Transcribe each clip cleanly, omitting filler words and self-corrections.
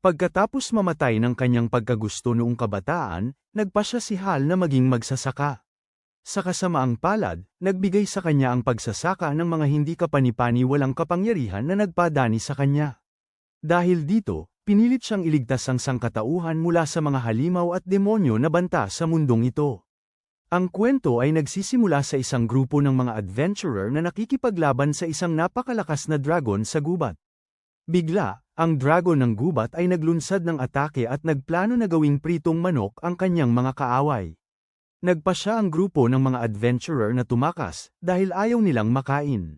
Pagkatapos mamatay ng kanyang pagkagusto noong kabataan, nagpasya si Hal na maging magsasaka. Sa kasamaang palad, nagbigay sa kanya ang pagsasaka ng mga hindi kapani-walang kapangyarihan na nagpadani sa kanya. Dahil dito, pinilit siyang iligtas ang sangkatauhan mula sa mga halimaw at demonyo na banta sa mundong ito. Ang kwento ay nagsisimula sa isang grupo ng mga adventurer na nakikipaglaban sa isang napakalakas na dragon sa gubat. Bigla, ang dragon ng gubat ay naglunsad ng atake at nagplano na gawing pritong manok ang kanyang mga kaaway. Nagpasya ang grupo ng mga adventurer na tumakas, dahil ayaw nilang makain.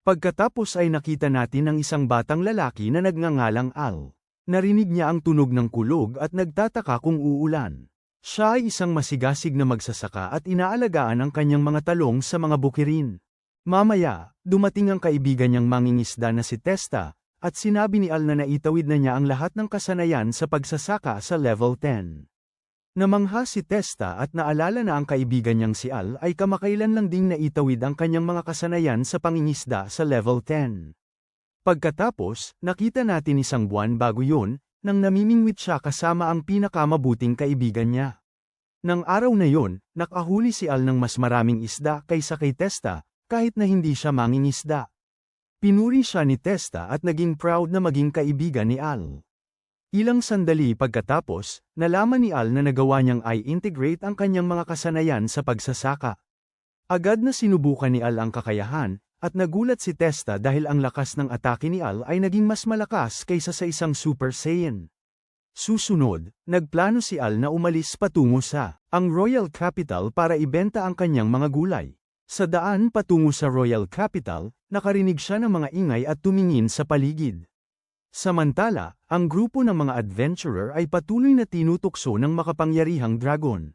Pagkatapos ay nakita natin ang isang batang lalaki na nagngangalang Al. Narinig niya ang tunog ng kulog at nagtataka kung uulan. Siya ay isang masigasig na magsasaka at inaalagaan ang kanyang mga talong sa mga bukirin. Mamaya, dumating ang kaibigan niyang mangingisda na si Testa, at sinabi ni Al na naitawid na niya ang lahat ng kasanayan sa pagsasaka sa level 10. Namangha si Testa at naalala na ang kaibigan niyang si Al ay kamakailan lang ding naitawid ang kanyang mga kasanayan sa pangingisda sa level 10. Pagkatapos, nakita natin isang buwan bago yun, nang namimingwit siya kasama ang pinakamabuting kaibigan niya. Nang araw na yun, nakahuli si Al ng mas maraming isda kaysa kay Testa, kahit na hindi siya mangingisda. Pinuri siya ni Testa at naging proud na maging kaibigan ni Al. Ilang sandali pagkatapos, nalaman ni Al na nagawa niyang i-integrate ang kanyang mga kasanayan sa pagsasaka. Agad na sinubukan ni Al ang kakayahan, at nagulat si Testa dahil ang lakas ng atake ni Al ay naging mas malakas kaysa sa isang Super Saiyan. Susunod, nagplano si Al na umalis patungo sa ang Royal Capital para ibenta ang kanyang mga gulay. Sa daan patungo sa Royal Capital, nakarinig siya ng mga ingay at tumingin sa paligid. Samantala, ang grupo ng mga adventurer ay patuloy na tinutukso ng makapangyarihang dragon.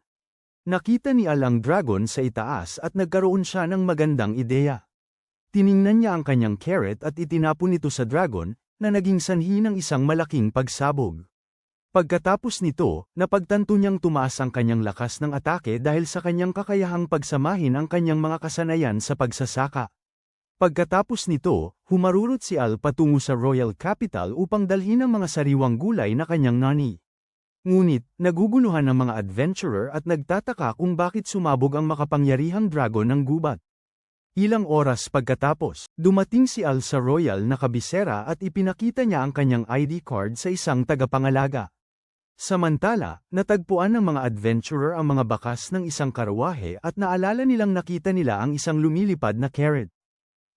Nakita ni Al ang dragon sa itaas at nagkaroon siya ng magandang ideya. Tiningnan niya ang kanyang carrot at itinapon ito sa dragon, na naging sanhi ng isang malaking pagsabog. Pagkatapos nito, napagtanto niyang tumaas ang kanyang lakas ng atake dahil sa kanyang kakayahang pagsamahin ang kanyang mga kasanayan sa pagsasaka. Pagkatapos nito, humarurot si Al patungo sa Royal Capital upang dalhin ang mga sariwang gulay na kanyang nani. Ngunit, naguguluhan ang mga adventurer at nagtataka kung bakit sumabog ang makapangyarihang dragon ng gubat. Ilang oras pagkatapos, dumating si Al sa Royal na kabisera at ipinakita niya ang kanyang ID card sa isang tagapangalaga. Samantala, natagpuan ng mga adventurer ang mga bakas ng isang karwahe at naalala nilang nakita nila ang isang lumilipad na carrot.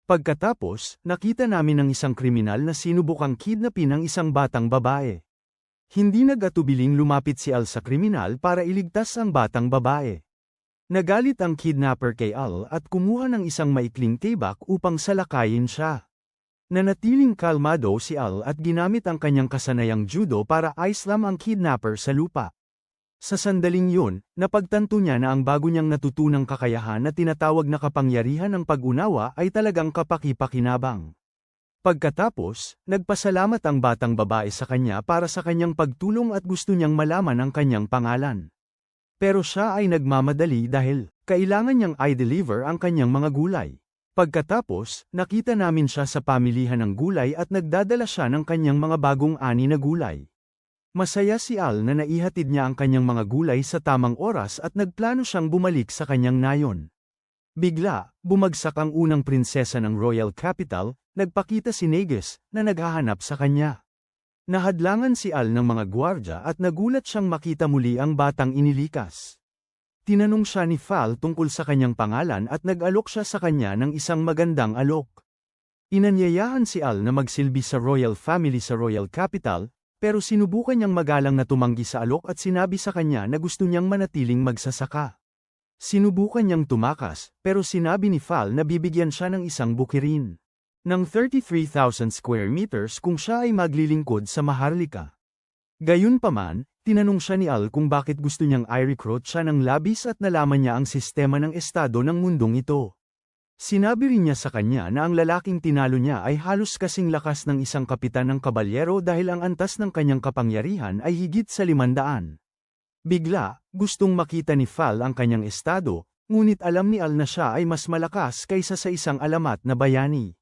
Pagkatapos, nakita namin ang isang kriminal na sinubukang kidnapin ng isang batang babae. Hindi nag-atubiling lumapit si Al sa kriminal para iligtas ang batang babae. Nagalit ang kidnapper kay Al at kumuha ng isang maikling tibak upang salakayin siya. Nanatiling kalmado si Al at ginamit ang kanyang kasanayang judo para islam ang kidnapper sa lupa. Sa sandaling yun, napagtanto niya na ang bago niyang natutunang kakayahan na tinatawag na kapangyarihan ng pag-unawa ay talagang kapaki-pakinabang. Pagkatapos, nagpasalamat ang batang babae sa kanya para sa kanyang pagtulong at gusto niyang malaman ang kanyang pangalan. Pero siya ay nagmamadali dahil kailangan niyang i-deliver ang kanyang mga gulay. Pagkatapos, nakita namin siya sa pamilihan ng gulay at nagdadala siya ng kanyang mga bagong ani na gulay. Masaya si Al na naihatid niya ang kanyang mga gulay sa tamang oras at nagplano siyang bumalik sa kanyang nayon. Bigla, bumagsak ang unang prinsesa ng Royal Capital, nagpakita si Negus, na naghahanap sa kanya. Nahadlangan si Al ng mga gwardya at nagulat siyang makita muli ang batang inilikas. Tinanong siya ni Fal tungkol sa kanyang pangalan at nag-alok siya sa kanya ng isang magandang alok. Inanyayahan si Al na magsilbi sa royal family sa Royal Capital, pero sinubukan niyang magalang na tumanggi sa alok at sinabi sa kanya na gusto niyang manatiling magsasaka. Sinubukan niyang tumakas, pero sinabi ni Fal na bibigyan siya ng isang bukirin ng 33,000 square meters kung siya ay maglilingkod sa Maharlika. Gayunpaman, tinanong siya ni Al kung bakit gusto niyang i-recruit siya ng labis at nalaman niya ang sistema ng estado ng mundong ito. Sinabi rin niya sa kanya na ang lalaking tinalo niya ay halos kasing lakas ng isang kapitan ng kabalyero dahil ang antas ng kanyang kapangyarihan ay higit sa 500. Bigla, gustong makita ni Fal ang kanyang estado, ngunit alam ni Al na siya ay mas malakas kaysa sa isang alamat na bayani.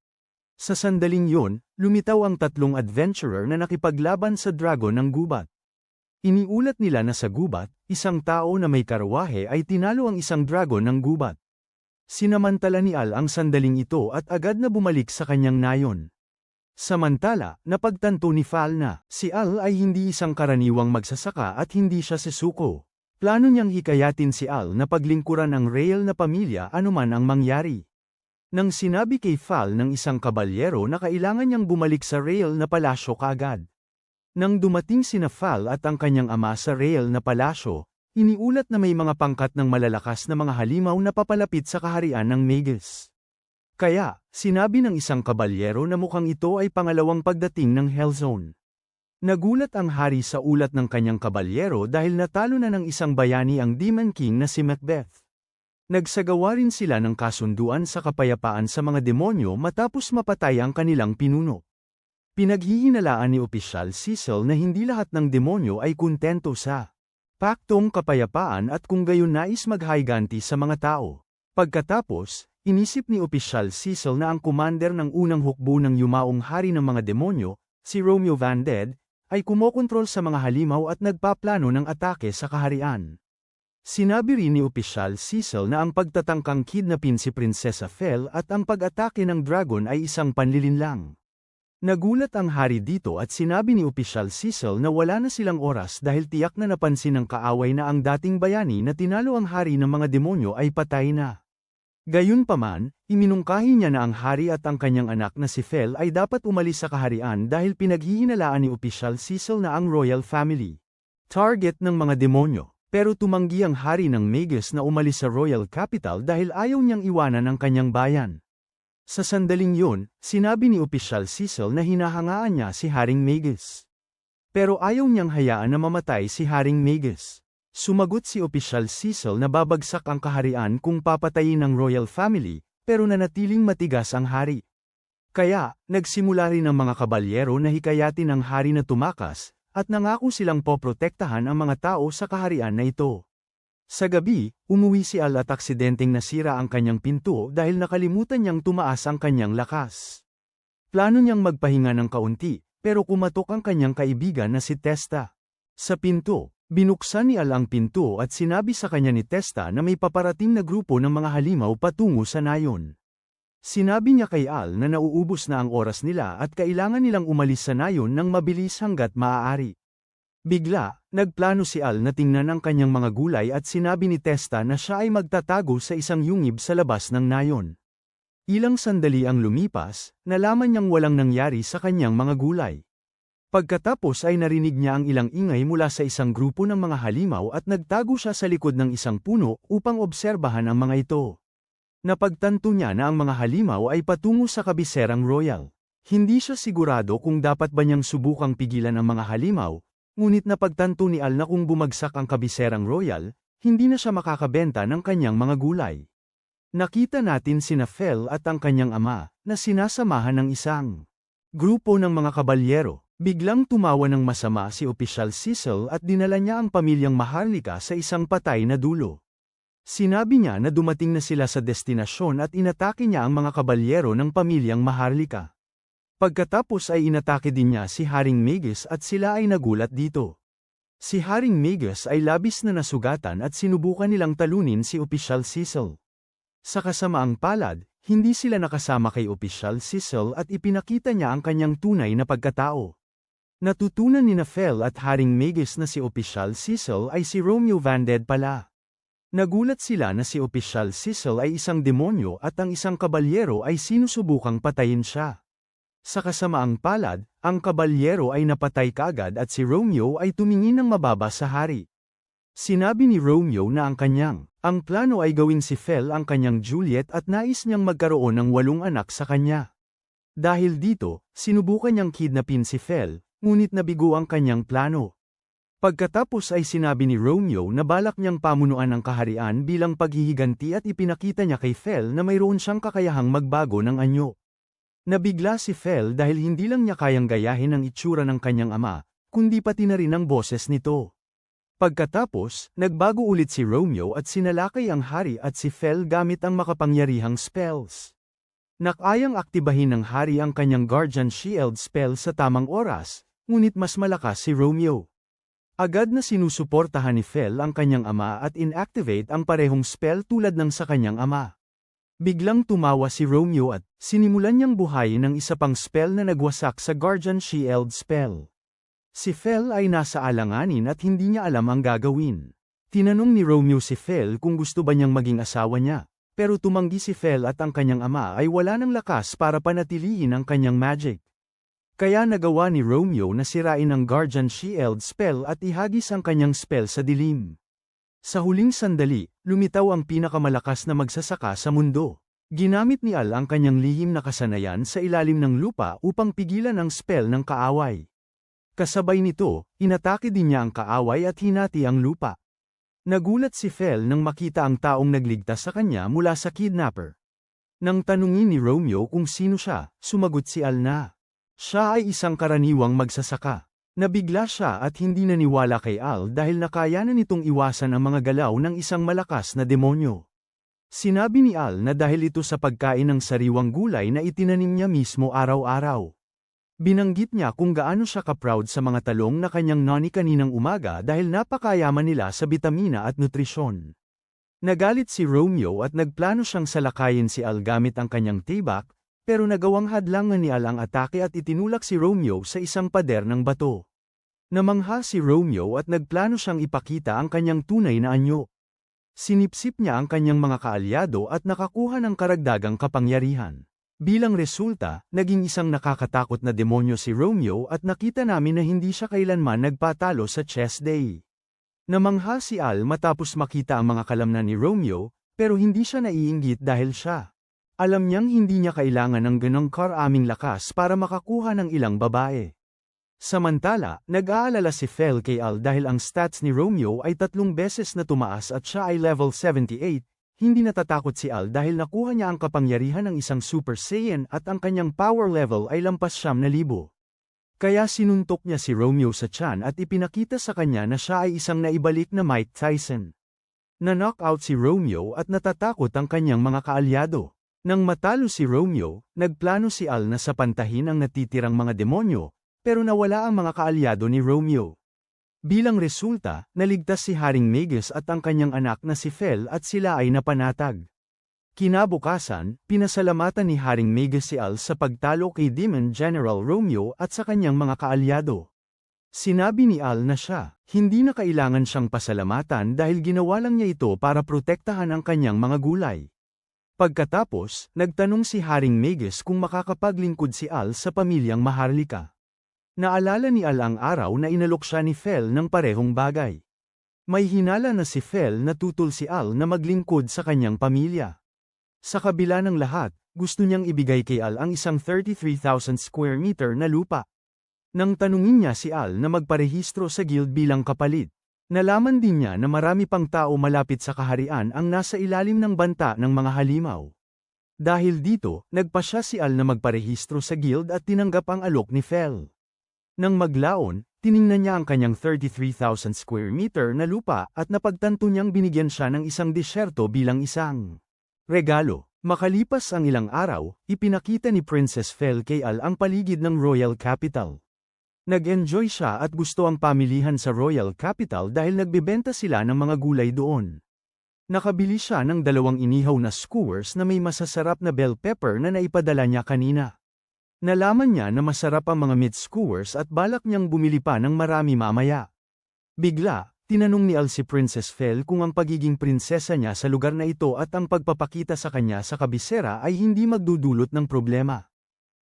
Sa sandaling yun, lumitaw ang tatlong adventurer na nakipaglaban sa dragon ng gubat. Iniulat nila na sa gubat, isang tao na may karwahe ay tinalo ang isang dragon ng gubat. Sinamantala ni Al ang sandaling ito at agad na bumalik sa kanyang nayon. Samantala, napagtanto ni Fal na si Al ay hindi isang karaniwang magsasaka at hindi siya sesuko. Plano niyang hikayatin si Al na paglingkuran ang real na pamilya anuman ang mangyari. Nang sinabi kay Fal ng isang kabalyero na kailangan niyang bumalik sa real na palasyo kaagad. Nang dumating sina Fal at ang kanyang ama sa real na palasyo, iniulat na may mga pangkat ng malalakas na mga halimaw na papalapit sa kaharian ng Magus. Kaya, sinabi ng isang kabalyero na mukhang ito ay pangalawang pagdating ng Hellzone. Nagulat ang hari sa ulat ng kanyang kabalyero dahil natalo na ng isang bayani ang Demon King na si Macbeth. Nagsagawa rin sila ng kasunduan sa kapayapaan sa mga demonyo matapos mapatay ang kanilang pinuno. Pinaghihinalaan ni Opisyal Cecil na hindi lahat ng demonyo ay kuntento sa paktong kapayapaan at kung gayon nais maghayganti sa mga tao. Pagkatapos, inisip ni Opisyal Cecil na ang commander ng unang hukbo ng yumaong hari ng mga demonyo, si Romeo Van Dead, ay kumokontrol sa mga halimaw at nagpaplano ng atake sa kaharian. Sinabi rin ni Opisyal Cecil na ang pagtatangkang kidnapin si Prinsesa Fel at ang pag-atake ng dragon ay isang panlilinlang. Nagulat ang hari dito at sinabi ni Opisyal Cecil na wala na silang oras dahil tiyak na napansin ng kaaway na ang dating bayani na tinalo ang hari ng mga demonyo ay patay na. Gayunpaman, iminungkahi niya na ang hari at ang kanyang anak na si Fel ay dapat umalis sa kaharian dahil pinaghihinalaan ni Opisyal Cecil na ang royal family target ng mga demonyo. Pero tumanggi ang hari ng Magus na umalis sa royal capital dahil ayaw niyang iwanan ang kanyang bayan. Sa sandaling yun, sinabi ni Opisyal Cecil na hinahangaan niya si Haring Magus. Pero ayaw niyang hayaan na mamatay si Haring Magus. Sumagot si Opisyal Cecil na babagsak ang kaharian kung papatayin ng royal family, pero nanatiling matigas ang hari. Kaya, nagsimula rin ang mga kabalyero na hikayatin ang hari na tumakas, at nangako silang poprotektahan ang mga tao sa kaharian na ito. Sa gabi, umuwi si Al at aksidenteng nasira ang kanyang pinto dahil nakalimutan niyang tumaas ang kanyang lakas. Plano niyang magpahinga ng kaunti, pero kumatok ang kanyang kaibigan na si Testa. Sa pinto, binuksan ni Al ang pinto at sinabi sa kanya ni Testa na may paparating na grupo ng mga halimaw patungo sa nayon. Sinabi niya kay Al na nauubos na ang oras nila at kailangan nilang umalis sa nayon ng mabilis hanggat maaari. Bigla, nagplano si Al na tingnan ang kanyang mga gulay at sinabi ni Testa na siya ay magtatago sa isang yungib sa labas ng nayon. Ilang sandali ang lumipas, nalaman niyang walang nangyari sa kanyang mga gulay. Pagkatapos ay narinig niya ang ilang ingay mula sa isang grupo ng mga halimaw at nagtago siya sa likod ng isang puno upang obserbahan ang mga ito. Napagtanto niya na ang mga halimaw ay patungo sa kabiserang royal. Hindi siya sigurado kung dapat ba niyang subukang pigilan ang mga halimaw, ngunit napagtanto ni Al na kung bumagsak ang kabiserang royal, hindi na siya makakabenta ng kanyang mga gulay. Nakita natin sina Fel at ang kanyang ama, na sinasamahan ng isang grupo ng mga kabalyero. Biglang tumawa ng masama si Opisyal Cecil at dinala niya ang pamilyang Maharlika sa isang patay na dulo. Sinabi niya na dumating na sila sa destinasyon at inatake niya ang mga kabalyero ng pamilyang Maharlika. Pagkatapos ay inatake din niya si Haring Magus at sila ay nagulat dito. Si Haring Magus ay labis na nasugatan at sinubukan nilang talunin si Opisyal Cecil. Sa kasamaang palad, hindi sila nakasama kay Opisyal Cecil at ipinakita niya ang kanyang tunay na pagkatao. Natutunan ni Fel at Haring Magus na si Opisyal Cecil ay si Romeo Van Dead pala. Nagulat sila na si Opisyal Cecil ay isang demonyo at ang isang kabalyero ay sinusubukang patayin siya. Sa kasamaang palad, ang kabalyero ay napatay kaagad at si Romeo ay tumingin ng mababa sa hari. Sinabi ni Romeo na ang plano ay gawin si Fel ang kanyang Juliet at nais niyang magkaroon ng 8 anak sa kanya. Dahil dito, sinubukan niyang kidnapin si Fel, ngunit nabigo ang kanyang plano. Pagkatapos ay sinabi ni Romeo na balak niyang pamunuan ang kaharian bilang paghihiganti at ipinakita niya kay Fel na mayroon siyang kakayahang magbago ng anyo. Nabigla si Fel dahil hindi lang niya kayang gayahin ang itsura ng kanyang ama, kundi pati na rin ang boses nito. Pagkatapos, nagbago ulit si Romeo at sinalakay ang hari at si Fel gamit ang makapangyarihang spells. Nakayang aktibahin ng hari ang kanyang Guardian Shield spell sa tamang oras, ngunit mas malakas si Romeo. Agad na sinusuportahan ni Fel ang kanyang ama at inactivate ang parehong spell tulad ng sa kanyang ama. Biglang tumawa si Romeo at sinimulan niyang buhayin ang isa pang spell na nagwasak sa Guardian Shield spell. Si Fel ay nasa alanganin at hindi niya alam ang gagawin. Tinanong ni Romeo si Fel kung gusto ba niyang maging asawa niya, pero tumanggi si Fel at ang kanyang ama ay wala ng lakas para panatilihin ang kanyang magic. Kaya nagawa ni Romeo na sirain ang Guardian Shield spell at ihagis ang kanyang spell sa dilim. Sa huling sandali, lumitaw ang pinakamalakas na magsasaka sa mundo. Ginamit ni Al ang kanyang lihim na kasanayan sa ilalim ng lupa upang pigilan ang spell ng kaaway. Kasabay nito, inatake din niya ang kaaway at hinati ang lupa. Nagulat si Fel nang makita ang taong nagligtas sa kanya mula sa kidnapper. Nang tanungin ni Romeo kung sino siya, sumagot si Al na siya ay isang karaniwang magsasaka. Nabigla siya at hindi naniwala kay Al dahil nakayanan nitong iwasan ang mga galaw ng isang malakas na demonyo. Sinabi ni Al na dahil ito sa pagkain ng sariwang gulay na itinanim niya mismo araw-araw. Binanggit niya kung gaano siya ka-proud sa mga talong na kanyang nani kaninang umaga dahil napakayaman nila sa bitamina at nutrisyon. Nagalit si Romeo at nagplano siyang salakayin si Al gamit ang kanyang tibak, pero nagawang hadlangan ni Al ang atake at itinulak si Romeo sa isang pader ng bato. Namangha si Romeo at nagplano siyang ipakita ang kanyang tunay na anyo. Sinipsip niya ang kanyang mga kaalyado at nakakuha ng karagdagang kapangyarihan. Bilang resulta, naging isang nakakatakot na demonyo si Romeo at nakita namin na hindi siya kailanman nagpatalo sa chess day. Namangha si Al matapos makita ang mga kalamnan ni Romeo, pero hindi siya naiinggit dahil siya alam niyang hindi niya kailangan ng ganong karaming lakas para makakuha ng ilang babae. Samantala, nag-aalala si Fel kay Al dahil ang stats ni Romeo ay 3 beses na tumaas at siya ay level 78, hindi natatakot si Al dahil nakuha niya ang kapangyarihan ng isang Super Saiyan at ang kanyang power level ay lampas 9,000. Kaya sinuntok niya si Romeo sa tiyan at ipinakita sa kanya na siya ay isang naibalik na Mike Tyson. Na-knockout si Romeo at natatakot ang kanyang mga kaalyado. Nang matalo si Romeo, nagplano si Al na sapantahin ang natitirang mga demonyo, pero nawala ang mga kaalyado ni Romeo. Bilang resulta, naligtas si Haring Magus at ang kanyang anak na si Fel at sila ay napanatag. Kinabukasan, pinasalamatan ni Haring Magus si Al sa pagtalo kay Demon General Romeo at sa kanyang mga kaalyado. Sinabi ni Al na siya, hindi na kailangan siyang pasalamatan dahil ginawa lang niya ito para protektahan ang kanyang mga gulay. Pagkatapos, nagtanong si Haring Magus kung makakapaglingkod si Al sa pamilyang Maharlika. Naalala ni Al ang araw na inalok siya ni Fel ng parehong bagay. May hinala na si Fel na tutol si Al na maglingkod sa kanyang pamilya. Sa kabila ng lahat, gusto niyang ibigay kay Al ang isang 33,000 square meter na lupa. Nang tanungin niya si Al na magparehistro sa guild bilang kapalit, nalaman din niya na marami pang tao malapit sa kaharian ang nasa ilalim ng banta ng mga halimaw. Dahil dito, nagpasya si Al na magparehistro sa guild at tinanggap ang alok ni Fel. Nang maglaon, tiningnan niya ang kanyang 33,000 square meter na lupa at napagtanto niyang binigyan siya ng isang disyerto bilang isang regalo. Makalipas ang ilang araw, ipinakita ni Princess Fel kay Al ang paligid ng Royal Capital. Nag-enjoy siya at gusto ang pamilihan sa Royal Capital dahil nagbebenta sila ng mga gulay doon. Nakabili siya ng 2 inihaw na skewers na may masasarap na bell pepper na naipadala niya kanina. Nalaman niya na masarap ang mga meat skewers at balak niyang bumili pa ng marami mamaya. Bigla, tinanong ni Al si Princess Fel kung ang pagiging prinsesa niya sa lugar na ito at ang pagpapakita sa kanya sa kabisera ay hindi magdudulot ng problema.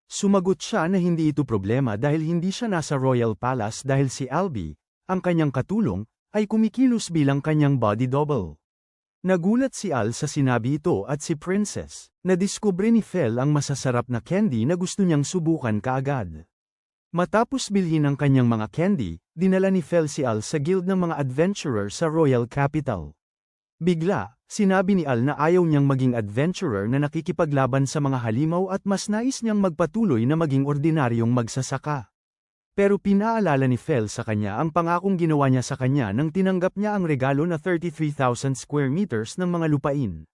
Sumagot siya na hindi ito problema dahil hindi siya nasa Royal Palace dahil si Albie, ang kanyang katulong, ay kumikilos bilang kanyang body double. Nagulat si Al sa sinabi ito at si Princess, nadiskubre ni Fel ang masasarap na candy na gusto niyang subukan kaagad. Matapos bilhin ang kanyang mga candy, dinala ni Fel si Al sa guild ng mga adventurer sa Royal Capital. Bigla, sinabi ni Al na ayaw niyang maging adventurer na nakikipaglaban sa mga halimaw at mas nais niyang magpatuloy na maging ordinaryong magsasaka. Pero pinaalala ni Fel sa kanya ang pangakong ginawa niya sa kanya nang tinanggap niya ang regalo na 33,000 square meters ng mga lupain.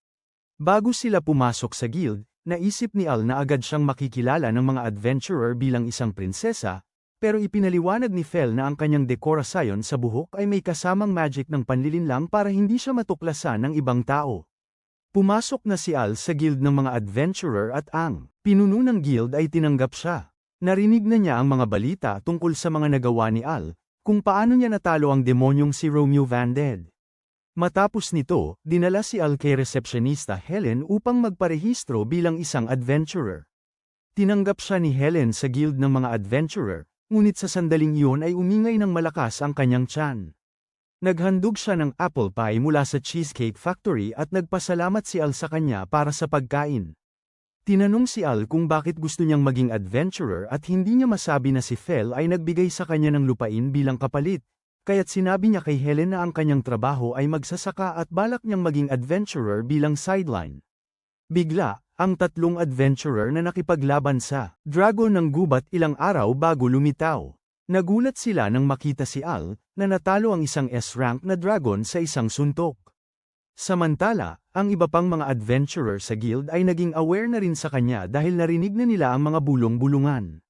Bago sila pumasok sa guild, Naisip ni Al na agad siyang makikilala ng mga adventurer bilang isang prinsesa, pero ipinaliwanag ni Fel na ang kanyang dekorasyon sa buhok ay may kasamang magic ng panlilinlang para hindi siya matuklasan ng ibang tao. Pumasok na si Al sa guild ng mga adventurer at ang pinuno ng guild ay tinanggap siya. Narinig na niya ang mga balita tungkol sa mga nagawa ni Al, kung paano niya natalo ang demonyong si Romeo Van Dead. Matapos nito, dinala si Al kay resepsyonista Helen upang magparehistro bilang isang adventurer. Tinanggap siya ni Helen sa guild ng mga adventurer, ngunit sa sandaling iyon ay umingay ng malakas ang kanyang tiyan. Naghandog siya ng apple pie mula sa Cheesecake Factory at nagpasalamat si Al sa kanya para sa pagkain. Tinanong si Al kung bakit gusto niyang maging adventurer at hindi niya masabi na si Fel ay nagbigay sa kanya ng lupain bilang kapalit. Kaya't sinabi niya kay Helen na ang kanyang trabaho ay magsasaka at balak niyang maging adventurer bilang sideline. Bigla, ang tatlong adventurer na nakipaglaban sa dragon ng gubat ilang araw bago lumitaw. Nagulat sila nang makita si Al, na natalo ang isang S-rank na dragon sa isang suntok. Samantala, ang iba pang mga adventurer sa guild ay naging aware na rin sa kanya dahil narinig na nila ang mga bulong-bulungan.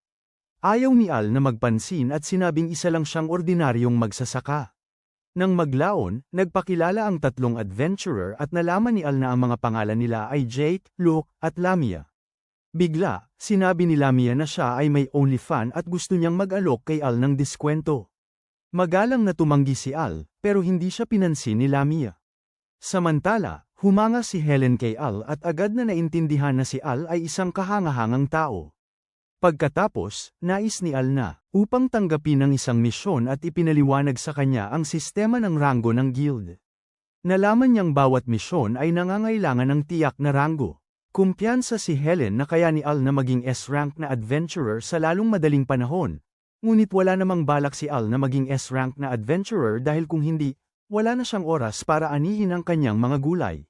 Ayaw ni Al na magpansin at sinabing isa lang siyang ordinaryong magsasaka. Nang maglaon, nagpakilala ang tatlong adventurer at nalaman ni Al na ang mga pangalan nila ay Jake, Luke, at Lamia. Bigla, sinabi ni Lamia na siya ay may OnlyFans at gusto niyang mag-alok kay Al ng diskwento. Magalang na tumanggi si Al, pero hindi siya pinansin ni Lamia. Samantala, humanga si Helen kay Al at agad na naintindihan na si Al ay isang kahangahangang tao. Pagkatapos, nais ni Al na, upang tanggapin ang isang misyon at ipinaliwanag sa kanya ang sistema ng ranggo ng guild. Nalaman niyang bawat misyon ay nangangailangan ng tiyak na ranggo. Kumpiyansa si Helen na kaya ni Al na maging S-rank na adventurer sa lalong madaling panahon, ngunit wala namang balak si Al na maging S-rank na adventurer dahil kung hindi, wala na siyang oras para anihin ang kanyang mga gulay.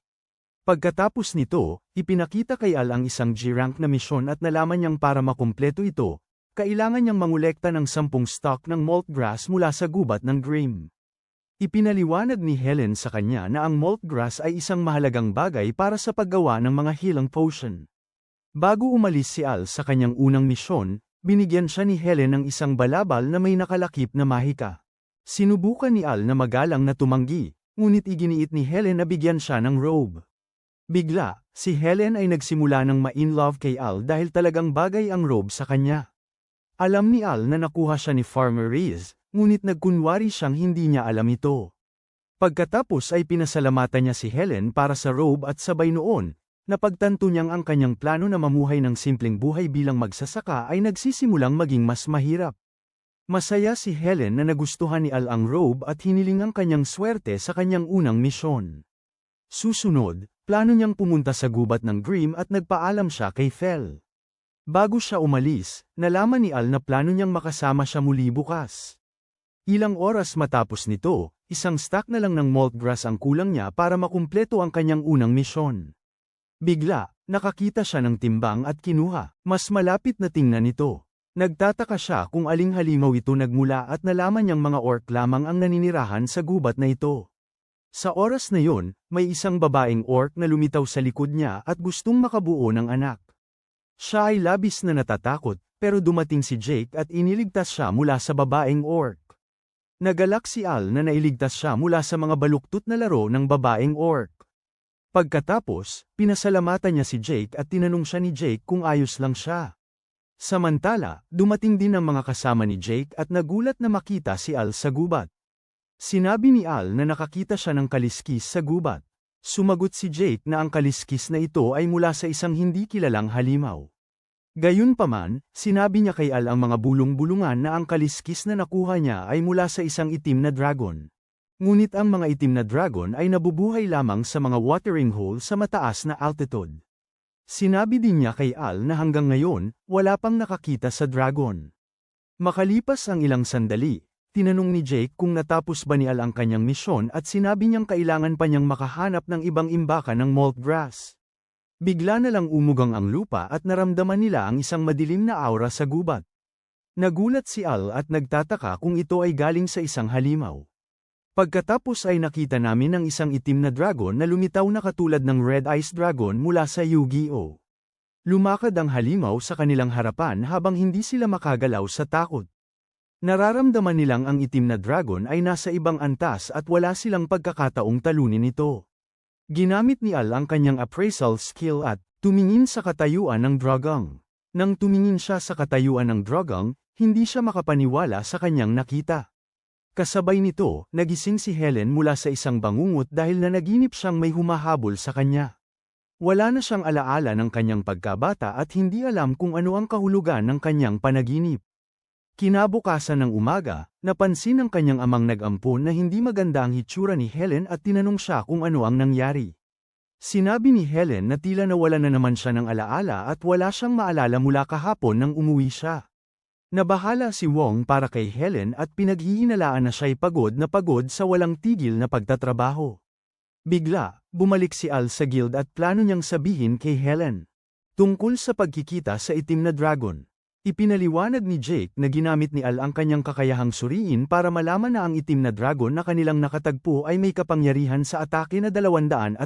Pagkatapos nito, ipinakita kay Al ang isang G-rank na misyon at nalaman niyang para makumpleto ito, kailangan niyang mangolekta ng 10 stock ng malt grass mula sa gubat ng Grim. Ipinaliwanag ni Helen sa kanya na ang malt grass ay isang mahalagang bagay para sa paggawa ng mga healing potion. Bago umalis si Al sa kanyang unang misyon, binigyan siya ni Helen ng isang balabal na may nakalakip na mahika. Sinubukan ni Al na magalang na tumanggi, ngunit iginiit ni Helen na bigyan siya ng robe. Bigla, si Helen ay nagsimula ng ma-in-love kay Al dahil talagang bagay ang robe sa kanya. Alam ni Al na nakuha siya ni Farmer Reese, ngunit nagkunwari siyang hindi niya alam ito. Pagkatapos ay pinasalamatan niya si Helen para sa robe at sabay noon, napagtanto niyang ang kanyang plano na mamuhay ng simpleng buhay bilang magsasaka ay nagsisimulang maging mas mahirap. Masaya si Helen na nagustuhan ni Al ang robe at hiniling ang kanyang swerte sa kanyang unang misyon. Susunod, plano niyang pumunta sa gubat ng Grim at nagpaalam siya kay Fel. Bago siya umalis, nalaman ni Al na plano niyang makasama siya muli bukas. Ilang oras matapos nito, isang stack na lang ng malt grass ang kulang niya para makumpleto ang kanyang unang misyon. Bigla, nakakita siya ng timbang at kinuha. Mas malapit na tingnan ito. Nagtataka siya kung aling halimaw ito nagmula at nalaman niyang mga orc lamang ang naninirahan sa gubat na ito. Sa oras na yon, may isang babaeng orc na lumitaw sa likod niya at gustong makabuo ng anak. Siya ay labis na natatakot, pero dumating si Jake at iniligtas siya mula sa babaeng orc. Nagalak si Al na nailigtas siya mula sa mga baluktot na laro ng babaeng orc. Pagkatapos, pinasalamatan niya si Jake at tinanong siya ni Jake kung ayos lang siya. Samantala, dumating din ang mga kasama ni Jake at nagulat na makita si Al sa gubat. Sinabi ni Al na nakakita siya ng kaliskis sa gubat. Sumagot si Jake na ang kaliskis na ito ay mula sa isang hindi kilalang halimaw. Gayunpaman, sinabi niya kay Al ang mga bulong-bulungan na ang kaliskis na nakuha niya ay mula sa isang itim na dragon. Ngunit ang mga itim na dragon ay nabubuhay lamang sa mga watering hole sa mataas na altitude. Sinabi din niya kay Al na hanggang ngayon, wala pang nakakita sa dragon. Makalipas ang ilang sandali, tinanong ni Jake kung natapos ba ni Al ang kanyang misyon at sinabi niyang kailangan pa niyang makahanap ng ibang imbakan ng malt grass. Bigla na lang umugang ang lupa at naramdaman nila ang isang madilim na aura sa gubat. Nagulat si Al at nagtataka kung ito ay galing sa isang halimaw. Pagkatapos ay nakita namin ang isang itim na dragon na lumitaw na katulad ng Red Ice Dragon mula sa Yu-Gi-Oh! Lumakad ang halimaw sa kanilang harapan habang hindi sila makagalaw sa takot. Nararamdaman nilang ang itim na dragon ay nasa ibang antas at wala silang pagkakataong talunin ito. Ginamit ni Al ang kanyang appraisal skill at tumingin sa katayuan ng dragon. Nang tumingin siya sa katayuan ng dragon, hindi siya makapaniwala sa kanyang nakita. Kasabay nito, nagising si Helen mula sa isang bangungot dahil nanaginip siyang may humahabol sa kanya. Wala na siyang alaala ng kanyang pagkabata at hindi alam kung ano ang kahulugan ng kanyang panaginip. Kinabukasan ng umaga, napansin ng kanyang amang nag-ampon na hindi maganda ang hitsura ni Helen at tinanong siya kung ano ang nangyari. Sinabi ni Helen na tila nawala na naman siya ng alaala at wala siyang maalala mula kahapon nang umuwi siya. Nabahala si Wong para kay Helen at pinaghihinalaan na siya'y pagod na pagod sa walang tigil na pagtatrabaho. Bigla, bumalik si Al sa guild at plano niyang sabihin kay Helen tungkol sa pagkikita sa itim na dragon. Ipinaliwanag ni Jake na ginamit ni Al ang kanyang kakayahang suriin para malaman na ang itim na dragon na kanilang nakatagpo ay may kapangyarihan sa atake na 230,000.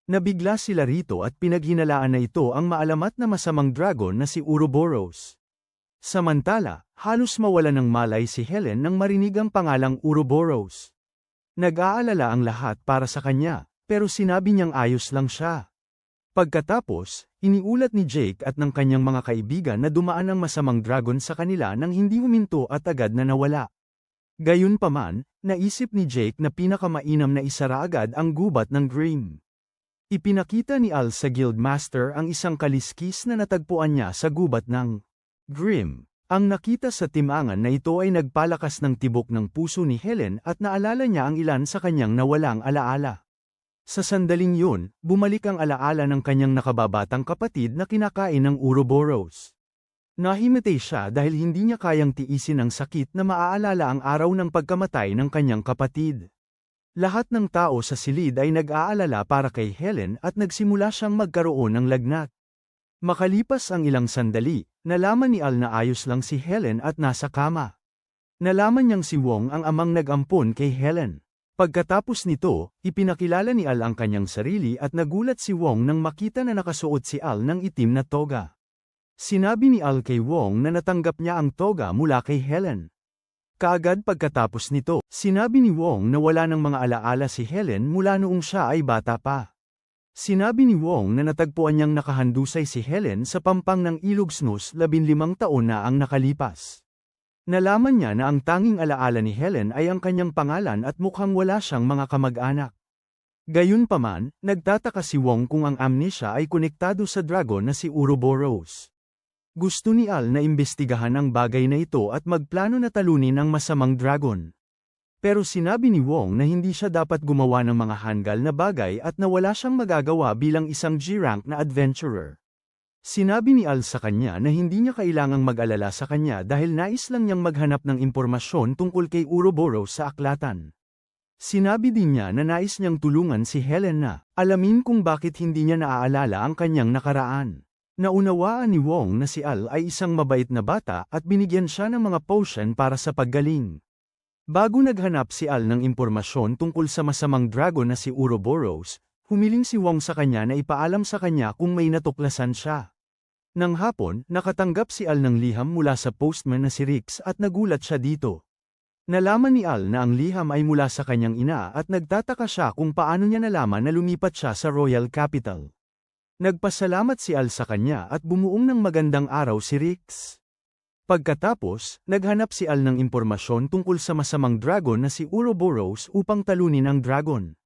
Nabigla sila rito at pinaghinalaan na ito ang maalamat na masamang dragon na si Ouroboros. Samantala, halos mawala ng malay si Helen nang marinig ang pangalang Ouroboros. Nag-aalala ang lahat para sa kanya, pero sinabi niyang ayos lang siya. Pagkatapos, iniulat ni Jake at ng kanyang mga kaibigan na dumaan ang masamang dragon sa kanila nang hindi huminto at agad na nawala. Gayunpaman, naisip ni Jake na pinakamainam na isara agad ang gubat ng Grim. Ipinakita ni Al sa Guildmaster ang isang kaliskis na natagpuan niya sa gubat ng Grim. Ang nakita sa timangan na ito ay nagpalakas ng tibok ng puso ni Helen at naalala niya ang ilan sa kanyang nawalang alaala. Sa sandaling yun, bumalik ang alaala ng kanyang nakababatang kapatid na kinakain ng Ouroboros. Nahimatay siya dahil hindi niya kayang tiisin ang sakit na maaalala ang araw ng pagkamatay ng kanyang kapatid. Lahat ng tao sa silid ay nag-aalala para kay Helen at nagsimula siyang magkaroon ng lagnat. Makalipas ang ilang sandali, nalaman ni Al na ayos lang si Helen at nasa kama. Nalaman niyang si Wong ang amang nag-ampon kay Helen. Pagkatapos nito, ipinakilala ni Al ang kanyang sarili at nagulat si Wong nang makita na nakasuot si Al ng itim na toga. Sinabi ni Al kay Wong na natanggap niya ang toga mula kay Helen. Kaagad pagkatapos nito, sinabi ni Wong na wala ng mga alaala si Helen mula noong siya ay bata pa. Sinabi ni Wong na natagpuan niyang nakahandusay si Helen sa pampang ng Ilog Snus 15 taon na ang nakalipas. Nalaman niya na ang tanging alaala ni Helen ay ang kanyang pangalan at mukhang wala siyang mga kamag-anak. Gayunpaman, nagtataka si Wong kung ang amnesia ay konektado sa dragon na si Ouroboros. Gusto ni Al na imbestigahan ang bagay na ito at magplano na talunin ang masamang dragon. Pero sinabi ni Wong na hindi siya dapat gumawa ng mga hanggal na bagay at na wala siyang magagawa bilang isang G-rank na adventurer. Sinabi ni Al sa kanya na hindi niya kailangang mag-alala sa kanya dahil nais lang niyang maghanap ng impormasyon tungkol kay Ouroboros sa aklatan. Sinabi din niya na nais niyang tulungan si Helen na alamin kung bakit hindi niya naaalala ang kanyang nakaraan. Naunawaan ni Wong na si Al ay isang mabait na bata at binigyan siya ng mga potion para sa paggaling. Bago naghanap si Al ng impormasyon tungkol sa masamang dragon na si Ouroboros, humiling si Wong sa kanya na ipaalam sa kanya kung may natuklasan siya. Nang hapon, nakatanggap si Al ng liham mula sa postman na si Rix at nagulat siya dito. Nalaman ni Al na ang liham ay mula sa kanyang ina at nagtataka siya kung paano niya nalaman na lumipat siya sa Royal Capital. Nagpasalamat si Al sa kanya at bumuong ng magandang araw si Rix. Pagkatapos, naghanap si Al ng impormasyon tungkol sa masamang dragon na si Ouroboros upang talunin ang dragon.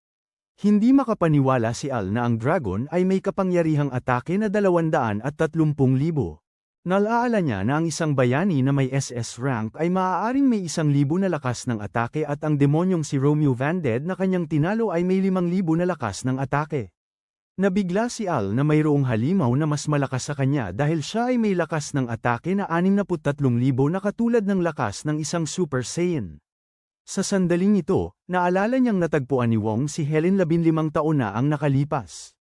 Hindi makapaniwala si Al na ang dragon ay may kapangyarihang atake na 230,000. Nalaala niya na ang isang bayani na may SS rank ay maaaring may 1,000 na lakas ng atake at ang demonyong si Romeo Vanded na kanyang tinalo ay may 5,000 na lakas ng atake. Nabigla si Al na mayroong halimaw na mas malakas sa kanya dahil siya ay may lakas ng atake na 63,000 na katulad ng lakas ng isang Super Saiyan. Sa sandaling ito, naalala niyang natagpuan ni Wong si Helen 15 taon na ang nakalipas.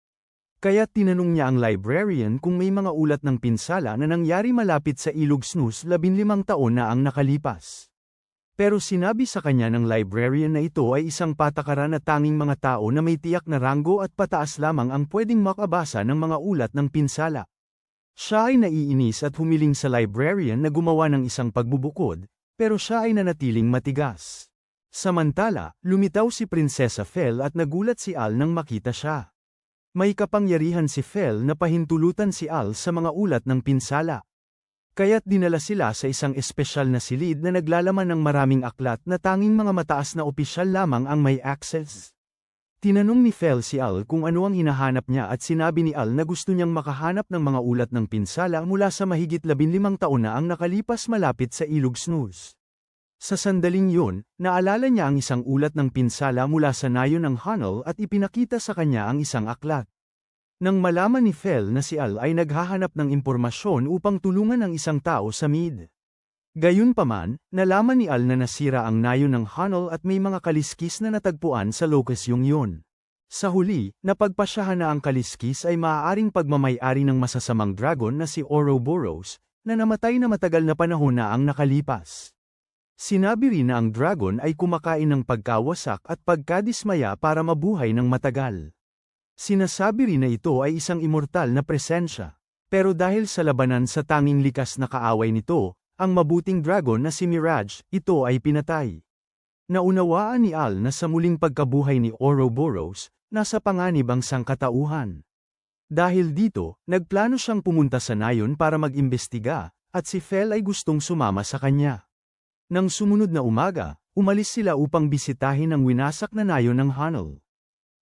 Kaya tinanong niya ang librarian kung may mga ulat ng pinsala na nangyari malapit sa Ilog Snus 15 taon na ang nakalipas. Pero sinabi sa kanya ng librarian na ito ay isang patakaran na tanging mga tao na may tiyak na ranggo at pataas lamang ang pwedeng makabasa ng mga ulat ng pinsala. Siya ay naiinis at humiling sa librarian na gumawa ng isang pagbubukod, pero siya ay nanatiling matigas. Samantala, lumitaw si Prinsesa Fel at nagulat si Al nang makita siya. May kapangyarihan si Fel na pahintulutan si Al sa mga ulat ng pinsala. Kaya't dinala sila sa isang espesyal na silid na naglalaman ng maraming aklat na tanging mga mataas na opisyal lamang ang may access. Tinanong ni Fel si Al kung ano ang hinahanap niya at sinabi ni Al na gusto niyang makahanap ng mga ulat ng pinsala mula sa mahigit 15 taon na ang nakalipas malapit sa Ilog Snooze. Sa sandaling yun, naalala niya ang isang ulat ng pinsala mula sa nayon ng Hunnel at ipinakita sa kanya ang isang aklat. Nang malaman ni Fel na si Al ay naghahanap ng impormasyon upang tulungan ang isang tao sa Mid. Gayunpaman, nalaman ni Al na nasira ang nayon ng Hunnel at may mga kaliskis na natagpuan sa lokasyong yun. Sa huli, napagpasyahan na ang kaliskis ay maaaring pagmamay-ari ng masasamang dragon na si Ouroboros, na namatay na matagal na panahon na ang nakalipas. Sinabi rin na ang dragon ay kumakain ng pagkawasak at pagkadismaya para mabuhay ng matagal. Sinasabi rin na ito ay isang immortal na presensya. Pero dahil sa labanan sa tanging likas na kaaway nito, ang mabuting dragon na si Mirage, ito ay pinatay. Naunawaan ni Al na sa muling pagkabuhay ni Ouroboros, nasa panganib ang sangkatauhan. Dahil dito, nagplano siyang pumunta sa nayon para mag-imbestiga, at si Fel ay gustong sumama sa kanya. Nang sumunod na umaga, umalis sila upang bisitahin ang winasak na nayon ng Hunnel.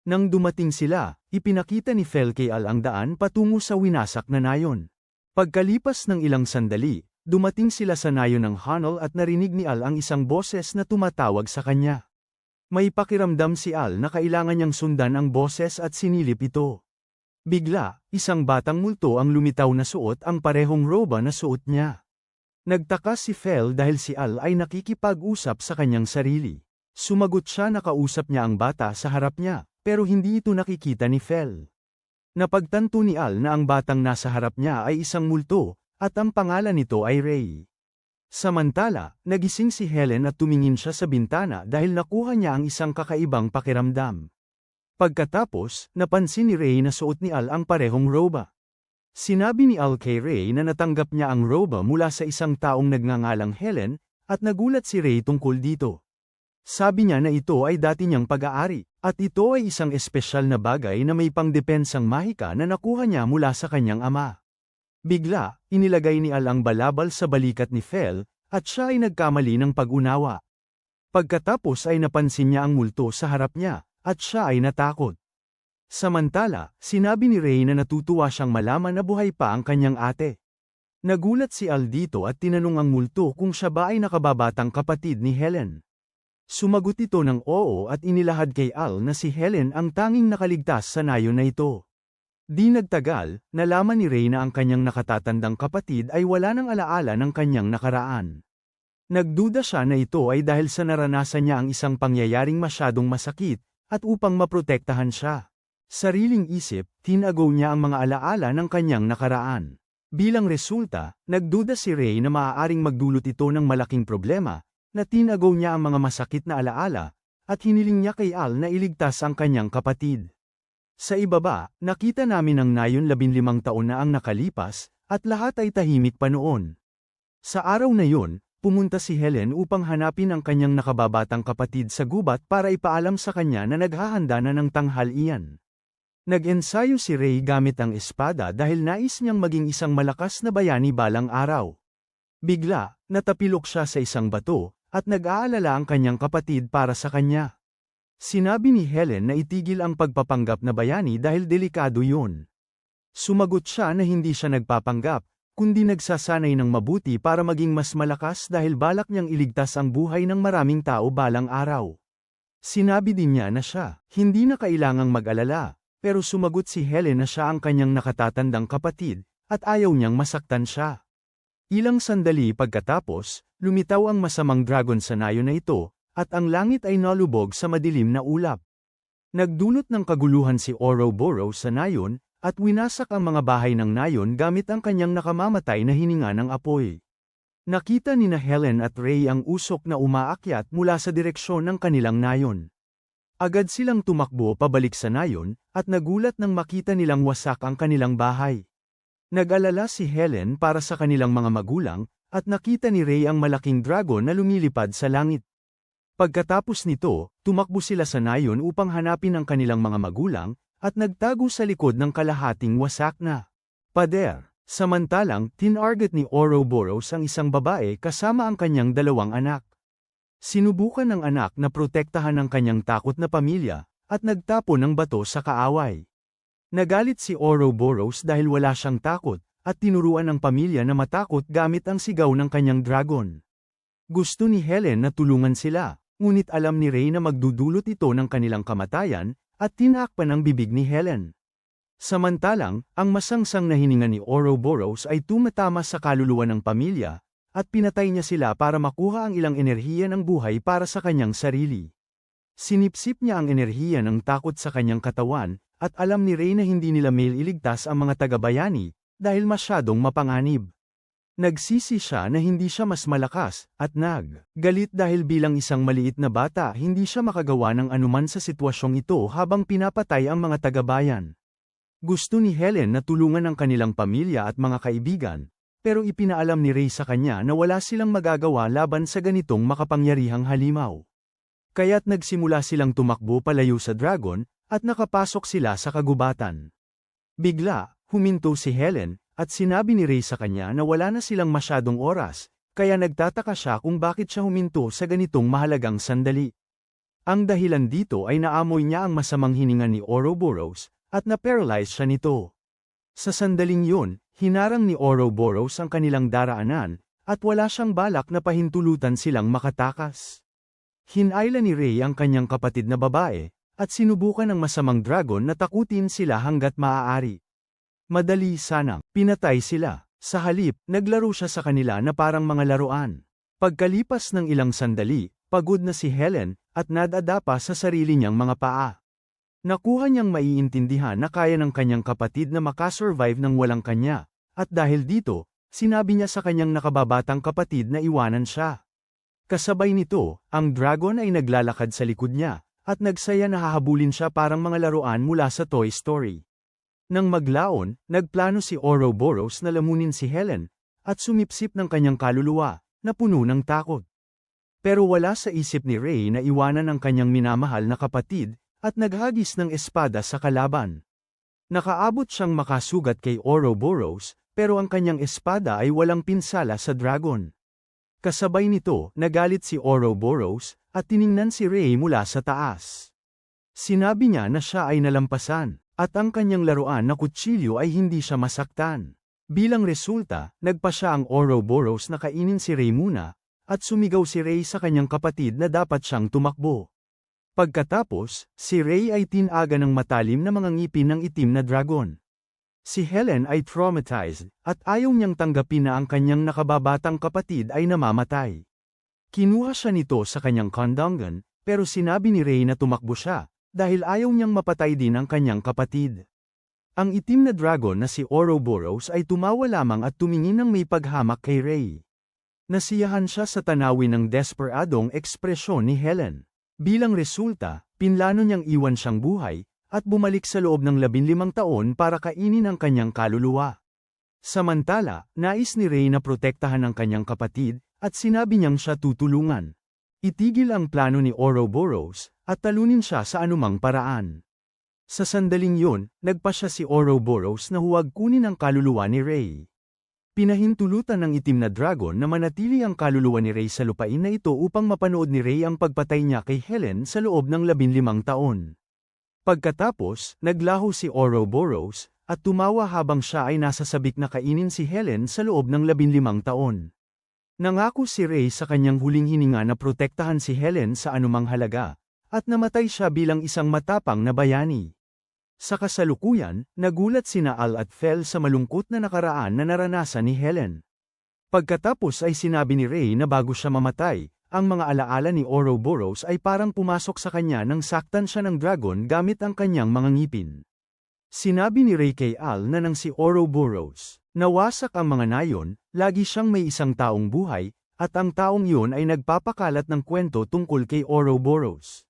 Nang dumating sila, ipinakita ni Fel kay Al ang daan patungo sa winasak na nayon. Pagkalipas ng ilang sandali, dumating sila sa nayon ng Hunnel at narinig ni Al ang isang boses na tumatawag sa kanya. May pakiramdam si Al na kailangan niyang sundan ang boses at sinilip ito. Bigla, isang batang multo ang lumitaw na suot ang parehong roba na suot niya. Nagtaka si Fel dahil si Al ay nakikipag-usap sa kanyang sarili. Sumagot siya na kausap niya ang bata sa harap niya. Pero hindi ito nakikita ni Fel. Napagtanto ni Al na ang batang nasa harap niya ay isang multo, at ang pangalan nito ay Ray. Samantala, nagising si Helen at tumingin siya sa bintana dahil nakuha niya ang isang kakaibang pakiramdam. Pagkatapos, napansin ni Ray na suot ni Al ang parehong roba. Sinabi ni Al kay Ray na natanggap niya ang roba mula sa isang taong nagngangalang Helen, at nagulat si Ray tungkol dito. Sabi niya na ito ay dati niyang pag-aari, at ito ay isang espesyal na bagay na may pangdepensang mahika na nakuha niya mula sa kanyang ama. Bigla, inilagay ni Al ang balabal sa balikat ni Fel, at siya ay nagkamali ng pag-unawa. Pagkatapos ay napansin niya ang multo sa harap niya, at siya ay natakot. Samantala, sinabi ni Ray na natutuwa siyang malaman na buhay pa ang kanyang ate. Nagulat si Al dito at tinanong ang multo kung siya ba ay nakababatang kapatid ni Helen. Sumagot ito ng oo at inilahad kay Al na si Helen ang tanging nakaligtas sa nayon na ito. Di nagtagal, nalaman ni Ray na ang kanyang nakatatandang kapatid ay wala ng alaala ng kanyang nakaraan. Nagduda siya na ito ay dahil sa naranasan niya ang isang pangyayaring masyadong masakit, at upang maprotektahan siya. Sariling isip, tinagaw niya ang mga alaala ng kanyang nakaraan. Bilang resulta, nagduda si Ray na maaaring magdulot ito ng malaking problema, na tinagaw niya ang mga masakit na alaala, at hiniling niya kay Al na iligtas ang kanyang kapatid. Sa ibaba, nakita namin ang nayon 15 taon na ang nakalipas, at lahat ay tahimik pa noon. Sa araw na yun, pumunta si Helen upang hanapin ang kanyang nakababatang kapatid sa gubat para ipaalam sa kanya na naghahanda na ng tanghalian. Nag-ensayo si Ray gamit ang espada dahil nais niyang maging isang malakas na bayani balang araw. Bigla, natapilok siya sa isang bato, at nag-aalala ang kanyang kapatid para sa kanya. Sinabi ni Helen na itigil ang pagpapanggap na bayani dahil delikado yun. Sumagot siya na hindi siya nagpapanggap, kundi nagsasanay ng mabuti para maging mas malakas dahil balak niyang iligtas ang buhay ng maraming tao balang araw. Sinabi din niya na siya, hindi na kailangang mag-alala, pero sumagot si Helen na siya ang kanyang nakatatandang kapatid, at ayaw niyang masaktan siya. Ilang sandali pagkatapos, lumitaw ang masamang dragon sa nayon na ito, at ang langit ay nalubog sa madilim na ulap. Nagdulot ng kaguluhan si Ouroboros sa nayon, at winasak ang mga bahay ng nayon gamit ang kanyang nakamamatay na hininga ng apoy. Nakita ni Helen at Ray ang usok na umaakyat mula sa direksyon ng kanilang nayon. Agad silang tumakbo pabalik sa nayon, at nagulat nang makita nilang wasak ang kanilang bahay. Nag-alala si Helen para sa kanilang mga magulang, at nakita ni Ray ang malaking dragon na lumilipad sa langit. Pagkatapos nito, tumakbo sila sa nayon upang hanapin ang kanilang mga magulang, at nagtago sa likod ng kalahating wasak na pader. Samantalang, tinarget ni Ouroboros ang isang babae kasama ang kanyang 2 anak. Sinubukan ng anak na protektahan ang kanyang takot na pamilya, at nagtapon ng bato sa kaaway. Nagalit si Ouroboros dahil wala siyang takot, at tinuruan ang pamilya na matakot gamit ang sigaw ng kanyang dragon. Gusto ni Helen na tulungan sila, ngunit alam ni Ray na magdudulot ito ng kanilang kamatayan, at tinakpan ang bibig ni Helen. Samantalang, ang masangsang na hininga ni Ouroboros ay tumatama sa kaluluwa ng pamilya, at pinatay niya sila para makuha ang ilang enerhiya ng buhay para sa kanyang sarili. Sinipsip niya ang enerhiya ng takot sa kanyang katawan, at alam ni Ray na hindi nila mailigtas ang mga taga-bayani, dahil masyadong mapanganib. Nagsisi siya na hindi siya mas malakas, at galit dahil bilang isang maliit na bata hindi siya makagawa ng anuman sa sitwasyong ito habang pinapatay ang mga taga-bayan. Gusto ni Helen na tulungan ang kanilang pamilya at mga kaibigan, pero ipinaalam ni Ray sa kanya na wala silang magagawa laban sa ganitong makapangyarihang halimaw. Kaya't nagsimula silang tumakbo palayo sa dragon, at nakapasok sila sa kagubatan. Bigla, huminto si Helen, at sinabi ni Ray sa kanya na wala na silang masyadong oras, kaya nagtataka siya kung bakit siya huminto sa ganitong mahalagang sandali. Ang dahilan dito ay naamoy niya ang masamang hininga ni Ouroboros, at na-paralyze siya nito. Sa sandaling yun, hinarang ni Ouroboros ang kanilang daraanan, at wala siyang balak na pahintulutan silang makatakas. Hinayla ni Ray ang kanyang kapatid na babae, at sinubukan ng masamang dragon na takutin sila hanggat maaari. Madali sanang pinatay sila. Sa halip, naglaro siya sa kanila na parang mga laruan. Pagkalipas ng ilang sandali, pagod na si Helen, at nadadapa sa sarili niyang mga paa. Nakuha niyang maiintindihan na kaya ng kanyang kapatid na makasurvive ng walang kanya, at dahil dito, sinabi niya sa kanyang nakababatang kapatid na iwanan siya. Kasabay nito, ang dragon ay naglalakad sa likod niya, at nagsaya na hahabulin siya parang mga laruan mula sa Toy Story. Nang maglaon, nagplano si Ouroboros na lamunin si Helen, at sumipsip ng kanyang kaluluwa, na puno ng takot. Pero wala sa isip ni Ray na iwanan ang kanyang minamahal na kapatid, at naghagis ng espada sa kalaban. Nakaabot siyang makasugat kay Ouroboros, pero ang kanyang espada ay walang pinsala sa dragon. Kasabay nito, nagalit si Ouroboros, at tiningnan si Ray mula sa taas. Sinabi niya na siya ay nalampasan, at ang kanyang laruan na kutsilyo ay hindi siya masaktan. Bilang resulta, nagpa siya ang Ouroboros na kainin si Ray muna, at sumigaw si Ray sa kanyang kapatid na dapat siyang tumakbo. Pagkatapos, si Ray ay tinaga ng matalim na mga ngipin ng itim na dragon. Si Helen ay traumatized, at ayaw niyang tanggapin na ang kanyang nakababatang kapatid ay namamatay. Kinuha siya nito sa kanyang kondongan, pero sinabi ni Ray na tumakbo siya, dahil ayaw niyang mapatay din ang kanyang kapatid. Ang itim na dragon na si Ouroboros ay tumawa lamang at tumingin ng may paghamak kay Ray. Nasiyahan siya sa tanawin ng desperadong ekspresyon ni Helen. Bilang resulta, pinlano niyang iwan siyang buhay, at bumalik sa loob ng 15 taon para kainin ang kanyang kaluluwa. Samantala, nais ni Ray na protektahan ang kanyang kapatid, at sinabi niyang siya tutulungan. Itigil ang plano ni Ouroboros, at talunin siya sa anumang paraan. Sa sandaling yun, nagpa siya si Ouroboros na huwag kunin ang kaluluwa ni Ray. Pinahintulutan ng itim na dragon na manatili ang kaluluwa ni Ray sa lupain na ito upang mapanood ni Ray ang pagpatay niya kay Helen sa loob ng 15 taon. Pagkatapos, naglaho si Ouroboros, at tumawa habang siya ay nasa sabik na kainin si Helen sa loob ng 15 taon. Nangako si Ray sa kanyang huling hininga na protektahan si Helen sa anumang halaga, at namatay siya bilang isang matapang na bayani. Sa kasalukuyan, nagulat sina Al at Fel sa malungkot na nakaraan na naranasan ni Helen. Pagkatapos ay sinabi ni Ray na bago siya mamatay, ang mga alaala ni Ouroboros ay parang pumasok sa kanya nang saktan siya ng dragon gamit ang kanyang mga ngipin. Sinabi ni Ray kay Al na nang si Ouroboros, nawasak ang mga nayon, lagi siyang may isang taong buhay, at ang taong iyon ay nagpapakalat ng kwento tungkol kay Ouroboros.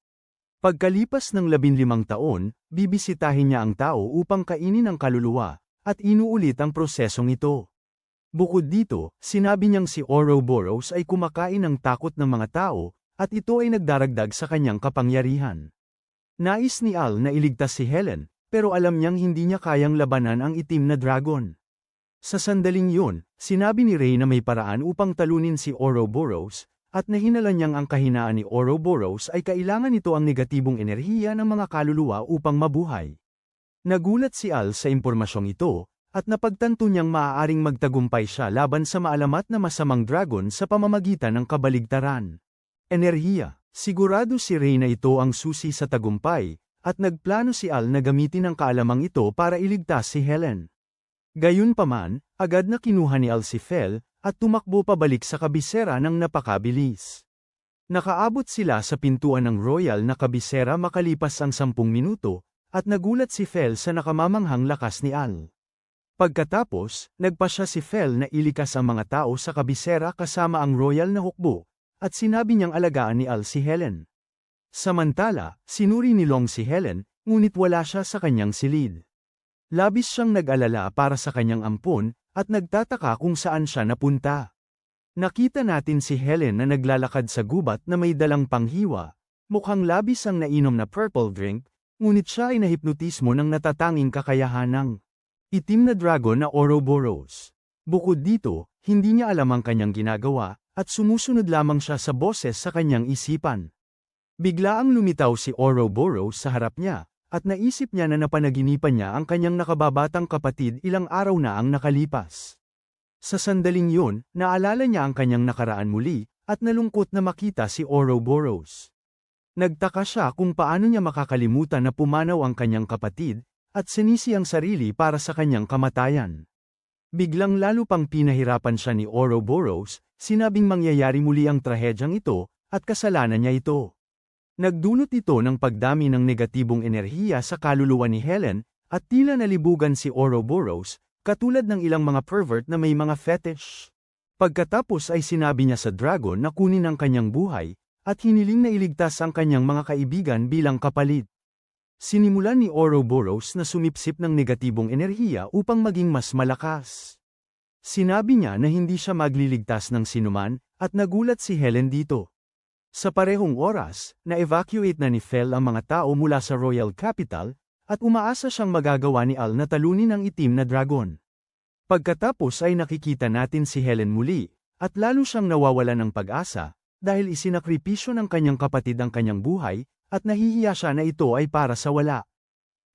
Pagkalipas ng 15 taon, bibisitahin niya ang tao upang kainin ang kaluluwa, at inuulit ang prosesong ito. Bukod dito, sinabi niyang si Ouroboros ay kumakain ng takot ng mga tao, at ito ay nagdaragdag sa kanyang kapangyarihan. Nais ni Al na iligtas si Helen, pero alam niyang hindi niya kayang labanan ang itim na dragon. Sa sandaling yun, sinabi ni Ray na may paraan upang talunin si Ouroboros, at nahinala niyang ang kahinaan ni Ouroboros ay kailangan nito ang negatibong enerhiya ng mga kaluluwa upang mabuhay. Nagulat si Al sa impormasyong ito, at napagtanto niyang maaaring magtagumpay siya laban sa maalamat na masamang dragon sa pamamagitan ng kabaligtaran. Enerhiya. Sigurado si Ray na ito ang susi sa tagumpay, at nagplano si Al na gamitin ang kaalamang ito para iligtas si Helen. Gayunpaman, agad na kinuha ni Al si Fel, at tumakbo pabalik sa kabisera ng napakabilis. Nakaabot sila sa pintuan ng royal na kabisera makalipas ang 10 minuto, at nagulat si Fel sa nakamamanghang lakas ni Al. Pagkatapos, nagpasya si Fel na ilikas ang mga tao sa kabisera kasama ang royal na hukbo, at sinabi niyang alagaan ni Al si Helen. Samantala, sinuri ni Long si Helen, ngunit wala siya sa kanyang silid. Labis siyang nag-alala para sa kanyang ampon, at nagtataka kung saan siya napunta. Nakita natin si Helen na naglalakad sa gubat na may dalang panghiwa, mukhang labis ang nainom na purple drink, ngunit siya ay nahipnotismo ng natatanging kakayahan ng itim na dragon na Ouroboros. Bukod dito, hindi niya alam ang kanyang ginagawa, at sumusunod lamang siya sa boses sa kanyang isipan. Biglaang lumitaw si Ouroboros sa harap niya, at naisip niya na napanaginipan niya ang kanyang nakababatang kapatid ilang araw na ang nakalipas. Sa sandaling yun, naalala niya ang kanyang nakaraan muli, at nalungkot na makita si Ouroboros. Nagtaka siya kung paano niya makakalimutan na pumanaw ang kanyang kapatid, at sinisi ang sarili para sa kanyang kamatayan. Biglang lalo pang pinahirapan siya ni Ouroboros, sinabing mangyayari muli ang trahedyang ito, at kasalanan niya ito. Nagdulot ito ng pagdami ng negatibong enerhiya sa kaluluwa ni Helen, at tila nalibugan si Ouroboros, katulad ng ilang mga pervert na may mga fetish. Pagkatapos ay sinabi niya sa dragon na kunin ang kanyang buhay, at hiniling na iligtas ang kanyang mga kaibigan bilang kapalit. Sinimulan ni Ouroboros na sumipsip ng negatibong enerhiya upang maging mas malakas. Sinabi niya na hindi siya magliligtas ng sinuman, at nagulat si Helen dito. Sa parehong oras, na-evacuate na ni Fel ang mga tao mula sa Royal Capital, at umaasa siyang magagawa ni Al na talunin ang itim na dragon. Pagkatapos ay nakikita natin si Helen muli, at lalo siyang nawawalan ng pag-asa, dahil isinakripisyo ng kanyang kapatid ang kanyang buhay, at nahihiya siya na ito ay para sa wala.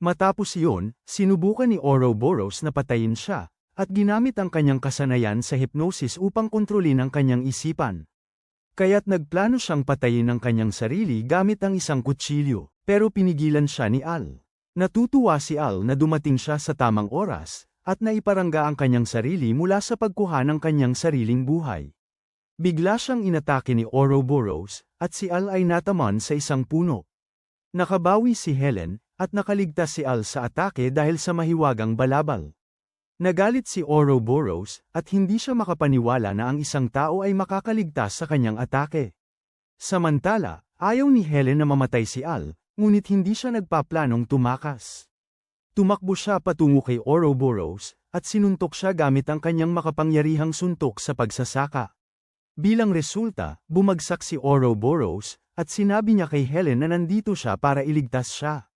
Matapos iyon, sinubukan ni Ouroboros na patayin siya, at ginamit ang kanyang kasanayan sa hypnosis upang kontrolin ang kanyang isipan. Kaya't nagplano siyang patayin ang kanyang sarili gamit ang isang kutsilyo, pero pinigilan siya ni Al. Natutuwa si Al na dumating siya sa tamang oras, at naiparangga ang kanyang sarili mula sa pagkuha ng kanyang sariling buhay. Bigla siyang inatake ni Ouroboros, at si Al ay nataman sa isang puno. Nakabawi si Helen, at nakaligtas si Al sa atake dahil sa mahiwagang balabal. Nagalit si Ouroboros, at hindi siya makapaniwala na ang isang tao ay makakaligtas sa kanyang atake. Samantala, ayaw ni Helen na mamatay si Al, ngunit hindi siya nagpaplanong tumakas. Tumakbo siya patungo kay Ouroboros, at sinuntok siya gamit ang kanyang makapangyarihang suntok sa pagsasaka. Bilang resulta, bumagsak si Ouroboros, at sinabi niya kay Helen na nandito siya para iligtas siya.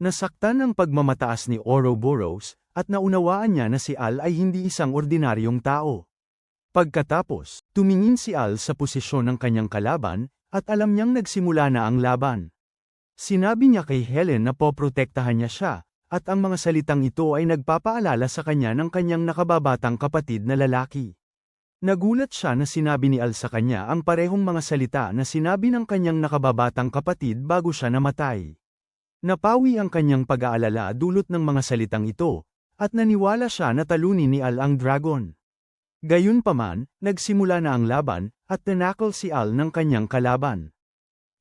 Nasaktan ang pagmamataas ni Ouroboros, at naunawaan niya na si Al ay hindi isang ordinaryong tao. Pagkatapos, tumingin si Al sa posisyon ng kanyang kalaban, at alam niyang nagsimula na ang laban. Sinabi niya kay Helen na poprotektahan niya siya, at ang mga salitang ito ay nagpapaalala sa kanya ng kanyang nakababatang kapatid na lalaki. Nagulat siya na sinabi ni Al sa kanya ang parehong mga salita na sinabi ng kanyang nakababatang kapatid bago siya namatay. Napawi ang kanyang pag-aalala dulot ng mga salitang ito, at naniwala siya na talunin ni Al ang dragon. Gayunpaman, nagsimula na ang laban, at tinakol si Al ng kanyang kalaban.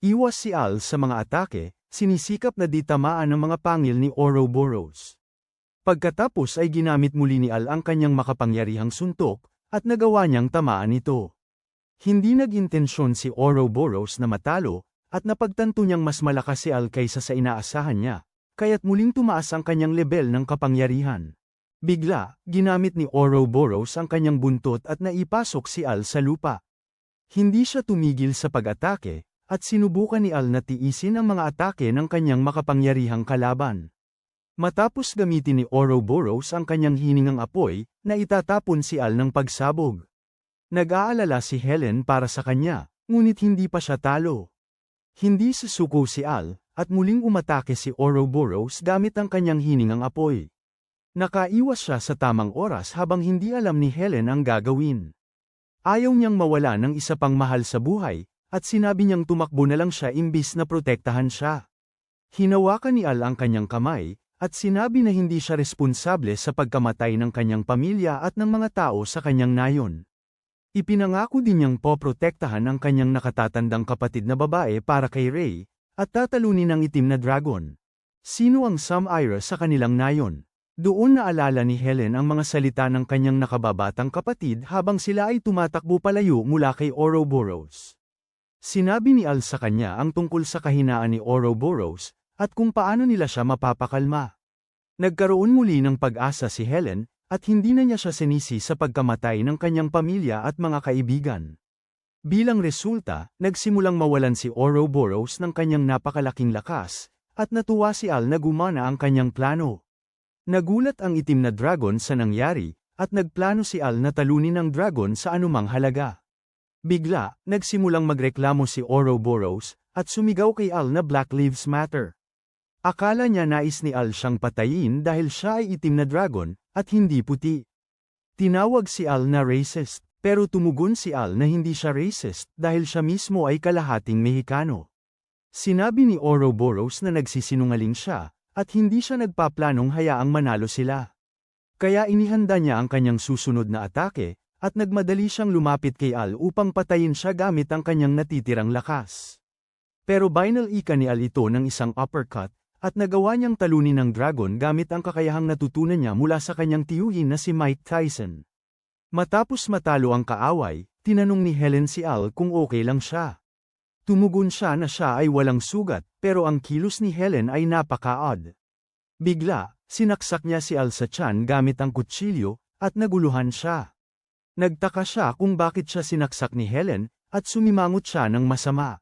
Iwas si Al sa mga atake, sinisikap na di tamaan ng mga pangil ni Ouroboros. Pagkatapos ay ginamit muli ni Al ang kanyang makapangyarihang suntok, at nagawa niyang tamaan ito. Hindi nag-intensyon si Ouroboros na matalo, at napagtanto niyang mas malakas si Al kaysa sa inaasahan niya, kaya't muling tumaas ang kanyang lebel ng kapangyarihan. Bigla, ginamit ni Ouroboros ang kanyang buntot at naipasok si Al sa lupa. Hindi siya tumigil sa pag-atake, at sinubukan ni Al na tiisin ang mga atake ng kanyang makapangyarihang kalaban. Matapos gamitin ni Ouroboros ang kanyang hiningang apoy, na itatapon si Al ng pagsabog. Nag-aalala si Helen para sa kanya, ngunit hindi pa siya talo. Hindi susuko si Al, at muling umatake si Ouroboros gamit ang kanyang hiningang apoy. Nakaiwas siya sa tamang oras habang hindi alam ni Helen ang gagawin. Ayaw niyang mawala ng isa pang mahal sa buhay, at sinabi niyang tumakbo na lang siya imbis na protektahan siya. Hinawakan ni Al ang kanyang kamay, at sinabi na hindi siya responsable sa pagkamatay ng kanyang pamilya at ng mga tao sa kanyang nayon. Ipinangako din niyang poprotektahan ang kanyang nakatatandang kapatid na babae para kay Ray, at tatalunin ang itim na dragon. Sino ang Samira sa kanilang nayon? Doon naalala ni Helen ang mga salita ng kanyang nakababatang kapatid habang sila ay tumatakbo palayo mula kay Ouroboros. Sinabi ni Al sa kanya ang tungkol sa kahinaan ni Ouroboros, at kung paano nila siya mapapakalma. Nagkaroon muli ng pag-asa si Helen, at hindi na niya siya sinisi sa pagkamatay ng kanyang pamilya at mga kaibigan. Bilang resulta, nagsimulang mawalan si Ouroboros ng kanyang napakalaking lakas, at natuwa si Al na gumana ang kanyang plano. Nagulat ang itim na dragon sa nangyari, at nagplano si Al na talunin ang dragon sa anumang halaga. Bigla, nagsimulang magreklamo si Ouroboros, at sumigaw kay Al na Black Lives Matter. Akala niya nais ni Al siyang patayin dahil siya ay itim na dragon, at hindi puti. Tinawag si Al na racist, pero tumugon si Al na hindi siya racist dahil siya mismo ay kalahating Mexicano. Sinabi ni Ouroboros na nagsisinungaling siya, at hindi siya nagpaplanong hayaang manalo sila. Kaya inihanda niya ang kanyang susunod na atake, at nagmadali siyang lumapit kay Al upang patayin siya gamit ang kanyang natitirang lakas. Pero binalika ni Al ito ng isang uppercut, at nagawa niyang talunin ng dragon gamit ang kakayahang natutunan niya mula sa kanyang tiyuhin na si Mike Tyson. Matapos matalo ang kaaway, tinanong ni Helen si Al kung okay lang siya. Tumugon siya na siya ay walang sugat, pero ang kilos ni Helen ay napaka-odd. Bigla, sinaksak niya si Al sa tiyan gamit ang kutsilyo, at naguluhan siya. Nagtaka siya kung bakit siya sinaksak ni Helen, at sumimangot siya ng masama.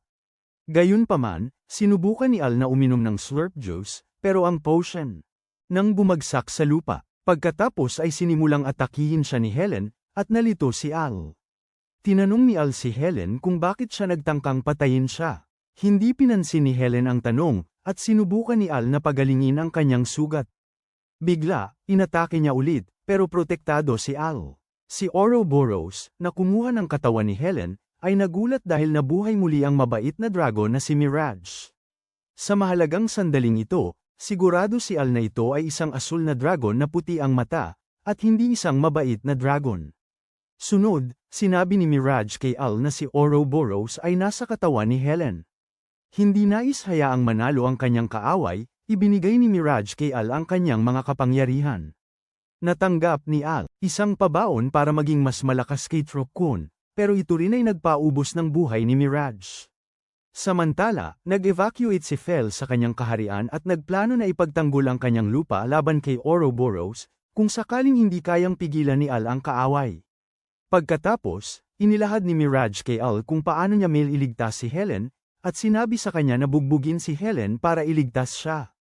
Gayunpaman, sinubukan ni Al na uminom ng slurp juice, pero ang potion nang bumagsak sa lupa. Pagkatapos ay sinimulang atakihin siya ni Helen, at nalito si Al. Tinanong ni Al si Helen kung bakit siya nagtangkang patayin siya. Hindi pinansin ni Helen ang tanong, at sinubukan ni Al na pagalingin ang kanyang sugat. Bigla, inatake niya ulit, pero protektado si Al. Si Ouroboros, na kumuha ng katawan ni Helen, ay nagulat dahil nabuhay muli ang mabait na dragon na si Mirage. Sa mahalagang sandaling ito, sigurado si Al na ito ay isang asul na dragon na puti ang mata, at hindi isang mabait na dragon. Sunod, sinabi ni Mirage kay Al na si Ouroboros ay nasa katawan ni Helen. Hindi nais hayaang manalo ang kanyang kaaway, ibinigay ni Mirage kay Al ang kanyang mga kapangyarihan. Natanggap ni Al isang pabaon para maging mas malakas kay Trokun, pero ito rin ay nagpaubos ng buhay ni Mirage. Samantala, nag-evacuate si Fel sa kanyang kaharian at nagplano na ipagtanggol ang kanyang lupa laban kay Ouroboros, kung sakaling hindi kayang pigilan ni Al ang kaaway. Pagkatapos, inilahad ni Mirage kay Al kung paano niya iligtas si Helen, at sinabi sa kanya na bugbugin si Helen para iligtas siya.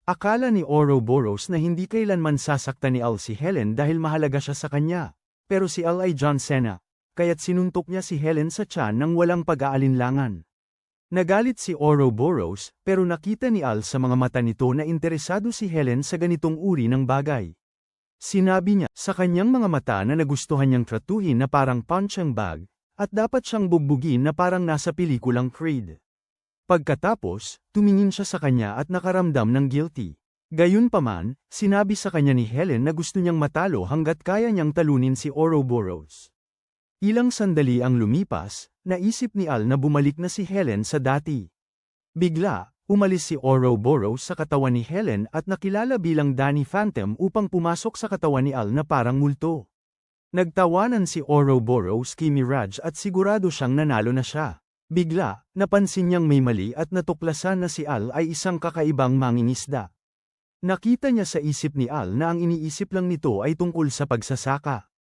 Akala ni Ouroboros na hindi kailanman sasaktan ni Al si Helen dahil mahalaga siya sa kanya, pero si Al ay John Cena, kaya't sinuntok niya si Helen sa tiyan nang walang pag-aalinlangan. Nagalit si Ouroboros, pero nakita ni Al sa mga mata nito na interesado si Helen sa ganitong uri ng bagay. Sinabi niya sa kanyang mga mata na nagustuhan niyang tratuhin na parang punching bag, at dapat siyang bugbugin na parang nasa pelikulang Creed. Pagkatapos, tumingin siya sa kanya at nakaramdam ng guilty. Gayunpaman, sinabi sa kanya ni Helen na gusto niyang matalo hanggat kaya niyang talunin si Ouroboros. Ilang sandali ang lumipas, naisip ni Al na bumalik na si Helen sa dati. Bigla, umalis si Ouroboros sa katawan ni Helen at nakilala bilang Danny Phantom upang pumasok sa katawan ni Al na parang multo. Nagtawanan si Ouroboros kay Mirage at sigurado siyang nanalo na siya. Bigla, napansin niyang may mali at natuklasan na si Al ay isang kakaibang mangingisda. Nakita niya sa isip ni Al na ang iniisip lang nito ay tungkol sa pagsasaka.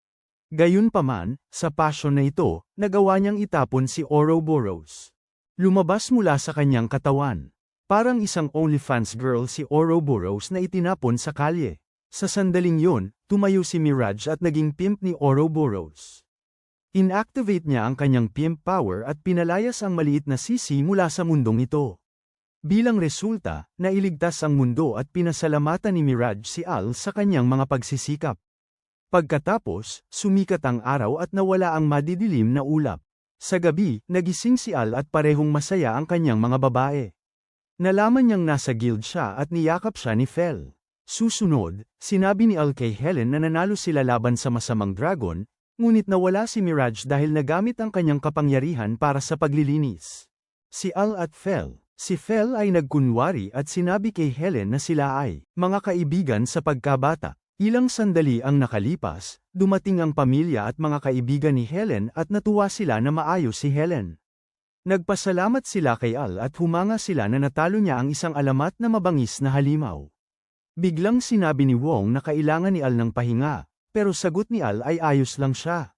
Gayunpaman, sa passion na ito, nagawa niyang itapon si Ouroboros. Lumabas mula sa kanyang katawan. Parang isang OnlyFans girl si Ouroboros na itinapon sa kalye. Sa sandaling yun, tumayo si Mirage at naging pimp ni Ouroboros. Inactivate niya ang kanyang pimp power at pinalayas ang maliit na sisi mula sa mundong ito. Bilang resulta, nailigtas ang mundo at pinasalamatan ni Mirage si Al sa kanyang mga pagsisikap. Pagkatapos, sumikat ang araw at nawala ang madidilim na ulap. Sa gabi, nagising si Al at parehong masaya ang kanyang mga babae. Nalaman niyang nasa guild siya at niyakap siya ni Fel. Susunod, sinabi ni Al kay Helen na nanalo sila laban sa masamang dragon, ngunit nawala si Mirage dahil nagamit ang kanyang kapangyarihan para sa paglilinis. Si Al at Fel. Si Fel ay nagkunwari at sinabi kay Helen na sila ay mga kaibigan sa pagkabata. Ilang sandali ang nakalipas, dumating ang pamilya at mga kaibigan ni Helen at natuwa sila na maayos si Helen. Nagpasalamat sila kay Al at humanga sila na natalo niya ang isang alamat na mabangis na halimaw. Biglang sinabi ni Wong na kailangan ni Al ng pahinga, pero sagot ni Al ay ayos lang siya.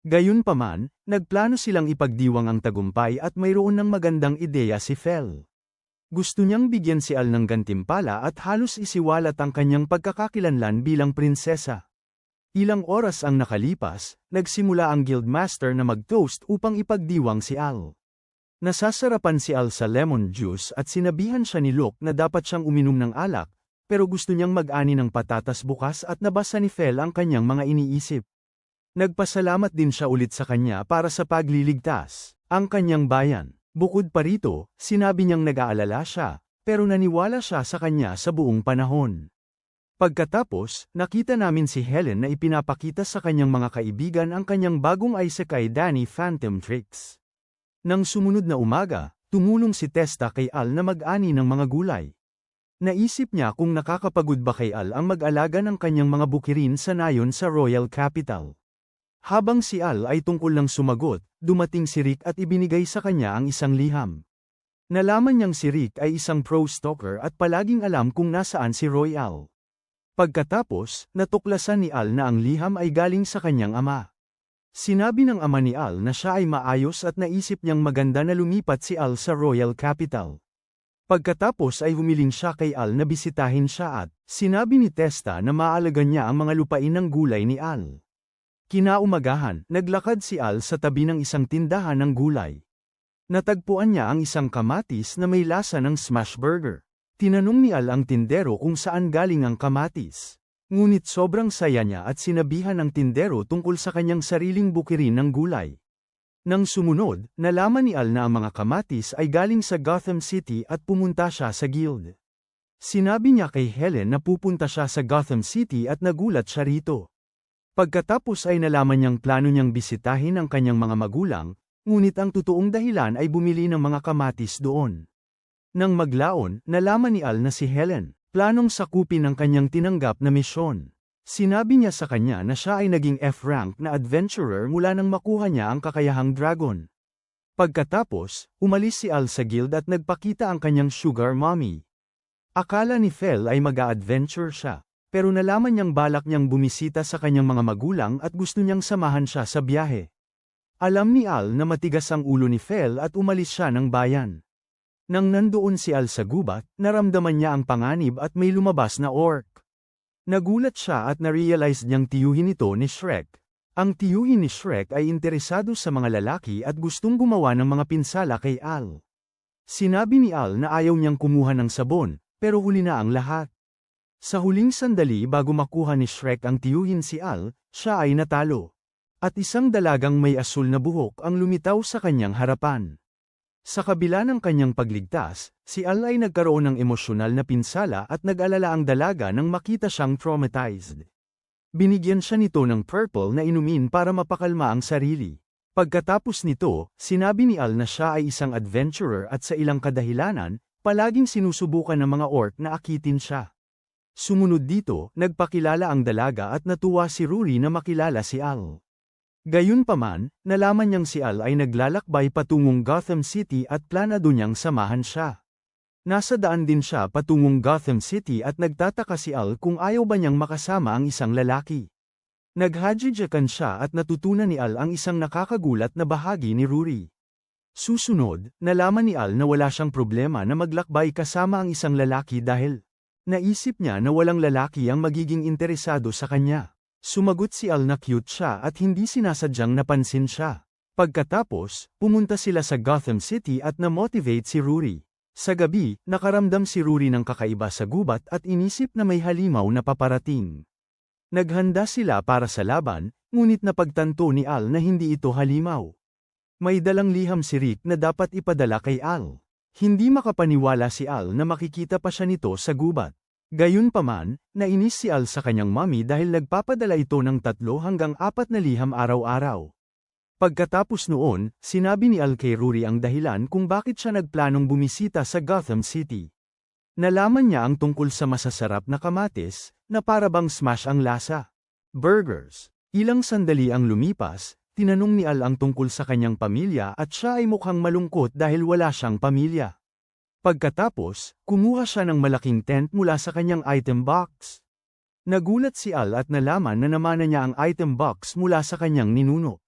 Gayunpaman, nagplano silang ipagdiwang ang tagumpay at mayroon ng magandang ideya si Fel. Gusto niyang bigyan si Al ng gantimpala at halos isiwalat ang kanyang pagkakakilanlan bilang prinsesa. Ilang oras ang nakalipas, nagsimula ang guildmaster na mag-toast upang ipagdiwang si Al. Nasasarapan si Al sa lemon juice at sinabihan siya ni Luke na dapat siyang uminom ng alak, pero gusto niyang mag-ani ng patatas bukas at nabasa ni Fel ang kanyang mga iniisip. Nagpasalamat din siya ulit sa kanya para sa pagliligtas, ang kanyang bayan. Bukod pa rito, sinabi niyang nag-aalala siya, pero naniwala siya sa kanya sa buong panahon. Pagkatapos, nakita namin si Helen na ipinapakita sa kanyang mga kaibigan ang kanyang bagong Isekai Danny Phantom Tricks. Nang sumunod na umaga, tumulong si Testa kay Al na mag-ani ng mga gulay. Naisip niya kung nakakapagod ba kay Al ang mag-alaga ng kanyang mga bukirin sa nayon sa Royal Capital. Habang si Al ay tungkol lang sumagot, dumating si Rick at ibinigay sa kanya ang isang liham. Nalaman niyang si Rick ay isang pro-stalker at palaging alam kung nasaan si Royal. Pagkatapos, natuklasan ni Al na ang liham ay galing sa kanyang ama. Sinabi ng ama ni Al na siya ay maayos at naisip niyang maganda na lumipat si Al sa Royal Capital. Pagkatapos ay humiling siya kay Al na bisitahin siya at sinabi ni Testa na maalagan niya ang mga lupain ng gulay ni Al. Kinaumagahan, naglakad si Al sa tabi ng isang tindahan ng gulay. Natagpuan niya ang isang kamatis na may lasa ng smash burger. Tinanong ni Al ang tindero kung saan galing ang kamatis. Ngunit sobrang saya niya at sinabihan ng tindero tungkol sa kanyang sariling bukirin ng gulay. Nang sumunod, nalaman ni Al na ang mga kamatis ay galing sa Gotham City at pumunta siya sa guild. Sinabi niya kay Helen na pupunta siya sa Gotham City at nagulat siya rito. Pagkatapos ay nalaman niyang plano niyang bisitahin ang kanyang mga magulang, ngunit ang totoong dahilan ay bumili ng mga kamatis doon. Nang maglaon, nalaman ni Al na si Helen, planong sakupin ang kanyang tinanggap na misyon. Sinabi niya sa kanya na siya ay naging F-rank na adventurer mula nang makuha niya ang kakayahang dragon. Pagkatapos, umalis si Al sa guild at nagpakita ang kanyang sugar mommy. Akala ni Fel ay mag-a-adventure siya, pero nalaman niyang balak niyang bumisita sa kanyang mga magulang at gusto niyang samahan siya sa biyahe. Alam ni Al na matigas ang ulo ni Fel at umalis siya ng bayan. Nang nandoon si Al sa gubat, naramdaman niya ang panganib at may lumabas na orc. Nagulat siya at na-realize niyang tiyuhin ito ni Shrek. Ang tiyuhin ni Shrek ay interesado sa mga lalaki at gustong gumawa ng mga pinsala kay Al. Sinabi ni Al na ayaw niyang kumuha ng sabon, pero huli na ang lahat. Sa huling sandali bago makuha ni Shrek ang tiyuhin si Al, siya ay natalo. At isang dalagang may asul na buhok ang lumitaw sa kanyang harapan. Sa kabila ng kanyang pagligtas, si Al ay nagkaroon ng emosyonal na pinsala at nag-alala ang dalaga nang makita siyang traumatized. Binigyan siya nito ng purple na inumin para mapakalma ang sarili. Pagkatapos nito, sinabi ni Al na siya ay isang adventurer at sa ilang kadahilanan, palaging sinusubukan ng mga orc na akitin siya. Sumunod dito, nagpakilala ang dalaga at natuwa si Rory na makilala si Al. Gayunpaman, nalaman niyang si Al ay naglalakbay patungong Gotham City at planado niyang samahan siya. Nasa daan din siya patungong Gotham City at nagtataka si Al kung ayaw ba niyang makasama ang isang lalaki. Naghadjadyakan siya at natutunan ni Al ang isang nakakagulat na bahagi ni Rory. Susunod, nalaman ni Al na wala siyang problema na maglakbay kasama ang isang lalaki dahil naisip niya na walang lalaki ang magiging interesado sa kanya. Sumagot si Al na cute siya at hindi sinasadyang napansin siya. Pagkatapos, pumunta sila sa Gotham City at na-motivate si Rory. Sa gabi, nakaramdam si Rory ng kakaiba sa gubat at inisip na may halimaw na paparating. Naghanda sila para sa laban, ngunit napagtanto ni Al na hindi ito halimaw. May dalang liham si Rick na dapat ipadala kay Al. Hindi makapaniwala si Al na makikita pa siya nito sa gubat. Gayunpaman, nainis si Al sa kanyang mommy dahil nagpapadala ito ng 3 hanggang 4 na liham araw-araw. Pagkatapos noon, sinabi ni Al kay Rory ang dahilan kung bakit siya nagplanong bumisita sa Gotham City. Nalaman niya ang tungkol sa masasarap na kamatis, na para bang smash ang lasa. Burgers. Ilang sandali ang lumipas, tinanong ni Al ang tungkol sa kanyang pamilya at siya ay mukhang malungkot dahil wala siyang pamilya. Pagkatapos, kumuha siya ng malaking tent mula sa kanyang item box. Nagulat si Al at nalaman na namana niya ang item box mula sa kanyang ninuno.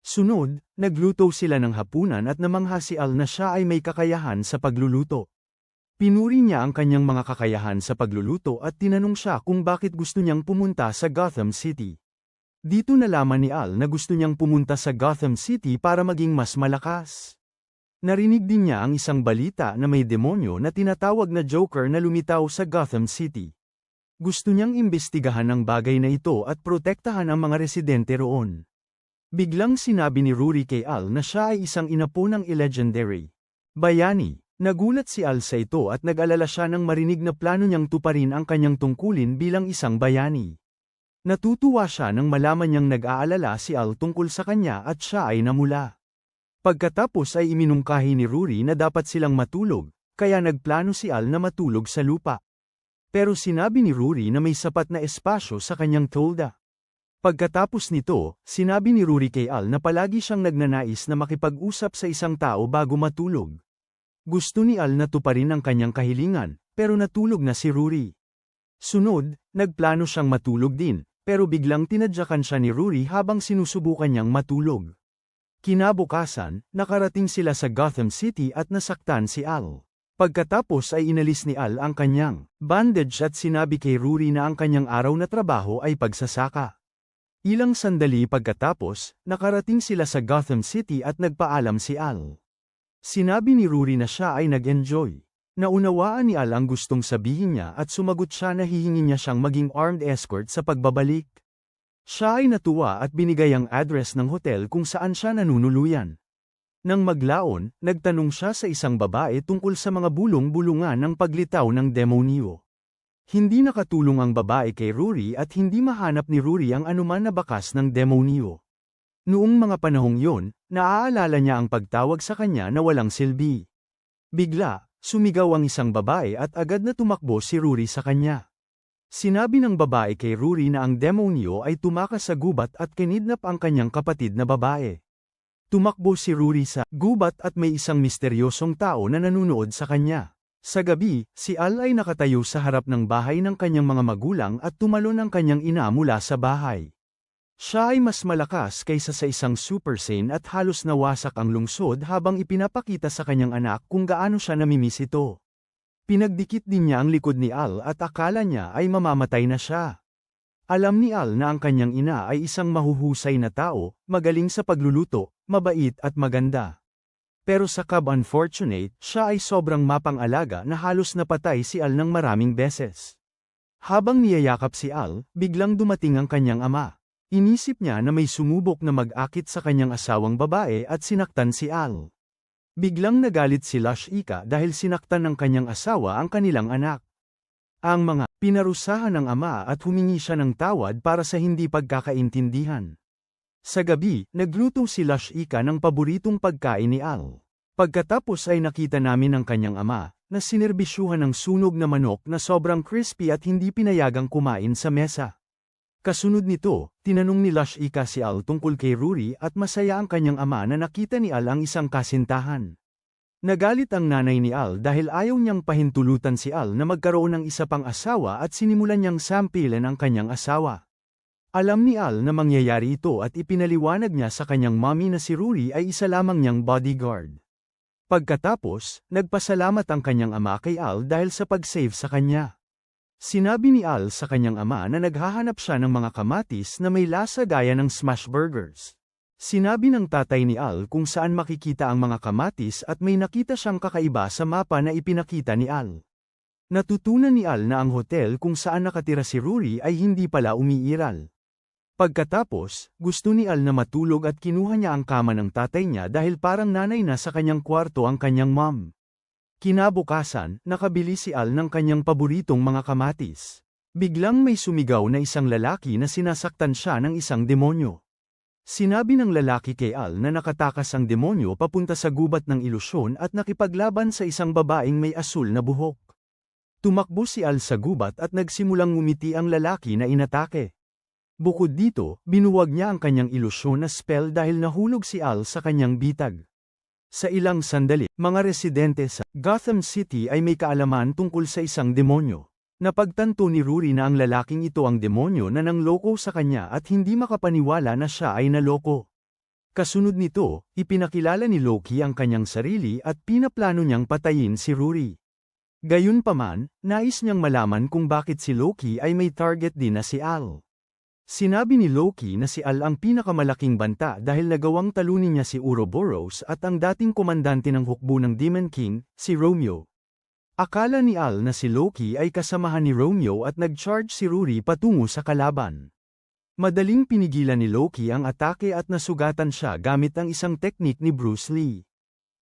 Sunod, nagluto sila ng hapunan at namangha si Al na siya ay may kakayahan sa pagluluto. Pinuri niya ang kanyang mga kakayahan sa pagluluto at tinanong siya kung bakit gusto niyang pumunta sa Gotham City. Dito nalaman ni Al na gusto niyang pumunta sa Gotham City para maging mas malakas. Narinig din niya ang isang balita na may demonyo na tinatawag na Joker na lumitaw sa Gotham City. Gusto niyang imbestigahan ang bagay na ito at protektahan ang mga residente roon. Biglang sinabi ni Rory kay Al na siya ay isang inapo ng legendary bayani. Nagulat si Al sa ito at nag-alala siya nang marinig na plano niyang tuparin ang kanyang tungkulin bilang isang bayani. Natutuwa siya nang malaman niyang nag-aalala si Al tungkol sa kanya at siya ay namula. Pagkatapos ay iminungkahi ni Rory na dapat silang matulog, kaya nagplano si Al na matulog sa lupa. Pero sinabi ni Rory na may sapat na espasyo sa kanyang tolda. Pagkatapos nito, sinabi ni Rory kay Al na palagi siyang nagnanais na makipag-usap sa isang tao bago matulog. Gusto ni Al na tuparin ang kanyang kahilingan, pero natulog na si Rory. Sunod, nagplano siyang matulog din, pero biglang tinadyakan siya ni Rory habang sinusubukan niyang matulog. Kinabukasan, nakarating sila sa Gotham City at nasaktan si Al. Pagkatapos ay inalis ni Al ang kanyang bandage at sinabi kay Rory na ang kanyang araw na trabaho ay pagsasaka. Ilang sandali pagkatapos, nakarating sila sa Gotham City at nagpaalam si Al. Sinabi ni Rory na siya ay nag-enjoy. Naunawaan ni Al ang gustong sabihin niya at sumagot siya na hihingin niya siyang maging armed escort sa pagbabalik. Siya ay natuwa at binigay ang address ng hotel kung saan siya nanunuluyan. Nang maglaon, nagtanong siya sa isang babae tungkol sa mga bulong-bulungan ng paglitaw ng demonyo. Hindi nakatulong ang babae kay Rory at hindi mahanap ni Rory ang anuman na bakas ng demonyo. Noong mga panahong yon, naaalala niya ang pagtawag sa kanya na walang silbi. Bigla, sumigaw ang isang babae at agad na tumakbo si Rory sa kanya. Sinabi ng babae kay Rory na ang demonyo ay tumakas sa gubat at kinidnap ang kanyang kapatid na babae. Tumakbo si Rory sa gubat at may isang misteryosong tao na nanunood sa kanya. Sa gabi, si Al ay nakatayo sa harap ng bahay ng kanyang mga magulang at tumalon ang kanyang ina mula sa bahay. Siya ay mas malakas kaysa sa isang Super Saiyan at halos nawasak ang lungsod habang ipinapakita sa kanyang anak kung gaano siya namimiss ito. Pinagdikit din niya ang likod ni Al at akala niya ay mamamatay na siya. Alam ni Al na ang kanyang ina ay isang mahuhusay na tao, magaling sa pagluluto, mabait at maganda. Pero sa unfortunate, siya ay sobrang mapang-alaga na halos napatay si Al ng maraming beses. Habang niyayakap si Al, biglang dumating ang kanyang ama. Inisip niya na may sumubok na mag-akit sa kanyang asawang babae at sinaktan si Al. Biglang nagalit si Lush Ika dahil sinaktan ng kanyang asawa ang kanilang anak. Ang mga pinarusahan ng ama at humingi siya ng tawad para sa hindi pagkakaintindihan. Sa gabi, nagluto si Lush Ika ng paboritong pagkain ni Al. Pagkatapos ay nakita namin ang kanyang ama, na sinerbisyuhan ng sunog na manok na sobrang crispy at hindi pinayagang kumain sa mesa. Kasunod nito, tinanong ni Lashika si Al tungkol kay Rory at masaya ang kanyang ama na nakita ni Al ang isang kasintahan. Nagalit ang nanay ni Al dahil ayaw niyang pahintulutan si Al na magkaroon ng isa pang asawa at sinimulan niyang sampilan ang kanyang asawa. Alam ni Al na mangyayari ito at ipinaliwanag niya sa kanyang mommy na si Rory ay isa lamang niyang bodyguard. Pagkatapos, nagpasalamat ang kanyang ama kay Al dahil sa pag-save sa kanya. Sinabi ni Al sa kanyang ama na naghahanap siya ng mga kamatis na may lasa gaya ng smash burgers. Sinabi ng tatay ni Al kung saan makikita ang mga kamatis at may nakita siyang kakaiba sa mapa na ipinakita ni Al. Natutunan ni Al na ang hotel kung saan nakatira si Rory ay hindi pala umiiral. Pagkatapos, gusto ni Al na matulog at kinuha niya ang kama ng tatay niya dahil parang nanay na sa kanyang kwarto ang kanyang mom. Kinabukasan, nakabili si Al ng kanyang paboritong mga kamatis. Biglang may sumigaw na isang lalaki na sinasaktan siya ng isang demonyo. Sinabi ng lalaki kay Al na nakatakas ang demonyo papunta sa gubat ng ilusyon at nakipaglaban sa isang babaeng may asul na buhok. Tumakbo si Al sa gubat at nagsimulang ngumiti ang lalaki na inatake. Bukod dito, binuwag niya ang kanyang ilusyon na spell dahil nahulog si Al sa kanyang bitag. Sa ilang sandali, mga residente sa Gotham City ay may kaalaman tungkol sa isang demonyo. Napagtanto ni Rory na ang lalaking ito ang demonyo na nangloko sa kanya at hindi makapaniwala na siya ay naloko. Kasunod nito, ipinakilala ni Loki ang kanyang sarili at pinaplano niyang patayin si Rory. Gayunpaman, nais niyang malaman kung bakit si Loki ay may target din na si Al. Sinabi ni Loki na si Al ang pinakamalaking banta dahil nagawang talunin niya si Ouroboros at ang dating komandante ng hukbo ng Demon King, si Romeo. Akala ni Al na si Loki ay kasamahan ni Romeo at nag-charge si Rory patungo sa kalaban. Madaling pinigilan ni Loki ang atake at nasugatan siya gamit ang isang teknik ni Bruce Lee.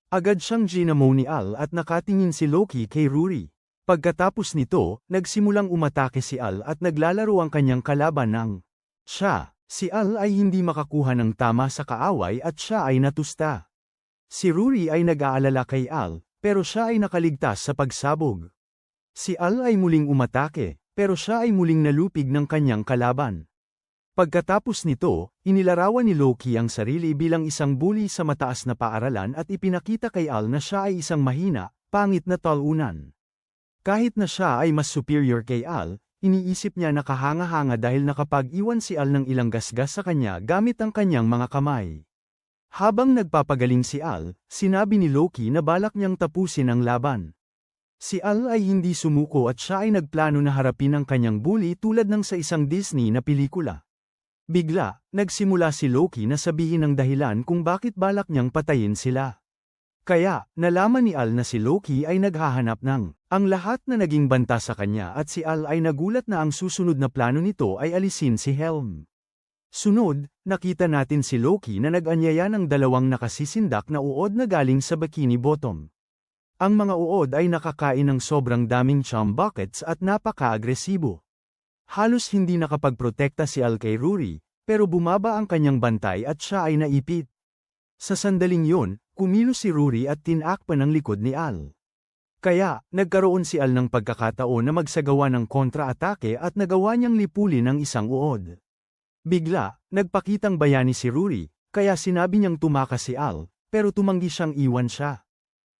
Agad siyang ginamo ni Al at nakatingin si Loki kay Rory. Pagkatapos nito, nagsimulang umatake si Al at naglalaro ang kanyang kalaban ng si Al ay hindi makakuha ng tama sa kaaway at siya ay natusta. Si Rory ay nag-aalala kay Al, pero siya ay nakaligtas sa pagsabog. Si Al ay muling umatake, pero siya ay muling nalupig ng kanyang kalaban. Pagkatapos nito, inilarawan ni Loki ang sarili bilang isang bully sa mataas na paaralan at ipinakita kay Al na siya ay isang mahina, pangit na talunan. Kahit na siya ay mas superior kay Al, iniisip niya na kahanga-hanga dahil nakapag-iwan si Al ng ilang gasgas sa kanya gamit ang kanyang mga kamay. Habang nagpapagaling si Al, sinabi ni Loki na balak niyang tapusin ang laban. Si Al ay hindi sumuko at siya ay nagplano na harapin ang kanyang bully tulad ng sa isang Disney na pelikula. Bigla, nagsimula si Loki na sabihin ang dahilan kung bakit balak niyang patayin sila. Kaya, nalaman ni Al na si Loki ay naghahanap ng ang lahat na naging banta sa kanya at si Al ay nagulat na ang susunod na plano nito ay alisin si Helm. Sunod, nakita natin si Loki na nag-anyaya ng dalawang nakasisindak na uod na galing sa Bikini Bottom. Ang mga uod ay nakakain ng sobrang daming chum buckets at napaka-agresibo. Halos hindi nakapagprotekta si Al kay Rory, pero bumaba ang kanyang bantay at siya ay naipit. Sa sandaling yon, kumilos si Rory at tinakpan ang likod ni Al. Kaya, nagkaroon si Al ng pagkakataon na magsagawa ng kontra-atake at nagawa niyang lipulin ang isang uod. Bigla, nagpakitang bayani si Rory, kaya sinabi niyang tumakas si Al, pero tumanggi siyang iwan siya.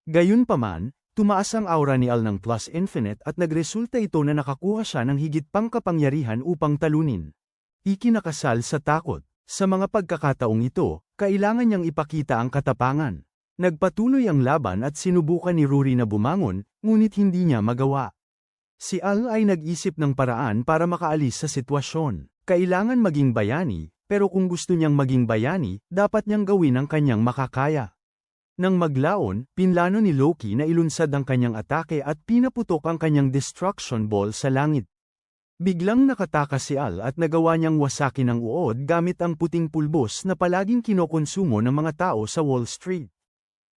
Gayunpaman, tumaas ang aura ni Al ng plus infinite at nagresulta ito na nakakuha siya ng higit pang kapangyarihan upang talunin. Ikinakasal sa takot. Sa mga pagkakataong ito, kailangan niyang ipakita ang katapangan. Nagpatuloy ang laban at sinubukan ni Rory na bumangon, ngunit hindi niya magawa. Si Al ay nag-isip ng paraan para makaalis sa sitwasyon. Kailangan maging bayani, pero kung gusto niyang maging bayani, dapat niyang gawin ang kanyang makakaya. Nang maglaon, pinlano ni Loki na ilunsad ang kanyang atake at pinaputok ang kanyang destruction ball sa langit. Biglang nakatakas si Al at nagawa niyang wasakin ang uod gamit ang puting pulbos na palaging kinokonsumo ng mga tao sa Wall Street.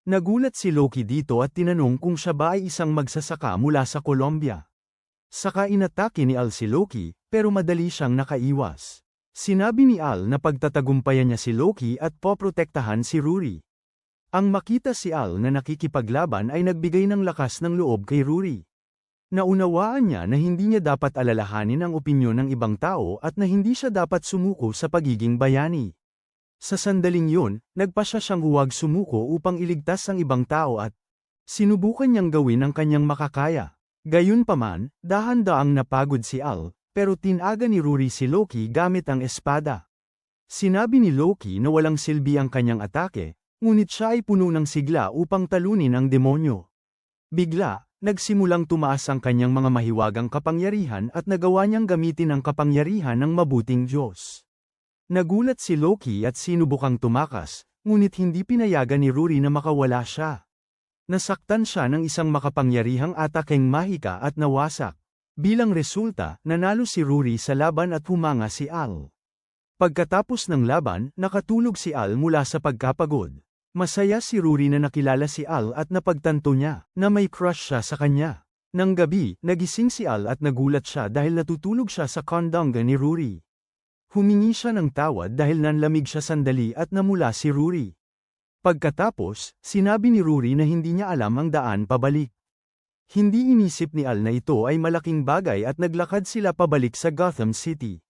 Nagulat si Loki dito at tinanong kung siya ba ay isang magsasaka mula sa Colombia. Saka inatake ni Al si Loki, pero madali siyang nakaiwas. Sinabi ni Al na pagtatagumpayan niya si Loki at poprotektahan si Rory. Ang makita si Al na nakikipaglaban ay nagbigay ng lakas ng loob kay Rory. Naunawaan niya na hindi niya dapat alalahanin ang opinyon ng ibang tao at na hindi siya dapat sumuko sa pagiging bayani. Sa sandaling yun, nagpasya siyang huwag sumuko upang iligtas ang ibang tao at sinubukan niyang gawin ang kanyang makakaya. Gayunpaman, dahan-daang napagod si Al, pero tinaga ni Rory si Loki gamit ang espada. Sinabi ni Loki na walang silbi ang kanyang atake, ngunit siya ay puno ng sigla upang talunin ang demonyo. Bigla, nagsimulang tumaas ang kanyang mga mahiwagang kapangyarihan at nagawa niyang gamitin ang kapangyarihan ng mabuting Diyos. Nagulat si Loki at sinubukang tumakas, ngunit hindi pinayagan ni Rory na makawala siya. Nasaktan siya ng isang makapangyarihang atakeng mahika at nawasak. Bilang resulta, nanalo si Rory sa laban at humanga si Al. Pagkatapos ng laban, nakatulog si Al mula sa pagkapagod. Masaya si Rory na nakilala si Al at napagtanto niya na may crush siya sa kanya. Nang gabi, nagising si Al at nagulat siya dahil natutulog siya sa kondonga ni Rory. Humingi siya ng tawad dahil nanlamig siya sandali at namula si Rory. Pagkatapos, sinabi ni Rory na hindi niya alam ang daan pabalik. Hindi inisip ni Al na ito ay malaking bagay at naglakad sila pabalik sa Gotham City.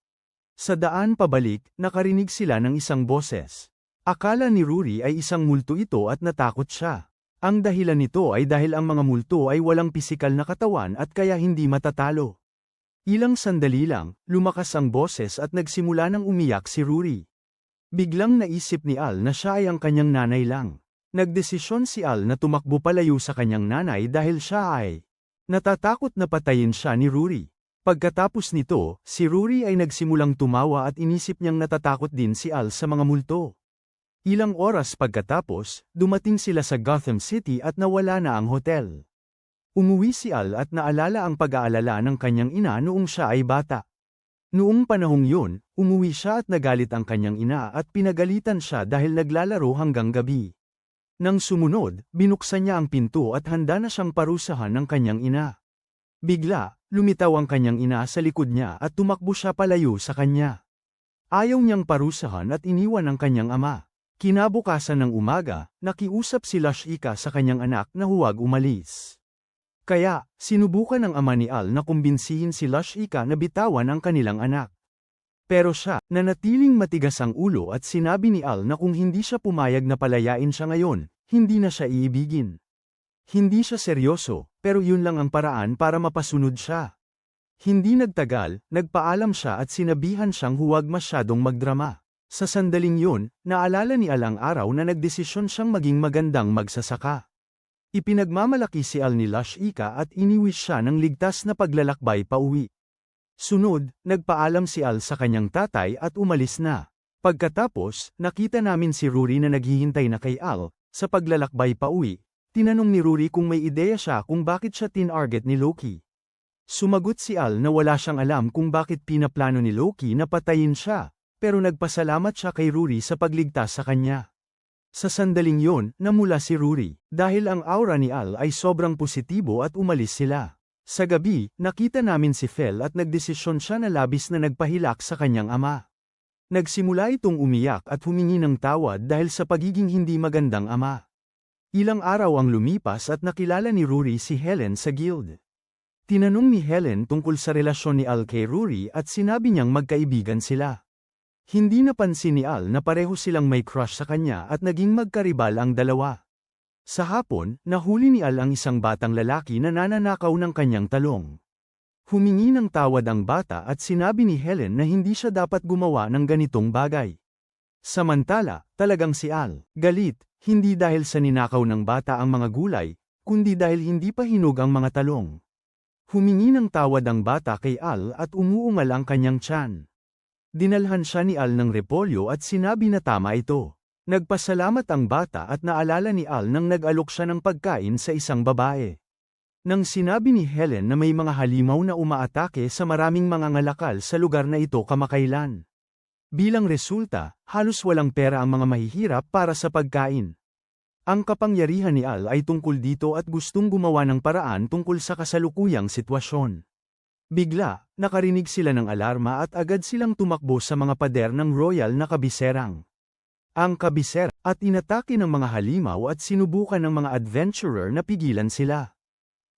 Sa daan pabalik, nakarinig sila ng isang boses. Akala ni Rory ay isang multo ito at natakot siya. Ang dahilan nito ay dahil ang mga multo ay walang pisikal na katawan at kaya hindi matatalo. Ilang sandali lang, lumakas ang boses at nagsimula ng umiyak si Rory. Biglang naisip ni Al na siya ay ang kanyang nanay lang. Nagdesisyon si Al na tumakbo palayo sa kanyang nanay dahil siya ay natatakot na patayin siya ni Rory. Pagkatapos nito, si Rory ay nagsimulang tumawa at inisip niyang natatakot din si Al sa mga multo. Ilang oras pagkatapos, dumating sila sa Gotham City at nawala na ang hotel. Umuwi si Al at naalala ang pag-aalala ng kanyang ina noong siya ay bata. Noong panahong yun, umuwi siya at nagalit ang kanyang ina at pinagalitan siya dahil naglalaro hanggang gabi. Nang sumunod, binuksan niya ang pinto at handa na siyang parusahan ng kanyang ina. Bigla, lumitaw ang kanyang ina sa likod niya at tumakbo siya palayo sa kanya. Ayaw niyang parusahan at iniwan ang kanyang ama. Kinabukasan ng umaga, nakiusap si Lashika sa kanyang anak na huwag umalis. Kaya, sinubukan ng ama ni Al na kumbinsihin si Lashika na bitawan ang kanilang anak. Pero siya, nanatiling matigas ang ulo at sinabi ni Al na kung hindi siya pumayag na palayain siya ngayon, hindi na siya iibigin. Hindi siya seryoso, pero yun lang ang paraan para mapasunod siya. Hindi nagtagal, nagpaalam siya at sinabihan siyang huwag masyadong magdrama. Sa sandaling yun, naalala ni Al ang araw na nagdesisyon siyang maging magandang magsasaka. Ipinagmamalaki si Al ni Lashika at iniwis siya ng ligtas na paglalakbay pauwi. Sunod, nagpaalam si Al sa kanyang tatay at umalis na. Pagkatapos, nakita namin si Rory na naghihintay na kay Al. Sa paglalakbay pauwi, tinanong ni Rory kung may ideya siya kung bakit siya tinarget ni Loki. Sumagot si Al na wala siyang alam kung bakit pinaplano ni Loki na patayin siya. Pero nagpasalamat siya kay Rory sa pagligtas sa kanya. Sa sandaling yon, namula si Rory, dahil ang aura ni Al ay sobrang positibo at umalis sila. Sa gabi, nakita namin si Fel at nagdesisyon siya na labis na nagpahilak sa kanyang ama. Nagsimula itong umiyak at humingi ng tawad dahil sa pagiging hindi magandang ama. Ilang araw ang lumipas at nakilala ni Rory si Helen sa guild. Tinanong ni Helen tungkol sa relasyon ni Al kay Rory at sinabi niyang magkaibigan sila. Hindi napansin ni Al na pareho silang may crush sa kanya at naging magkaribal ang dalawa. Sa hapon, nahuli ni Al ang isang batang lalaki na nananakaw ng kanyang talong. Humingi ng tawad ang bata at sinabi ni Helen na hindi siya dapat gumawa ng ganitong bagay. Samantala, talagang si Al, galit, hindi dahil sa ninakaw ng bata ang mga gulay, kundi dahil hindi pa hinog ang mga talong. Humingi ng tawad ang bata kay Al at umuungal ang kanyang tiyan. Dinalhan siya ni Al ng repolyo at sinabi na tama ito. Nagpasalamat ang bata at naalala ni Al nang nag-alok siya ng pagkain sa isang babae. Nang sinabi ni Helen na may mga halimaw na umaatake sa maraming mga ngalakal sa lugar na ito kamakailan. Bilang resulta, halos walang pera ang mga mahihirap para sa pagkain. Ang kapangyarihan ni Al ay tungkol dito at gustong gumawa ng paraan tungkol sa kasalukuyang sitwasyon. Bigla, nakarinig sila ng alarma at agad silang tumakbo sa mga pader ng royal na kabiserang. ang kabisera, at inatake ng mga halimaw at sinubukan ng mga adventurer na pigilan sila.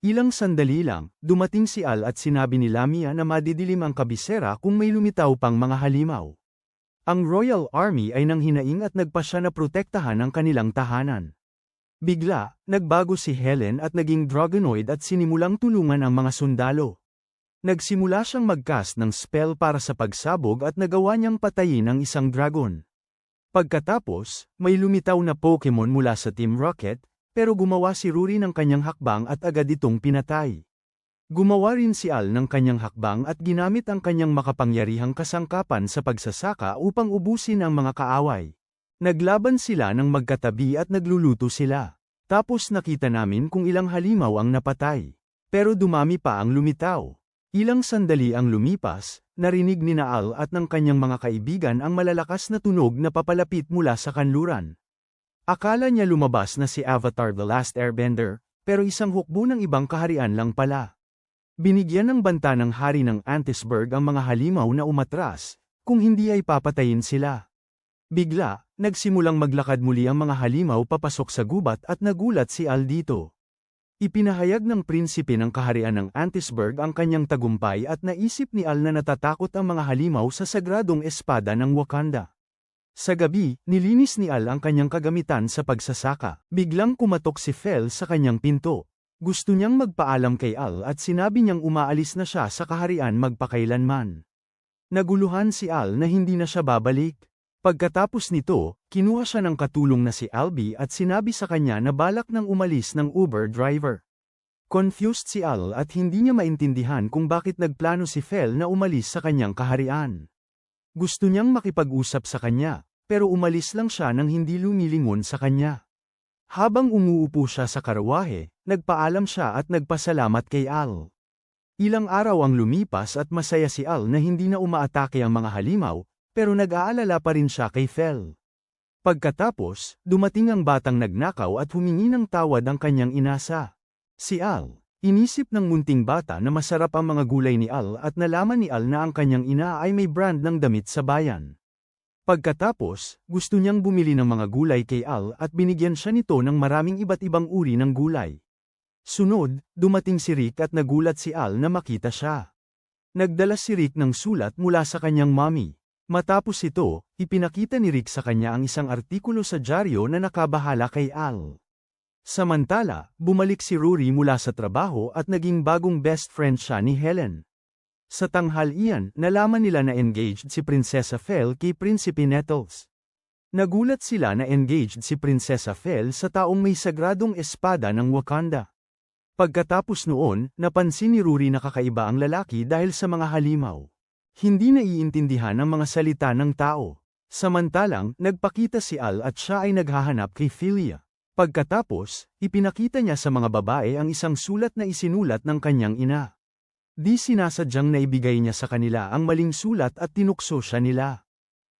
Ilang sandali lang, dumating si Al at sinabi ni Lamia na madidilim ang kabisera kung may lumitaw pang mga halimaw. Ang Royal Army ay nanghinaing at nagpasya na protektahan ang kanilang tahanan. Bigla, nagbago si Helen at naging dragonoid at sinimulang tulungan ang mga sundalo. Nagsimula siyang mag-cast ng spell para sa pagsabog at nagawa niyang patayin ang isang dragon. Pagkatapos, may lumitaw na Pokemon mula sa Team Rocket, pero gumawa si Rory ng kanyang hakbang at agad itong pinatay. Gumawa rin si Al ng kanyang hakbang at ginamit ang kanyang makapangyarihang kasangkapan sa pagsasaka upang ubusin ang mga kaaway. Naglaban sila ng magkatabi at nagluluto sila. Tapos nakita namin kung ilang halimaw ang napatay. Pero dumami pa ang lumitaw. Ilang sandali ang lumipas, narinig ni Al at ng kanyang mga kaibigan ang malalakas na tunog na papalapit mula sa kanluran. Akala niya lumabas na si Avatar The Last Airbender, pero isang hukbo ng ibang kaharian lang pala. Binigyan ng banta ng hari ng Antisburg ang mga halimaw na umatras, kung hindi ay papatayin sila. Bigla, nagsimulang maglakad muli ang mga halimaw papasok sa gubat at nagulat si Al dito. Ipinahayag ng prinsipe ng kaharian ng Antisburg ang kanyang tagumpay at naisip ni Al na natatakot ang mga halimaw sa sagradong espada ng Wakanda. Sa gabi, nilinis ni Al ang kanyang kagamitan sa pagsasaka. Biglang kumatok si Fel sa kanyang pinto. Gusto niyang magpaalam kay Al at sinabi niyang umaalis na siya sa kaharian magpakailanman. Naguluhan si Al na hindi na siya babalik. Pagkatapos nito, kinuha siya ng katulong na si Albie at sinabi sa kanya na balak nang umalis ng Uber driver. Confused si Al at hindi niya maintindihan kung bakit nagplano si Fel na umalis sa kanyang kaharian. Gusto niyang makipag-usap sa kanya, pero umalis lang siya nang hindi lumilingon sa kanya. Habang umuupo siya sa karawahe, nagpaalam siya at nagpasalamat kay Al. Ilang araw ang lumipas at masaya si Al na hindi na umaatake ang mga halimaw, pero nag-aalala pa rin siya kay Fel. Pagkatapos, dumating ang batang nagnakaw at humingi ng tawad ang kanyang inasa. Si Al, inisip ng munting bata na masarap ang mga gulay ni Al at nalaman ni Al na ang kanyang ina ay may brand ng damit sa bayan. Pagkatapos, gusto niyang bumili ng mga gulay kay Al at binigyan siya nito ng maraming iba't ibang uri ng gulay. Sunod, dumating si Rick at nagulat si Al na makita siya. Nagdala si Rick ng sulat mula sa kanyang mommy. Matapos ito, ipinakita ni Rick sa kanya ang isang artikulo sa dyaryo na nakabahala kay Al. Samantala, bumalik si Rory mula sa trabaho at naging bagong best friend siya ni Helen. Sa tanghalian, nalaman nila na engaged si Prinsesa Fel kay Prinsipe Nettles. Nagulat sila na engaged si Prinsesa Fel sa taong may sagradong espada ng Wakanda. Pagkatapos noon, napansin ni Rory na kakaiba ang lalaki dahil sa mga halimaw. Hindi naiintindihan ang mga salita ng tao. Samantalang, nagpakita si Al at siya ay naghahanap kay Philia. Pagkatapos, ipinakita niya sa mga babae ang isang sulat na isinulat ng kanyang ina. Di sinasadyang naibigay niya sa kanila ang maling sulat at tinukso siya nila.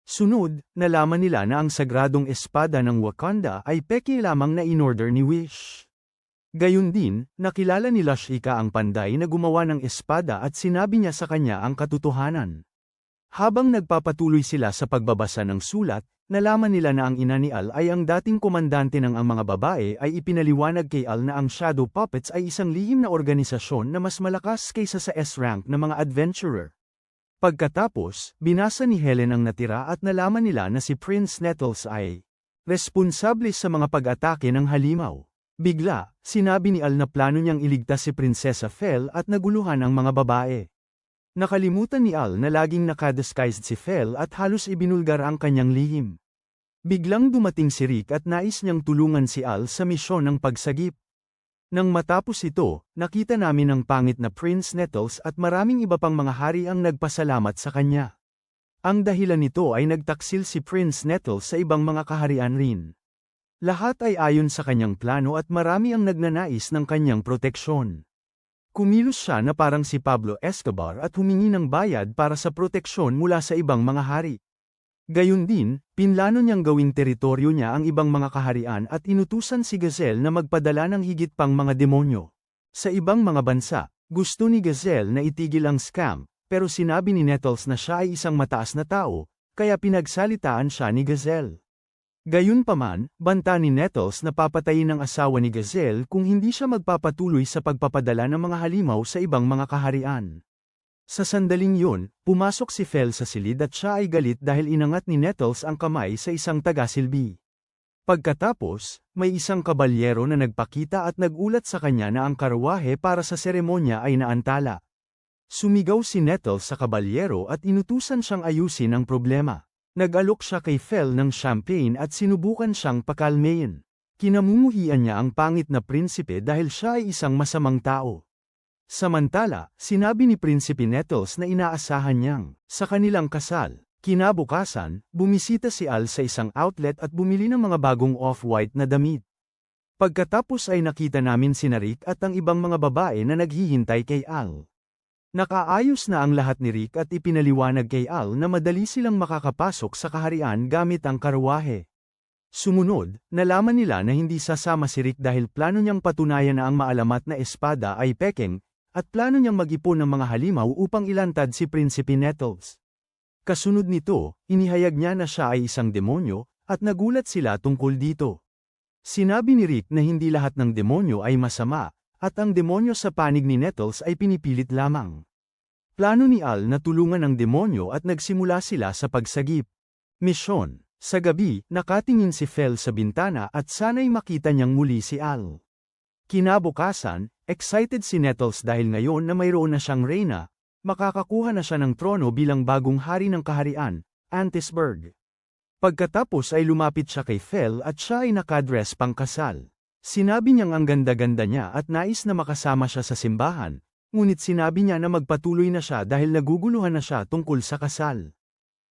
Sunod, nalaman nila na ang sagradong espada ng Wakanda ay peke lamang na inorder ni Wish. Gayun din, nakilala ni Lashika ang panday na gumawa ng espada at sinabi niya sa kanya ang katotohanan. Habang nagpapatuloy sila sa pagbabasa ng sulat, nalaman nila na ang ina ni Al ay ang dating komandante ng ang mga babae ay ipinaliwanag kay Al na ang Shadow Puppets ay isang lihim na organisasyon na mas malakas kaysa sa S-rank na mga adventurer. Pagkatapos, binasa ni Helen ang natira at nalaman nila na si Prince Nettles ay responsable sa mga pag-atake ng halimaw. Bigla, sinabi ni Al na plano niyang iligtas si Prinsesa Fel at naguluhan ang mga babae. Nakalimutan ni Al na laging nakadisguised si Fel at halos ibinulgar ang kanyang lihim. Biglang dumating si Rick at nais niyang tulungan si Al sa misyon ng pagsagip. Nang matapos ito, nakita namin ang pangit na Prince Nettles at maraming iba pang mga hari ang nagpasalamat sa kanya. Ang dahilan nito ay nagtaksil si Prince Nettles sa ibang mga kaharian rin. Lahat ay ayon sa kanyang plano at marami ang nagnanais ng kanyang proteksyon. Kumilos siya na parang si Pablo Escobar at humingi ng bayad para sa proteksyon mula sa ibang mga hari. Gayun din, pinlano niyang gawing teritoryo niya ang ibang mga kaharian at inutusan si Gazelle na magpadala ng higit pang mga demonyo. Sa ibang mga bansa, gusto ni Gazelle na itigil ang scam, pero sinabi ni Nettles na siya ay isang mataas na tao, kaya pinagsalitaan siya ni Gazelle. Gayunpaman, banta ni Nettles na papatayin ng asawa ni Gazelle kung hindi siya magpapatuloy sa pagpapadala ng mga halimaw sa ibang mga kaharian. Sa sandaling yun, pumasok si Fel sa silid at siya ay galit dahil inangat ni Nettles ang kamay sa isang tagasilbi. Pagkatapos, may isang kabalyero na nagpakita at nagulat sa kanya na ang karwahe para sa seremonya ay naantala. Sumigaw si Nettles sa kabalyero at inutusan siyang ayusin ang problema. Nag-alok siya kay Fel ng champagne at sinubukan siyang pakalmayin. Kinamumuhian niya ang pangit na prinsipe dahil siya ay isang masamang tao. Samantala, sinabi ni Prinsipe Nettles na inaasahan niyang, sa kanilang kasal. Kinabukasan, bumisita si Al sa isang outlet at bumili ng mga bagong off-white na damit. Pagkatapos ay nakita namin si Rick at ang ibang mga babae na naghihintay kay Al. Nakaayos na ang lahat ni Rick at ipinaliwanag kay Al na madali silang makakapasok sa kaharian gamit ang karwahe. Sumunod, nalaman nila na hindi sasama si Rick dahil plano niyang patunayan na ang maalamat na espada ay pekeng, at plano niyang mag-ipon ng mga halimaw upang ilantad si Prinsipe Nettles. Kasunod nito, inihayag niya na siya ay isang demonyo, at nagulat sila tungkol dito. Sinabi ni Rick na hindi lahat ng demonyo ay masama, at ang demonyo sa panig ni Nettles ay pinipilit lamang. Plano ni Al na tulungan ang demonyo at nagsimula sila sa pagsagip. Misyon. Sa gabi, nakatingin si Fel sa bintana at sana'y makita niyang muli si Al. Kinabukasan, excited si Nettles dahil ngayon na mayroon na siyang reyna, makakakuha na siya ng trono bilang bagong hari ng kaharian, Antisburg. Pagkatapos ay lumapit siya kay Fel at siya ay nakadress pang kasal. Sinabi niyang ang ganda-ganda niya at nais na makasama siya sa simbahan, ngunit sinabi niya na magpatuloy na siya dahil naguguluhan na siya tungkol sa kasal.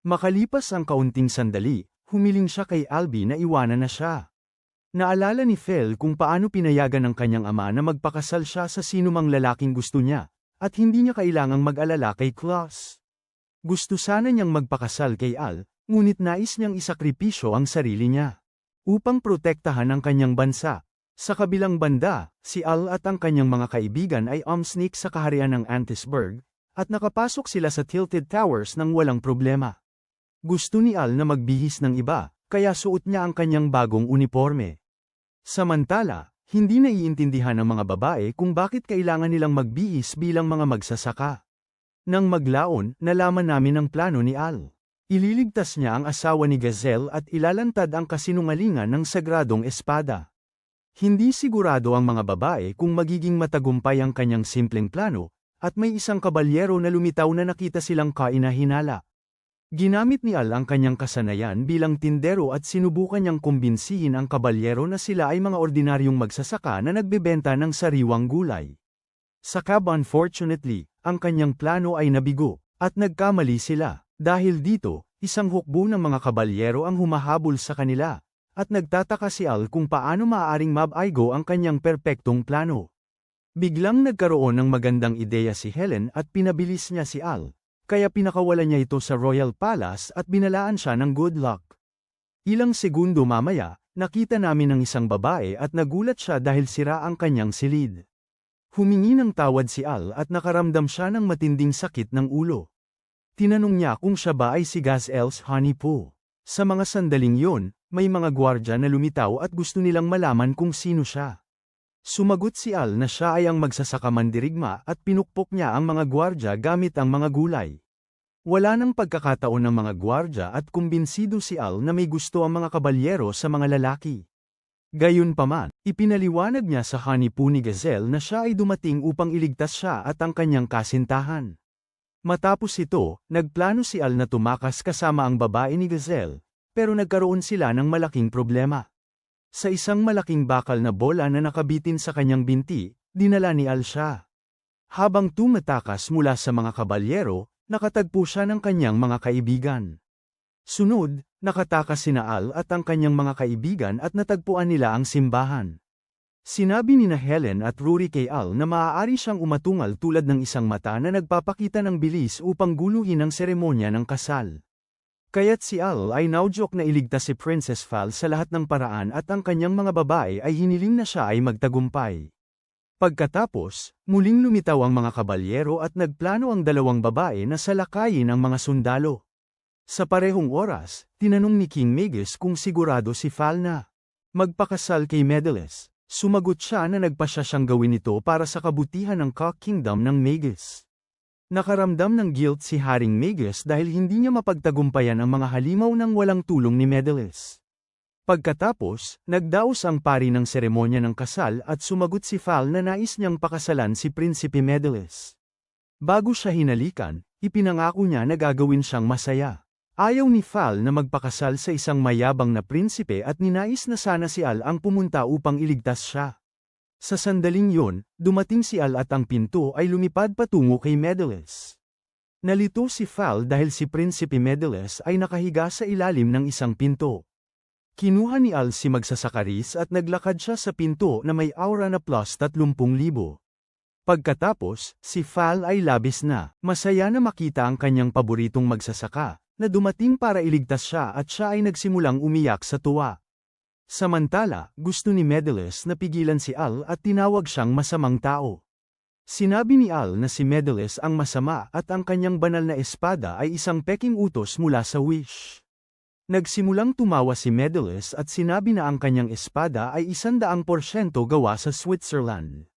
Makalipas ang kaunting sandali, humiling siya kay Albie na iwanan na siya. Naalala ni Fel kung paano pinayagan ng kanyang ama na magpakasal siya sa sinumang lalaking gusto niya, at hindi niya kailangang mag-alala kay Klaus. Gusto sana niyang magpakasal kay Al, ngunit nais niyang isakripisyo ang sarili niya upang protektahan ang kanyang bansa. Sa kabilang banda, si Al at ang kanyang mga kaibigan ay umsneak sa kaharian ng Antisburg, at nakapasok sila sa Tilted Towers nang walang problema. Gusto ni Al na magbihis ng iba, kaya suot niya ang kanyang bagong uniforme. Samantala, hindi naiintindihan ng mga babae kung bakit kailangan nilang magbihis bilang mga magsasaka. Nang maglaon, nalaman namin ang plano ni Al. Ililigtas niya ang asawa ni Gazelle at ilalantad ang kasinungalingan ng sagradong espada. Hindi sigurado ang mga babae kung magiging matagumpay ang kanyang simpleng plano, at may isang kabalyero na lumitaw na nakita silang kainahinala. Ginamit ni Al ang kanyang kasanayan bilang tindero at sinubukan niyang kumbinsihin ang kabalyero na sila ay mga ordinaryong magsasaka na nagbebenta ng sariwang gulay. Sakab unfortunately, ang kanyang plano ay nabigo, at nagkamali sila. Dahil dito, isang hukbo ng mga kabalyero ang humahabol sa kanila, at nagtataka si Al kung paano maaaring mabaigo ang kanyang perpektong plano. Biglang nagkaroon ng magandang ideya si Helen at pinabilis niya si Al. Kaya pinakawalan niya ito sa Royal Palace at binalaan siya ng good luck. Ilang segundo mamaya, nakita namin ang isang babae at nagulat siya dahil sira ang kanyang silid. Humingi ng tawad si Al at nakaramdam siya ng matinding sakit ng ulo. Tinanong niya kung siya ba ay si Gazelle's honeypot. Sa mga sandaling yon, may mga gwardya na lumitaw at gusto nilang malaman kung sino siya. Sumagot si Al na siya ay ang magsasaka mandirigma at pinukpok niya ang mga gwardya gamit ang mga gulay. Wala nang pagkakataon ng mga gwardya at kumbinsido si Al na may gusto ang mga kabalyero sa mga lalaki. Gayunpaman, ipinaliwanag niya sa honeypot ni Gazelle na siya ay dumating upang iligtas siya at ang kanyang kasintahan. Matapos ito, nagplano si Al na tumakas kasama ang babae ni Gazelle, pero nagkaroon sila ng malaking problema. Sa isang malaking bakal na bola na nakabitin sa kanyang binti, dinala ni Al siya. Habang tumatakas mula sa mga kabalyero, nakatagpo siya ng kanyang mga kaibigan. Sunod, nakatakas sina Al at ang kanyang mga kaibigan at natagpuan nila ang simbahan. Sinabi ni Helen at Rory kay Al na maaari siyang umatungal tulad ng isang mata na nagpapakita ng bilis upang guluhin ang seremonya ng kasal. Kaya't si Al ay naudyok na iligtas si Princess Val sa lahat ng paraan at ang kanyang mga babae ay hiniling na siya ay magtagumpay. Pagkatapos, muling lumitaw ang mga kabalyero at nagplano ang dalawang babae na salakayin ang mga sundalo. Sa parehong oras, tinanong ni King Magus kung sigurado si Fal na magpakasal kay Medeles. Sumagot siya na nagpasya siyang gawin ito para sa kabutihan ng Ka Kingdom ng Magus. Nakaramdam ng guilt si Haring Magus dahil hindi niya mapagtagumpayan ang mga halimaw ng walang tulong ni Medeles. Pagkatapos, nagdaos ang pari ng seremonya ng kasal at sumagot si Fal na nais niyang pakasalan si Prinsipe Medeles. Bago siya hinalikan, ipinangako niya na gagawin siyang masaya. Ayaw ni Fal na magpakasal sa isang mayabang na prinsipe at ninais na sana si Al ang pumunta upang iligtas siya. Sa sandaling yun, dumating si Al at ang pinto ay lumipad patungo kay Medeles. Nalito si Fal dahil si Prinsipe Medeles ay nakahiga sa ilalim ng isang pinto. Kinuha ni Al si Magsasakaris at naglakad siya sa pinto na may aura na plus 30,000. Pagkatapos, si Fal ay labis na masaya na makita ang kanyang paboritong magsasaka, na dumating para iligtas siya at siya ay nagsimulang umiyak sa tuwa. Samantala, gusto ni Medeles na pigilan si Al at tinawag siyang masamang tao. Sinabi ni Al na si Medeles ang masama at ang kanyang banal na espada ay isang peking utos mula sa Wish. Nagsimulang tumawa si Medeles at sinabi na ang kanyang espada ay 100% gawa sa Switzerland.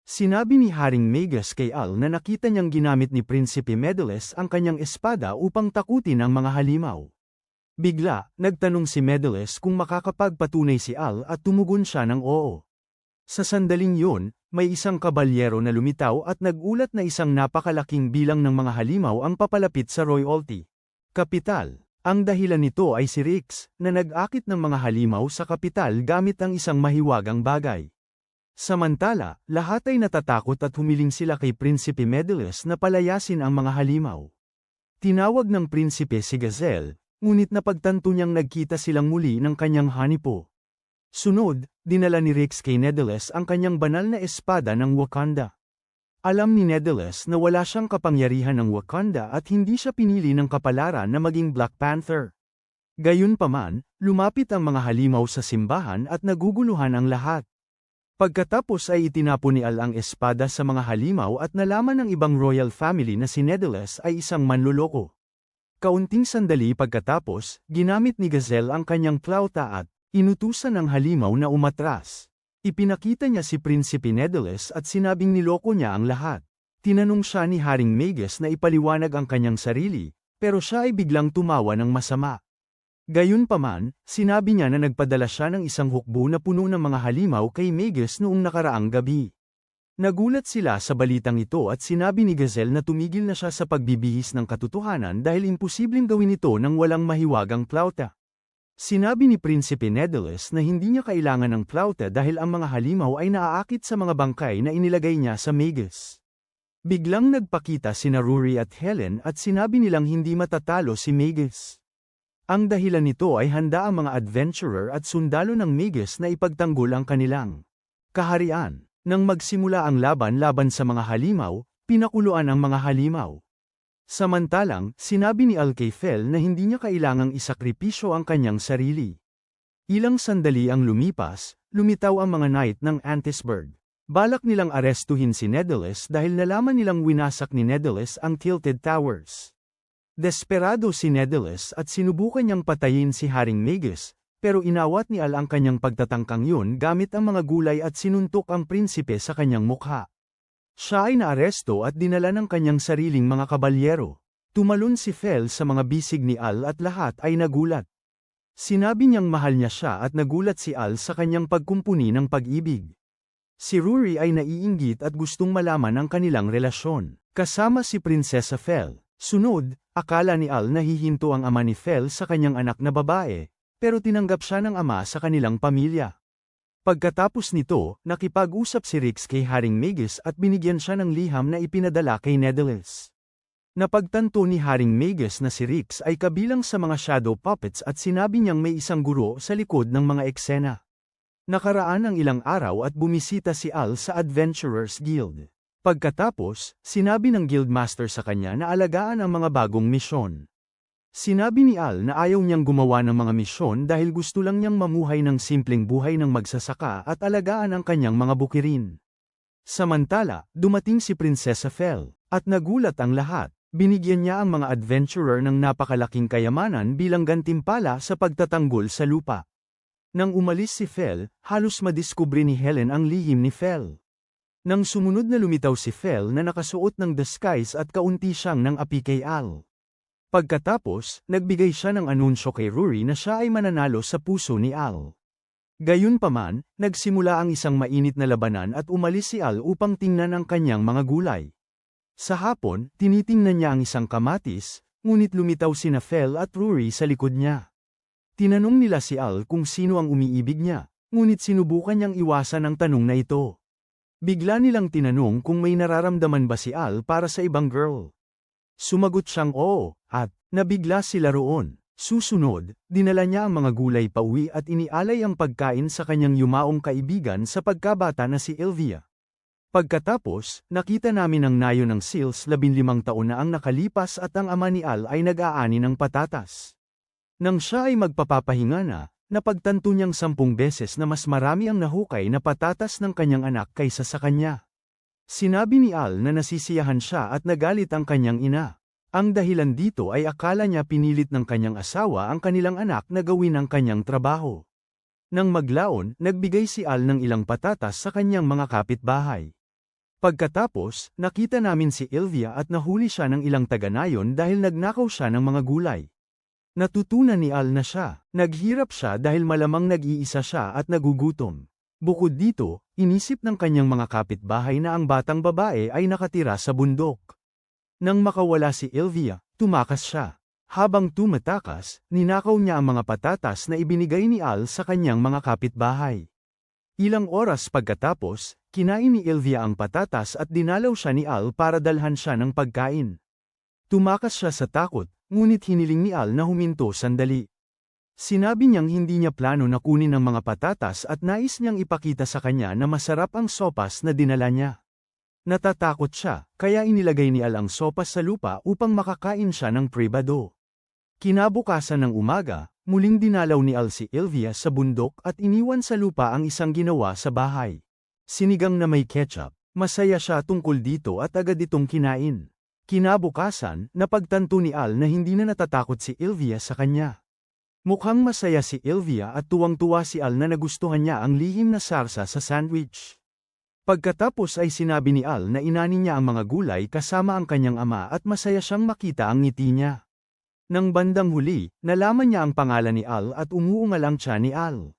Sinabi ni Haring Magus kay Al na nakita niyang ginamit ni Prinsipe Medeles ang kanyang espada upang takutin ang mga halimaw. Bigla, nagtanong si Medeles kung makakapagpatunay si Al at tumugon siya ng oo. Sa sandaling yun, may isang kabalyero na lumitaw at nagulat na isang napakalaking bilang ng mga halimaw ang papalapit sa royalty capital. Ang dahilan nito ay si Rix, na nag-akit ng mga halimaw sa kapital gamit ang isang mahiwagang bagay. Samantala, lahat ay natatakot at humiling sila kay Prinsipe Medeles na palayasin ang mga halimaw. Tinawag ng prinsipe si Gazelle, ngunit napagtanto niyang nagkita silang muli ng kanyang hanipo. Sunod, dinala ni Rix kay Medeles ang kanyang banal na espada ng Wakanda. Alam ni Medeles na wala siyang kapangyarihan ng Wakanda at hindi siya pinili ng kapalaran na maging Black Panther. Gayunpaman, lumapit ang mga halimaw sa simbahan at naguguluhan ang lahat. Pagkatapos ay itinapon ni Al ang espada sa mga halimaw at nalaman ng ibang royal family na si Medeles ay isang manloloko. Kaunting sandali pagkatapos, ginamit ni Gazelle ang kanyang plauta at inutusan ang halimaw na umatras. Ipinakita niya si Prinsipe Medeles at sinabing niloko niya ang lahat. Tinanong siya ni Haring Magus na ipaliwanag ang kanyang sarili, pero siya ay biglang tumawa ng masama. Gayunpaman, sinabi niya na nagpadala siya ng isang hukbo na puno ng mga halimaw kay Magus noong nakaraang gabi. Nagulat sila sa balitang ito at sinabi ni Gazelle na tumigil na siya sa pagbibihis ng katotohanan dahil imposibleng gawin ito ng walang mahiwagang plauta. Sinabi ni Prinsipe Medeles na hindi niya kailangan ng plauta dahil ang mga halimaw ay naaakit sa mga bangkay na inilagay niya sa Magus. Biglang nagpakita sina Ruri at Helen at sinabi nilang hindi matatalo si Magus. Ang dahilan nito ay handa ang mga adventurer at sundalo ng Magus na ipagtanggol ang kanilang kaharian. Nang magsimula ang laban sa mga halimaw, pinakuluan ang mga halimaw. Samantalang, sinabi ni Al kay Fal na hindi niya kailangang isakripisyo ang kanyang sarili. Ilang sandali ang lumipas, lumitaw ang mga knight ng Antisburg. Balak nilang arestuhin si Medeles dahil nalaman nilang winasak ni Medeles ang Tilted Towers. Desperado si Medeles at sinubukan niyang patayin si Haring Magus, pero inawat ni Al ang kanyang pagtatangkang yun gamit ang mga gulay at sinuntok ang prinsipe sa kanyang mukha. Siya ay naaresto at dinala ng kanyang sariling mga kabalyero. Tumalon si Fal sa mga bisig ni Al at lahat ay nagulat. Sinabi niyang mahal niya siya at nagulat si Al sa kanyang pagkumpuni ng pag-ibig. Si Ruri ay naiinggit at gustong malaman ang kanilang relasyon, kasama si Prinsesa Fal. Sunod, akala ni Al na hihinto ang ama ni Fal sa kanyang anak na babae, pero tinanggap siya ng ama sa kanilang pamilya. Pagkatapos nito, nakipag-usap si Rix kay Haring Magus at binigyan siya ng liham na ipinadala kay Medeles. Napagtanto ni Haring Magus na si Rix ay kabilang sa mga shadow puppets at sinabi niyang may isang guro sa likod ng mga eksena. Nakaraan ang ilang araw at bumisita si Al sa Adventurers Guild. Pagkatapos, sinabi ng Guildmaster sa kanya na alagaan ang mga bagong misyon. Sinabi ni Al na ayaw niyang gumawa ng mga misyon dahil gusto lang niyang mamuhay ng simpleng buhay ng magsasaka at alagaan ang kanyang mga bukirin. Samantala, dumating si Prinsesa Fal, at nagulat ang lahat. Binigyan niya ang mga adventurer ng napakalaking kayamanan bilang gantimpala sa pagtatanggol sa lupa. Nang umalis si Fel, halos madiskubre ni Helen ang lihim ni Fel. Nang sumunod na lumitaw si Fel na nakasuot ng disguise at kaunti siyang nang api kay Al. Pagkatapos, nagbigay siya ng anunsyo kay Rory na siya ay mananalo sa puso ni Al. Gayunpaman, nagsimula ang isang mainit na labanan at umalis si Al upang tingnan ang kanyang mga gulay. Sa hapon, tinitingnan niya ang isang kamatis, ngunit lumitaw sina Fel at Rory sa likod niya. Tinanong nila si Al kung sino ang umiibig niya, ngunit sinubukan niyang iwasan ang tanong na ito. Bigla nilang tinanong kung may nararamdaman ba si Al para sa ibang girl. Sumagot siyang oo, at nabigla sila roon. Susunod, dinala niya ang mga gulay pauwi at inialay ang pagkain sa kanyang yumaong kaibigan sa pagkabata na si Elvia. Pagkatapos, nakita namin ang nayo ng Seals 15 taon na ang nakalipas at ang ama ni Al ay nag-aani ng patatas. Nang siya ay magpapapahinga na, napagtanto niyang 10 beses na mas marami ang nahukay na patatas ng kanyang anak kaysa sa kanya. Sinabi ni Al na nasisiyahan siya at nagalit ang kanyang ina. Ang dahilan dito ay akala niya pinilit ng kanyang asawa ang kanilang anak na gawin ang kanyang trabaho. Nang maglaon, nagbigay si Al ng ilang patatas sa kanyang mga kapitbahay. Pagkatapos, nakita namin si Elvia at nahuli siya ng ilang taga-nayon dahil nagnakaw siya ng mga gulay. Natutunan ni Al na naghirap siya dahil malamang nag-iisa siya at nagugutom. Bukod dito, inisip ng kanyang mga kapitbahay na ang batang babae ay nakatira sa bundok. Nang makawala si Elvia, tumakas siya. Habang tumatakas, ninakaw niya ang mga patatas na ibinigay ni Al sa kanyang mga kapitbahay. Ilang oras pagkatapos, kinain ni Elvia ang patatas at dinalaw siya ni Al para dalhan siya ng pagkain. Tumakas siya sa takot, ngunit hiniling ni Al na huminto sandali. Sinabi niyang hindi niya plano na kunin ang mga patatas at nais niyang ipakita sa kanya na masarap ang sopas na dinala niya. Natatakot siya, kaya inilagay ni Al ang sopas sa lupa upang makakain siya ng pribado. Kinabukasan ng umaga, muling dinalaw ni Al si Elvia sa bundok at iniwan sa lupa ang isang ginawa sa bahay. Sinigang na may ketchup. Masaya siya tungkol dito at agad itong kinain. Kinabukasan, napagtanto ni Al na hindi na natatakot si Elvia sa kanya. Mukhang masaya si Elvia at tuwang-tuwa si Al na nagustuhan niya ang lihim na sarsa sa sandwich. Pagkatapos ay sinabi ni Al na inanin niya ang mga gulay kasama ang kanyang ama at masaya siyang makita ang ngiti niya. Nang bandang huli, nalaman niya ang pangalan ni Al at umuungal ang tiyan ni Al.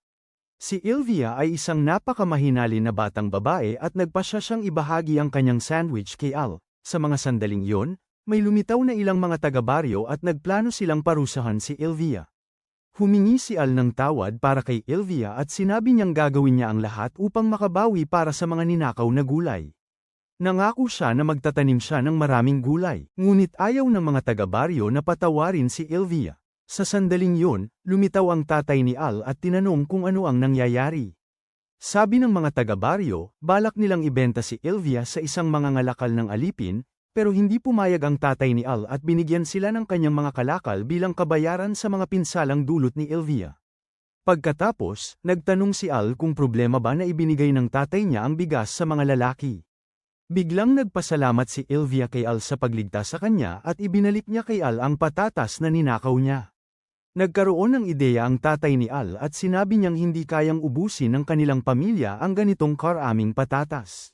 Si Elvia ay isang napakamahinali na batang babae at nagpasya siyang ibahagi ang kanyang sandwich kay Al. Sa mga sandaling yon, may lumitaw na ilang mga taga-baryo at nagplano silang parusahan si Elvia. Humingi si Al ng tawad para kay Elvia at sinabi niyang gagawin niya ang lahat upang makabawi para sa mga ninakaw na gulay. Nangako siya na magtatanim siya ng maraming gulay, ngunit ayaw ng mga taga-baryo na patawarin si Elvia. Sa sandaling yon, lumitaw ang tatay ni Al at tinanong kung ano ang nangyayari. Sabi ng mga taga-baryo, balak nilang ibenta si Elvia sa isang mangangalakal ng alipin, pero hindi pumayag ang tatay ni Al at binigyan sila ng kanyang mga kalakal bilang kabayaran sa mga pinsalang dulot ni Elvia. Pagkatapos, nagtanong si Al kung problema ba na ibinigay ng tatay niya ang bigas sa mga lalaki. Biglang nagpasalamat si Elvia kay Al sa pagligtas sa kanya at ibinalik niya kay Al ang patatas na ninakaw niya. Nagkaroon ng ideya ang tatay ni Al at sinabi niyang hindi kayang ubusin ng kanilang pamilya ang ganitong karaming patatas.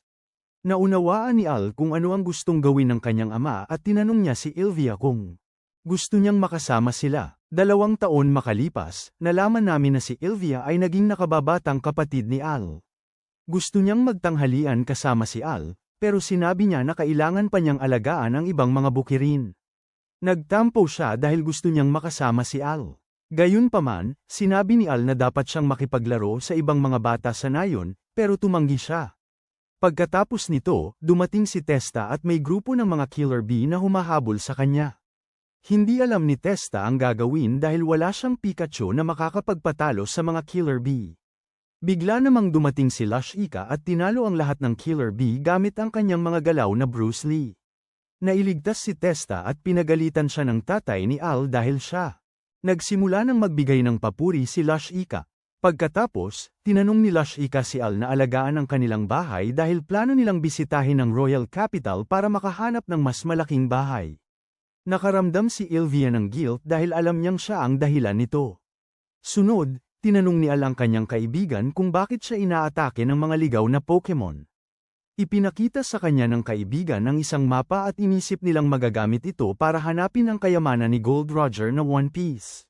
Naunawaan ni Al kung ano ang gustong gawin ng kanyang ama at tinanong niya si Elvia kung gusto niyang makasama sila. 2 taon makalipas, nalaman namin na si Elvia ay naging nakababatang kapatid ni Al. Gusto niyang magtanghalian kasama si Al, pero sinabi niya na kailangan pa niyang alagaan ang ibang mga bukirin. Nagtampo siya dahil gusto niyang makasama si Al. Gayunpaman, sinabi ni Al na dapat siyang makipaglaro sa ibang mga bata sa nayon, pero tumanggi siya. Pagkatapos nito, dumating si Testa at may grupo ng mga killer bee na humahabol sa kanya. Hindi alam ni Testa ang gagawin dahil wala siyang Pikachu na makakapagpatalo sa mga killer bee. Bigla namang dumating si Lush Ika at tinalo ang lahat ng killer bee gamit ang kanyang mga galaw na Bruce Lee. Nailigtas si Testa at pinagalitan siya ng tatay ni Al dahil siya. Nagsimula ng magbigay ng papuri si Lush Ika. Pagkatapos, tinanong ni Lush Ika si Al na alagaan ang kanilang bahay dahil plano nilang bisitahin ang Royal Capital para makahanap ng mas malaking bahay. Nakaramdam si Ilvia ng guilt dahil alam niyang siya ang dahilan nito. Sunod, tinanong ni Al ang kanyang kaibigan kung bakit siya inaatake ng mga ligaw na Pokemon. Ipinakita sa kanya ng kaibigan ang isang mapa at inisip nilang magagamit ito para hanapin ang kayamanan ni Gold Roger na One Piece.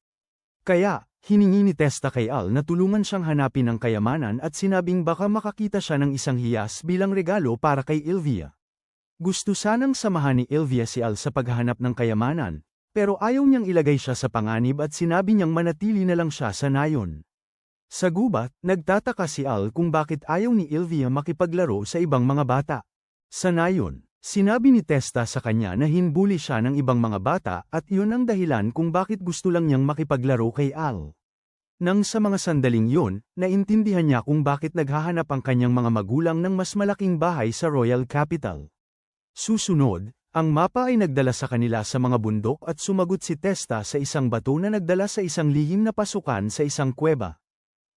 Kaya, hiningi ni Testa kay Al na tulungan siyang hanapin ang kayamanan at sinabing baka makakita siya ng isang hiyas bilang regalo para kay Ilvia. Gusto sanang samahan ni Ilvia si Al sa paghahanap ng kayamanan, pero ayaw niyang ilagay siya sa panganib at sinabi niyang manatili na lang siya sa nayon. Sa gubat, nagtataka si Al kung bakit ayaw ni Ilvia makipaglaro sa ibang mga bata. Sa nayon, sinabi ni Testa sa kanya na hinbuli siya ng ibang mga bata at iyon ang dahilan kung bakit gusto lang niyang makipaglaro kay Al. Nang sa mga sandaling yun, naintindihan niya kung bakit naghahanap ang kanyang mga magulang ng mas malaking bahay sa Royal Capital. Susunod, ang mapa ay nagdala sa kanila sa mga bundok at sumagot si Testa sa isang bato na nagdala sa isang lihim na pasukan sa isang kuweba.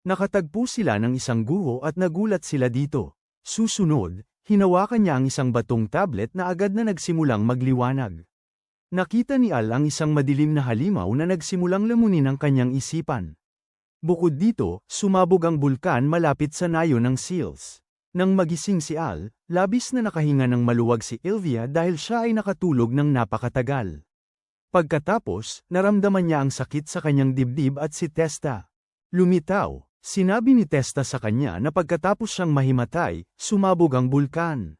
Nakatagpo sila ng isang guho at nagulat sila dito. Susunod, hinawakan niya ang isang batong tablet na agad na nagsimulang magliwanag. Nakita ni Al ang isang madilim na halimaw na nagsimulang lamunin ang kanyang isipan. Bukod dito, sumabog ang bulkan malapit sa nayon ng Seals. Nang magising si Al, labis na nakahinga ng maluwag si Ilvia dahil siya ay nakatulog ng napakatagal. Pagkatapos, naramdaman niya ang sakit sa kanyang dibdib at si Testa. Lumitaw. Sinabi ni Testa sa kanya na pagkatapos siyang mahimatay, sumabog ang bulkan.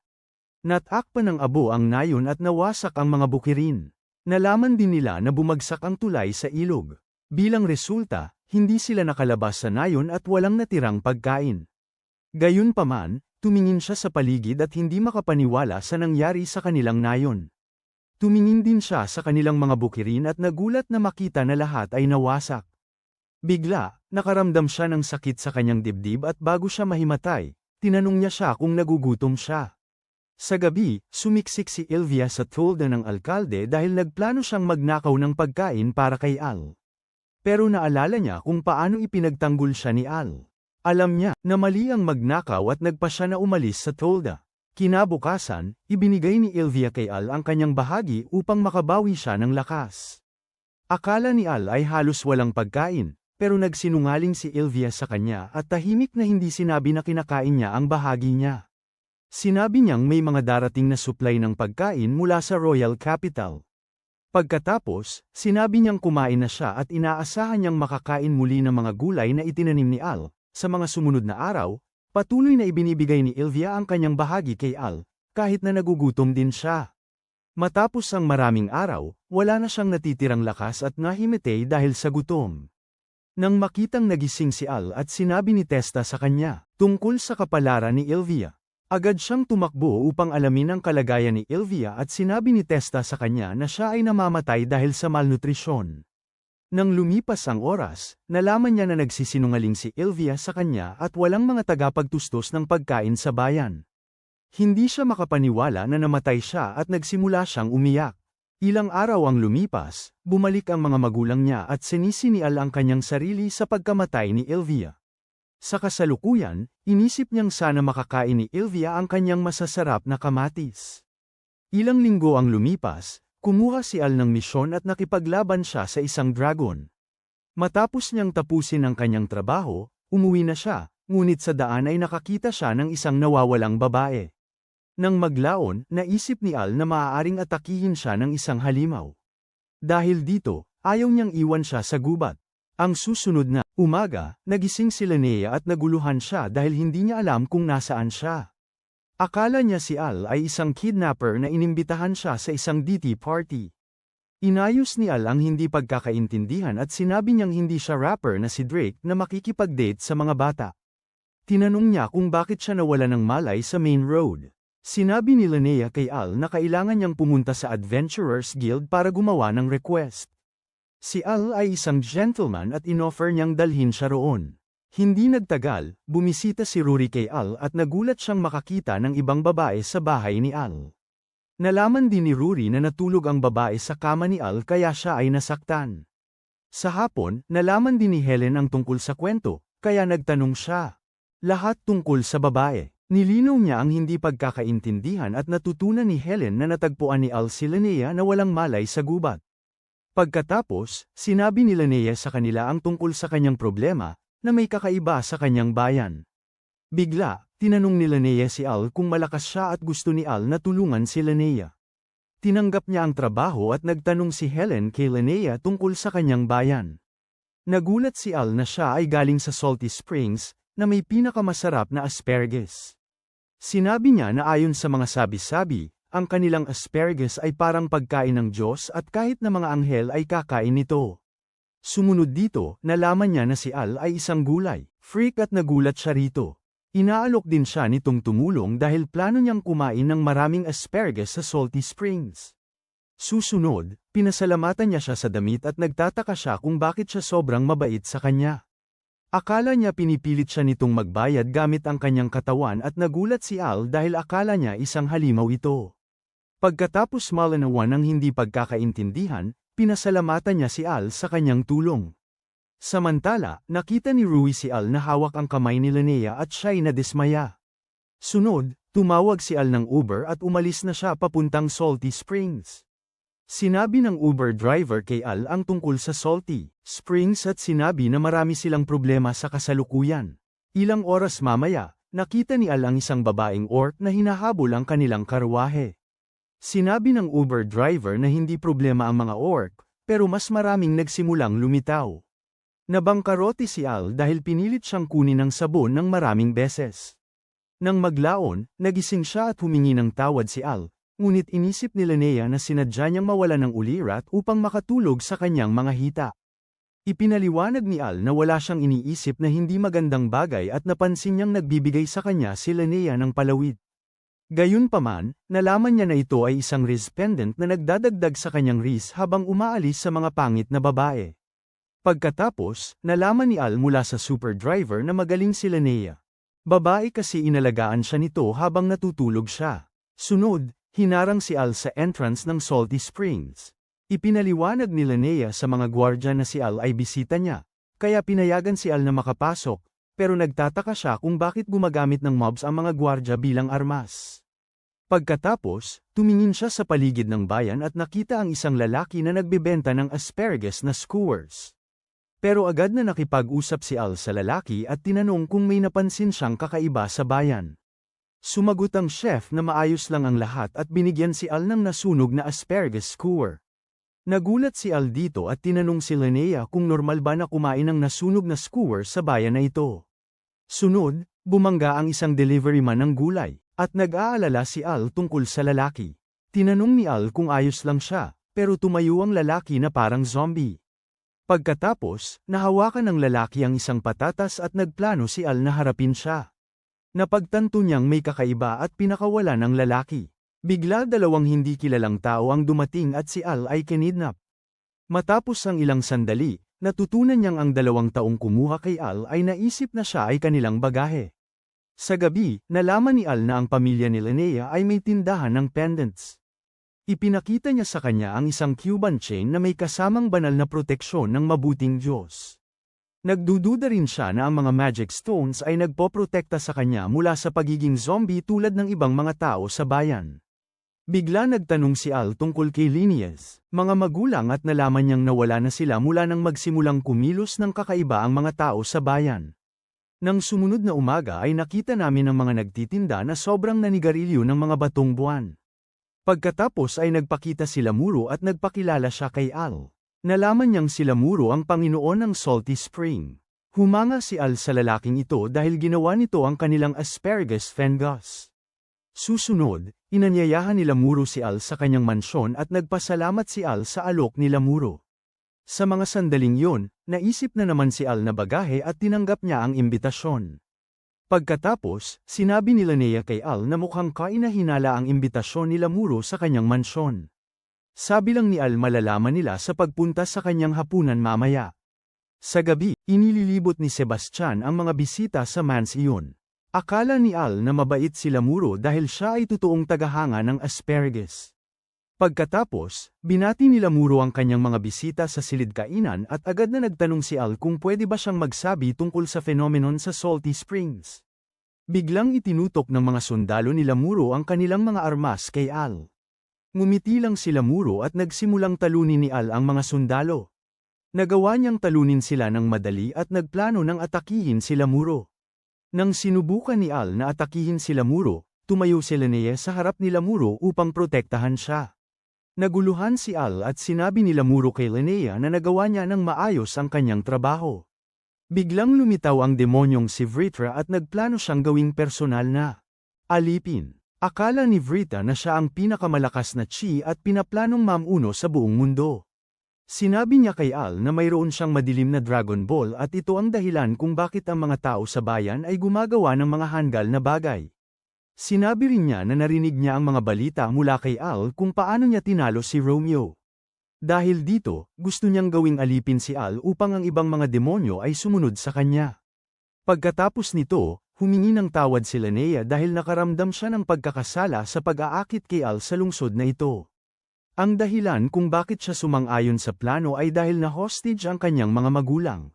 Natakpan ng abo ang nayon at nawasak ang mga bukirin. Nalaman din nila na bumagsak ang tulay sa ilog. Bilang resulta, hindi sila nakalabas sa nayon at walang natirang pagkain. Gayunpaman, tumingin siya sa paligid at hindi makapaniwala sa nangyari sa kanilang nayon. Tumingin din siya sa kanilang mga bukirin at nagulat na makita na lahat ay nawasak. Bigla, nakaramdam siya ng sakit sa kanyang dibdib at bago siya mahimatay, tinanong niya siya kung nagugutom siya. Sa gabi, sumiksik si Ilvia sa tolda ng alkalde dahil nagplano siyang magnakaw ng pagkain para kay Al. Pero naalala niya kung paano ipinagtanggol siya ni Al. Alam niya na mali ang magnakaw at nagpa siya na umalis sa tolda. Kinabukasan, ibinigay ni Ilvia kay Al ang kanyang bahagi upang makabawi siya ng lakas. Akala ni Al ay halos walang pagkain. Pero nagsinungaling si Ilvia sa kanya at tahimik na hindi sinabi na kinakain niya ang bahagi niya. Sinabi niyang may mga darating na supply ng pagkain mula sa Royal Capital. Pagkatapos, sinabi niyang kumain na siya at inaasahan niyang makakain muli ng mga gulay na itinanim ni Al. Sa mga sumunod na araw, patuloy na ibinibigay ni Ilvia ang kanyang bahagi kay Al, kahit na nagugutom din siya. Matapos ang maraming araw, wala na siyang natitirang lakas at nahimatay dahil sa gutom. Nang makitang nagising si Al at sinabi ni Testa sa kanya, tungkol sa kapalaran ni Ilvia, agad siyang tumakbo upang alamin ang kalagayan ni Ilvia at sinabi ni Testa sa kanya na siya ay namamatay dahil sa malnutrisyon. Nang lumipas ang oras, nalaman niya na nagsisinungaling si Ilvia sa kanya at walang mga tagapagtustos ng pagkain sa bayan. Hindi siya makapaniwala na namatay siya at nagsimula siyang umiyak. Ilang araw ang lumipas, bumalik ang mga magulang niya at sinisi ni Al ang kanyang sarili sa pagkamatay ni Ilvia. Sa kasalukuyan, inisip niyang sana makakain ni Ilvia ang kanyang masasarap na kamatis. Ilang linggo ang lumipas, kumuha si Al ng misyon at nakipaglaban siya sa isang dragon. Matapos niyang tapusin ang kanyang trabaho, umuwi na siya, ngunit sa daan ay nakakita siya ng isang nawawalang babae. Nang maglaon, naisip ni Al na maaaring atakihin siya ng isang halimaw. Dahil dito, ayaw niyang iwan siya sa gubat. Ang susunod na umaga, nagising si Linnea at naguluhan siya dahil hindi niya alam kung nasaan siya. Akala niya si Al ay isang kidnapper na inimbitahan siya sa isang DT party. Inayos ni Al ang hindi pagkakaintindihan at sinabi niyang hindi siya rapper na si Drake na makikipag-date sa mga bata. Tinanong niya kung bakit siya nawala ng malay sa main road. Sinabi ni Linnea kay Al na kailangan niyang pumunta sa Adventurers Guild para gumawa ng request. Si Al ay isang gentleman at inoffer niyang dalhin siya roon. Hindi nagtagal, bumisita si Rory kay Al at nagulat siyang makakita ng ibang babae sa bahay ni Al. Nalaman din ni Rory na natulog ang babae sa kama ni Al kaya siya ay nasaktan. Sa hapon, nalaman din ni Helen ang tungkol sa kwento, kaya nagtanong siya. Lahat tungkol sa babae. Nilinaw niya ang hindi pagkakaintindihan at natutunan ni Helen na natagpuan ni Al si Linnea na walang malay sa gubat. Pagkatapos, sinabi ni Linnea sa kanila ang tungkol sa kanyang problema, na may kakaiba sa kanyang bayan. Bigla, tinanong ni Linnea si Al kung malakas siya at gusto ni Al na tulungan si Linnea. Tinanggap niya ang trabaho at nagtanong si Helen kay Linnea tungkol sa kanyang bayan. Nagulat si Al na siya ay galing sa Salty Springs, na may pinakamasarap na asparagus. Sinabi niya na ayon sa mga sabi-sabi, ang kanilang asparagus ay parang pagkain ng Diyos at kahit na mga anghel ay kakain nito. Sumunod dito, nalaman niya na si Al ay isang gulay, freak at nagulat siya rito. Inaalok din siya nitong tumulong dahil plano niyang kumain ng maraming asparagus sa Salty Springs. Susunod, pinasalamatan niya siya sa damit at nagtataka siya kung bakit siya sobrang mabait sa kanya. Akala niya pinipilit siya nitong magbayad gamit ang kanyang katawan at nagulat si Al dahil akala niya isang halimaw ito. Pagkatapos malanawan ng hindi pagkakaintindihan, pinasalamatan niya si Al sa kanyang tulong. Samantala, nakita ni Rui si Al na hawak ang kamay ni Linnea at siya'y nadismaya. Sunod, tumawag si Al ng Uber at umalis na siya papuntang Salty Springs. Sinabi ng Uber driver kay Al ang tungkol sa Salty Springs at sinabi na marami silang problema sa kasalukuyan. Ilang oras mamaya, nakita ni Al ang isang babaeng orc na hinahabol ang kanilang karwahe. Sinabi ng Uber driver na hindi problema ang mga orc, pero mas maraming nagsimulang lumitaw. Nabangkarote si Al dahil pinilit siyang kunin ang sabon ng maraming beses. Nang maglaon, nagising siya at humingi ng tawad si Al. Ngunit inisip ni Linnea na sinadya niyang mawala ng ulirat upang makatulog sa kanyang mga hita. Ipinaliwanag ni Al na wala siyang iniisip na hindi magandang bagay at napansin niyang nagbibigay sa kanya si Linnea ng palawid. Gayunpaman, nalaman niya na ito ay isang wrist pendant na nagdadagdag sa kanyang wrist habang umaalis sa mga pangit na babae. Pagkatapos, nalaman ni Al mula sa super driver na magaling si Linnea. Babae kasi inalagaan siya nito habang natutulog siya. Sunod, hinarang si Al sa entrance ng Salty Springs. Ipinaliwanag ni Linnea sa mga gwardya na si Al ay bisita niya, kaya pinayagan si Al na makapasok, pero nagtataka siya kung bakit gumagamit ng mobs ang mga gwardya bilang armas. Pagkatapos, tumingin siya sa paligid ng bayan at nakita ang isang lalaki na nagbebenta ng asparagus na skewers. Pero agad na nakipag-usap si Al sa lalaki at tinanong kung may napansin siyang kakaiba sa bayan. Sumagot ang chef na maayos lang ang lahat at binigyan si Al ng nasunog na asparagus skewer. Nagulat si Al dito at tinanong si Linnea kung normal ba na kumain ng nasunog na skewer sa bayan na ito. Sunod, bumangga ang isang delivery man ng gulay, at nag-aalala si Al tungkol sa lalaki. Tinanong ni Al kung ayos lang siya, pero tumayo ang lalaki na parang zombie. Pagkatapos, nahawakan ng lalaki ang isang patatas at nagplano si Al na harapin siya. Napagtanto niyang may kakaiba at pinakawala ng lalaki. Bigla dalawang hindi kilalang tao ang dumating at si Al ay kinidnap. Matapos ang ilang sandali, natutunan niyang ang 2 taong kumuha kay Al ay naisip na siya ay kanilang bagahe. Sa gabi, nalaman ni Al na ang pamilya ni Linnea ay may tindahan ng pendants. Ipinakita niya sa kanya ang isang Cuban chain na may kasamang banal na proteksyon ng mabuting Diyos. Nagdududa rin siya na ang mga magic stones ay nagpoprotekta sa kanya mula sa pagiging zombie tulad ng ibang mga tao sa bayan. Bigla nagtanong si Al tungkol kay Linnaeus, mga magulang at nalaman niyang nawala na sila mula nang magsimulang kumilos ng kakaiba ang mga tao sa bayan. Nang sumunod na umaga ay nakita namin ang mga nagtitinda na sobrang nanigarilyo ng mga batong buwan. Pagkatapos ay nagpakita sila Muro at nagpakilala siya kay Al. Nalaman niyang sila Muro ang Panginoon ng Salty Spring. Humanga si Al sa lalaking ito dahil ginawa nito ang kanilang asparagus fungus. Susunod, inanyayahan nila Muro si Al sa kanyang mansyon at nagpasalamat si Al sa alok nila Muro. Sa mga sandaling yon, naisip na naman si Al na bagahe at tinanggap niya ang imbitasyon. Pagkatapos, sinabi ni Linnea kay Al na mukhang kainahinala ang imbitasyon nila Muro sa kanyang mansyon. Sabi lang ni Al malalaman nila sa pagpunta sa kanyang hapunan mamaya. Sa gabi, inililibot ni Sebastian ang mga bisita sa mansiyon. Akala ni Al na mabait sila Muro dahil siya ay totoong tagahanga ng asparagus. Pagkatapos, binati nila Muro ang kanyang mga bisita sa silid kainan at agad na nagtanong si Al kung pwede ba siyang magsabi tungkol sa phenomenon sa Salty Springs. Biglang itinutok ng mga sundalo ni Lamuro ang kanilang mga armas kay Al. Ngumiti lang si Lamuro at nagsimulang talunin ni Al ang mga sundalo. Nagawa niyang talunin sila ng madali at nagplano ng atakihin si Lamuro. Nang sinubukan ni Al na atakihin si Lamuro, tumayo si Linnea sa harap ni Lamuro upang protektahan siya. Naguluhan si Al at sinabi ni Lamuro kay Linnea na nagawa niya ng maayos ang kanyang trabaho. Biglang lumitaw ang demonyong si Vritra at nagplano siyang gawing personal na alipin. Akala ni Vrita na siya ang pinakamalakas na chi at pinaplanong mamuno sa buong mundo. Sinabi niya kay Al na mayroon siyang madilim na Dragon Ball at ito ang dahilan kung bakit ang mga tao sa bayan ay gumagawa ng mga handgal na bagay. Sinabi rin niya na narinig niya ang mga balita mula kay Al kung paano niya tinalo si Romeo. Dahil dito, gusto niyang gawing alipin si Al upang ang ibang mga demonyo ay sumunod sa kanya. Pagkatapos nito, humingi ng tawad si Linnea dahil nakaramdam siya ng pagkakasala sa pag-aakit kay Al sa lungsod na ito. Ang dahilan kung bakit siya sumang-ayon sa plano ay dahil na hostage ang kanyang mga magulang.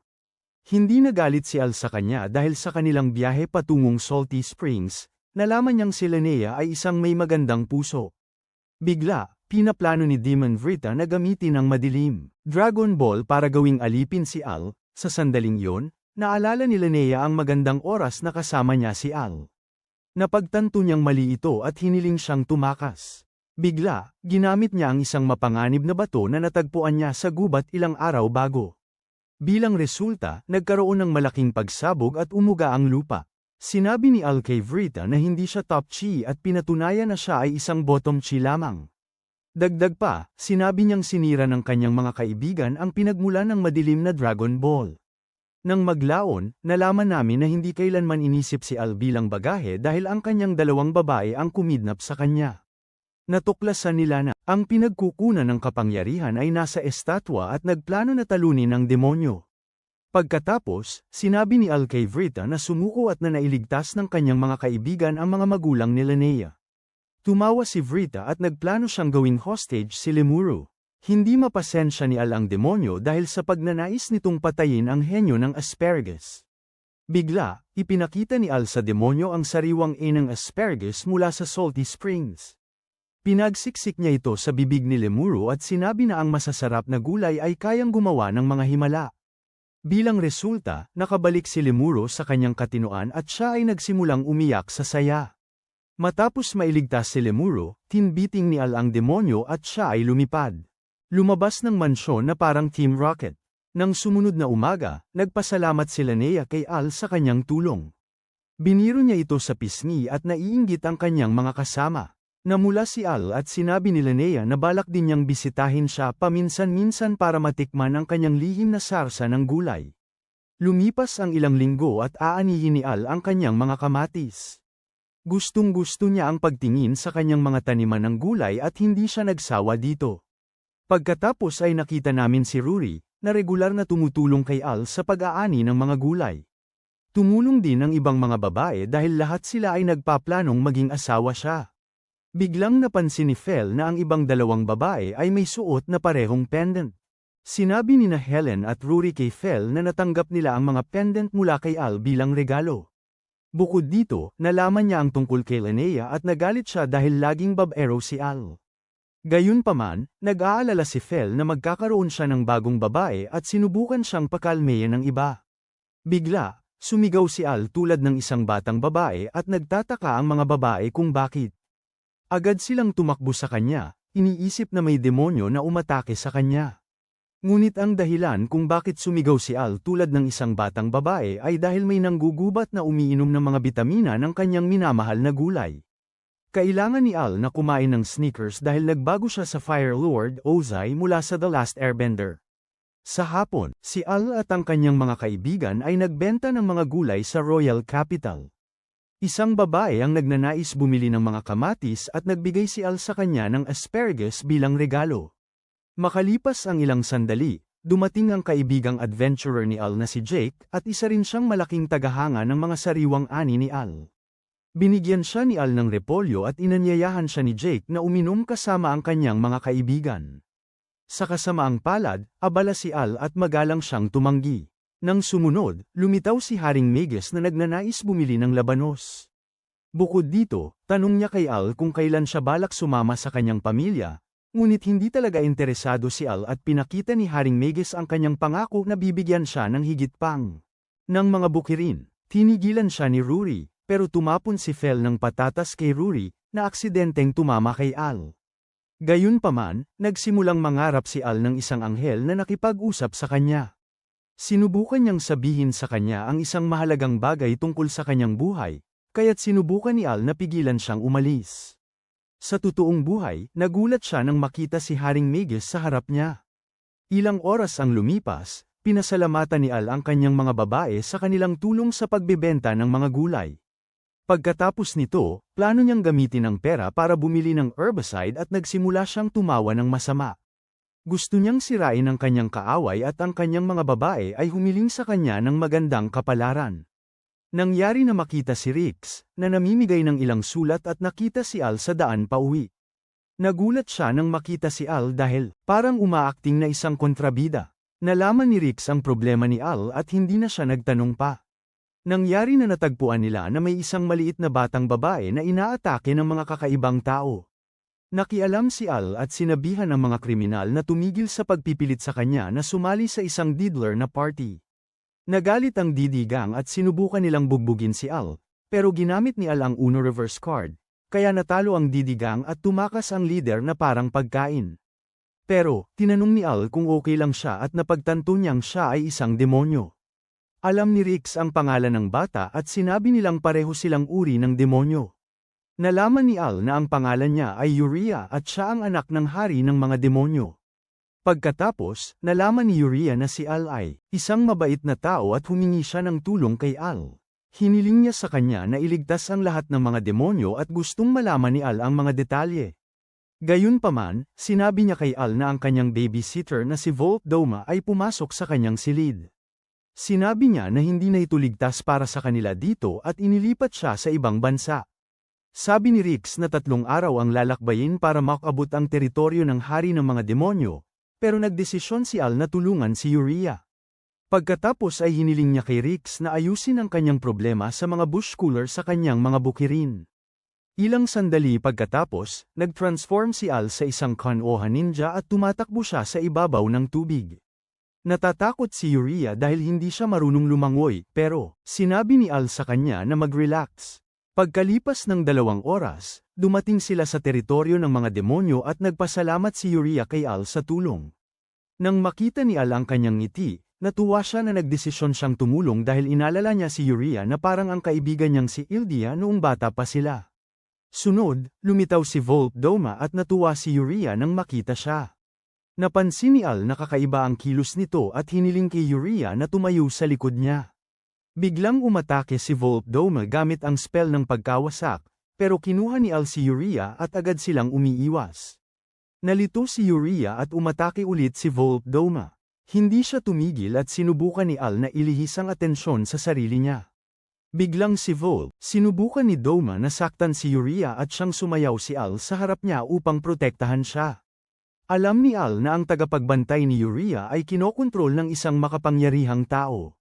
Hindi nagalit si Al sa kanya dahil sa kanilang biyahe patungong Salty Springs, nalaman niyang si Linnea ay isang may magandang puso. Bigla, pinaplano ni Demon Vrita na gamitin ang madilim Dragon Ball para gawing alipin si Al. Sa sandaling yon, naalala ni Linnea ang magandang oras na kasama niya si Al. Napagtanto niyang mali ito at hiniling siyang tumakas. Bigla, ginamit niya ang isang mapanganib na bato na natagpuan niya sa gubat ilang araw bago. Bilang resulta, nagkaroon ng malaking pagsabog at umuga ang lupa. Sinabi ni Al kay Vrita na hindi siya top chi at pinatunayan na siya ay isang bottom chi lamang. Dagdag pa, sinabi niyang sinira ng kanyang mga kaibigan ang pinagmulan ng madilim na Dragon Ball. Nang maglaon, nalaman namin na hindi kailanman inisip si Al bilang bagahe dahil ang kanyang dalawang babae ang kumidnap sa kanya. Natuklasan nila na ang pinagkukunan ng kapangyarihan ay nasa estatwa at nagplano na talunin ang demonyo. Pagkatapos, sinabi ni Al kay Vrita na sumuko at na nailigtas ng kanyang mga kaibigan ang mga magulang ni Linnea. Tumawa si Vrita at nagplano siyang gawing hostage si Lemuro. Hindi mapasensya ni Al ang demonyo dahil sa pagnanais nitong patayin ang henyo ng asparagus. Bigla, ipinakita ni Al sa demonyo ang sariwang ng asparagus mula sa Salty Springs. Pinagsiksik niya ito sa bibig ni Lemuro at sinabi na ang masasarap na gulay ay kayang gumawa ng mga himala. Bilang resulta, nakabalik si Lemuro sa kanyang katinoan at siya ay nagsimulang umiyak sa saya. Matapos mailigtas si Lemuro, tinbiting ni Al ang demonyo at siya ay lumipad. Lumabas ng mansyon na parang Team Rocket. Nang sumunod na umaga, nagpasalamat si Linnea kay Al sa kanyang tulong. Biniro niya ito sa pisngi at naiinggit ang kanyang mga kasama. Namula si Al at sinabi ni Linnea na balak din niyang bisitahin siya paminsan-minsan para matikman ang kanyang lihim na sarsa ng gulay. Lumipas ang ilang linggo at aanihin ni Al ang kanyang mga kamatis. Gustong-gusto niya ang pagtingin sa kanyang mga taniman ng gulay at hindi siya nagsawa dito. Pagkatapos ay nakita namin si Ruri, na regular na tumutulong kay Al sa pag-aani ng mga gulay. Tumulong din ang ibang mga babae dahil lahat sila ay nagpaplanong maging asawa siya. Biglang napansin ni Fel na ang ibang dalawang babae ay may suot na parehong pendant. Sinabi ni na Helen at Ruri kay Fel na natanggap nila ang mga pendant mula kay Al bilang regalo. Bukod dito, nalaman niya ang tungkol kay Linnea at nagalit siya dahil laging babaero si Al. Gayunpaman, nag-aalala si Fel na magkakaroon siya ng bagong babae at sinubukan siyang pakalmeyan ng iba. Bigla, sumigaw si Al tulad ng isang batang babae at nagtataka ang mga babae kung bakit. Agad silang tumakbo sa kanya, iniisip na may demonyo na umatake sa kanya. Ngunit ang dahilan kung bakit sumigaw si Al tulad ng isang batang babae ay dahil may nanggugubat na umiinom ng mga bitamina ng kanyang minamahal na gulay. Kailangan ni Al na kumain ng Snickers dahil nagbago siya sa Fire Lord Ozai mula sa The Last Airbender. Sa hapon, si Al at ang kanyang mga kaibigan ay nagbenta ng mga gulay sa Royal Capital. Isang babae ang nagnanais bumili ng mga kamatis at nagbigay si Al sa kanya ng asparagus bilang regalo. Makalipas ang ilang sandali, dumating ang kaibigang adventurer ni Al na si Jake at isa rin siyang malaking tagahanga ng mga sariwang ani ni Al. Binigyan siya ni Al ng repolyo at inanyayahan siya ni Jake na uminom kasama ang kanyang mga kaibigan. Sa kasamaang palad, abala si Al at magalang siyang tumanggi. Nang sumunod, lumitaw si Haring Magus na nagnanais bumili ng labanos. Bukod dito, tanong niya kay Al kung kailan siya balak sumama sa kanyang pamilya, ngunit hindi talaga interesado si Al at pinakita ni Haring Magus ang kanyang pangako na bibigyan siya ng higit pang ng mga bukirin. Tinigilan siya ni Rory, pero tumapon si Fel ng patatas kay Rory, na aksidenteng tumama kay Al. Gayunpaman, nagsimulang mangarap si Al ng isang anghel na nakipag-usap sa kanya. Sinubukan niyang sabihin sa kanya ang isang mahalagang bagay tungkol sa kanyang buhay, kaya't sinubukan ni Al na pigilan siyang umalis. Sa totoong buhay, nagulat siya nang makita si Haring Magus sa harap niya. Ilang oras ang lumipas, pinasalamatan ni Al ang kanyang mga babae sa kanilang tulong sa pagbebenta ng mga gulay. Pagkatapos nito, plano niyang gamitin ang pera para bumili ng herbicide at nagsimula siyang tumawa ng masama. Gusto niyang sirain ang kanyang kaaway at ang kanyang mga babae ay humiling sa kanya ng magandang kapalaran. Nangyari na makita si Rix, na namimigay ng ilang sulat at nakita si Al sa daan pauwi. Nagulat siya nang makita si Al dahil parang umaakting na isang kontrabida. Nalaman ni Rix ang problema ni Al at hindi na siya nagtanong pa. Nangyari na natagpuan nila na may isang maliit na batang babae na inaatake ng mga kakaibang tao. Nakialam si Al at sinabihan ang mga kriminal na tumigil sa pagpipilit sa kanya na sumali sa isang diddler na party. Nagalit ang didigang at sinubukan nilang bugbugin si Al, pero ginamit ni Al ang Uno reverse card, kaya natalo ang didigang at tumakas ang leader na parang pagkain. Pero, tinanong ni Al kung okay lang siya at napagtanto niyang siya ay isang demonyo. Alam ni Rix ang pangalan ng bata at sinabi nilang pareho silang uri ng demonyo. Nalaman ni Al na ang pangalan niya ay Uria at siya ang anak ng hari ng mga demonyo. Pagkatapos, nalaman ni Uria na si Al ay isang mabait na tao at humingi siya ng tulong kay Al. Hiniling niya sa kanya na iligtas ang lahat ng mga demonyo at gustong malaman ni Al ang mga detalye. Gayunpaman, sinabi niya kay Al na ang kanyang babysitter na si Volt Doma ay pumasok sa kanyang silid. Sinabi niya na hindi na ito ligtas para sa kanila dito at inilipat siya sa ibang bansa. Sabi ni Rix na 3 araw ang lalakbayin para makabot ang teritoryo ng hari ng mga demonyo, pero nagdesisyon si Al na tulungan si Uria. Pagkatapos ay hiniling niya kay Rix na ayusin ang kanyang problema sa mga bush cooler sa kanyang mga bukirin. Ilang sandali pagkatapos, nag-transform si Al sa isang Konoha ninja at tumatakbo siya sa ibabaw ng tubig. Natatakot si Uria dahil hindi siya marunong lumangoy, pero sinabi ni Al sa kanya na mag-relax. Pagkalipas ng 2 oras, dumating sila sa teritoryo ng mga demonyo at nagpasalamat si Uria kay Al sa tulong. Nang makita ni Al ang kanyang ngiti, natuwa siya na nagdesisyon siyang tumulong dahil inalala niya si Uria na parang ang kaibigan niyang si Ildia noong bata pa sila. Sunod, lumitaw si Volt Doma at natuwa si Uria nang makita siya. Napansin ni Al na kakaiba ang kilos nito at hiniling kay Uria na tumayo sa likod niya. Biglang umatake si Volt Doma gamit ang spell ng pagkawasak, pero kinuha ni Al si Uria at agad silang umiiwas. Nalito si Uria at umatake ulit si Volt Doma. Hindi siya tumigil at sinubukan ni Al na ilihis ang atensyon sa sarili niya. Biglang si Volt, sinubukan ni Doma na saktan si Uria at siyang sumayaw si Al sa harap niya upang protektahan siya. Alam ni Al na ang tagapagbantay ni Uria ay kinokontrol ng isang makapangyarihang tao.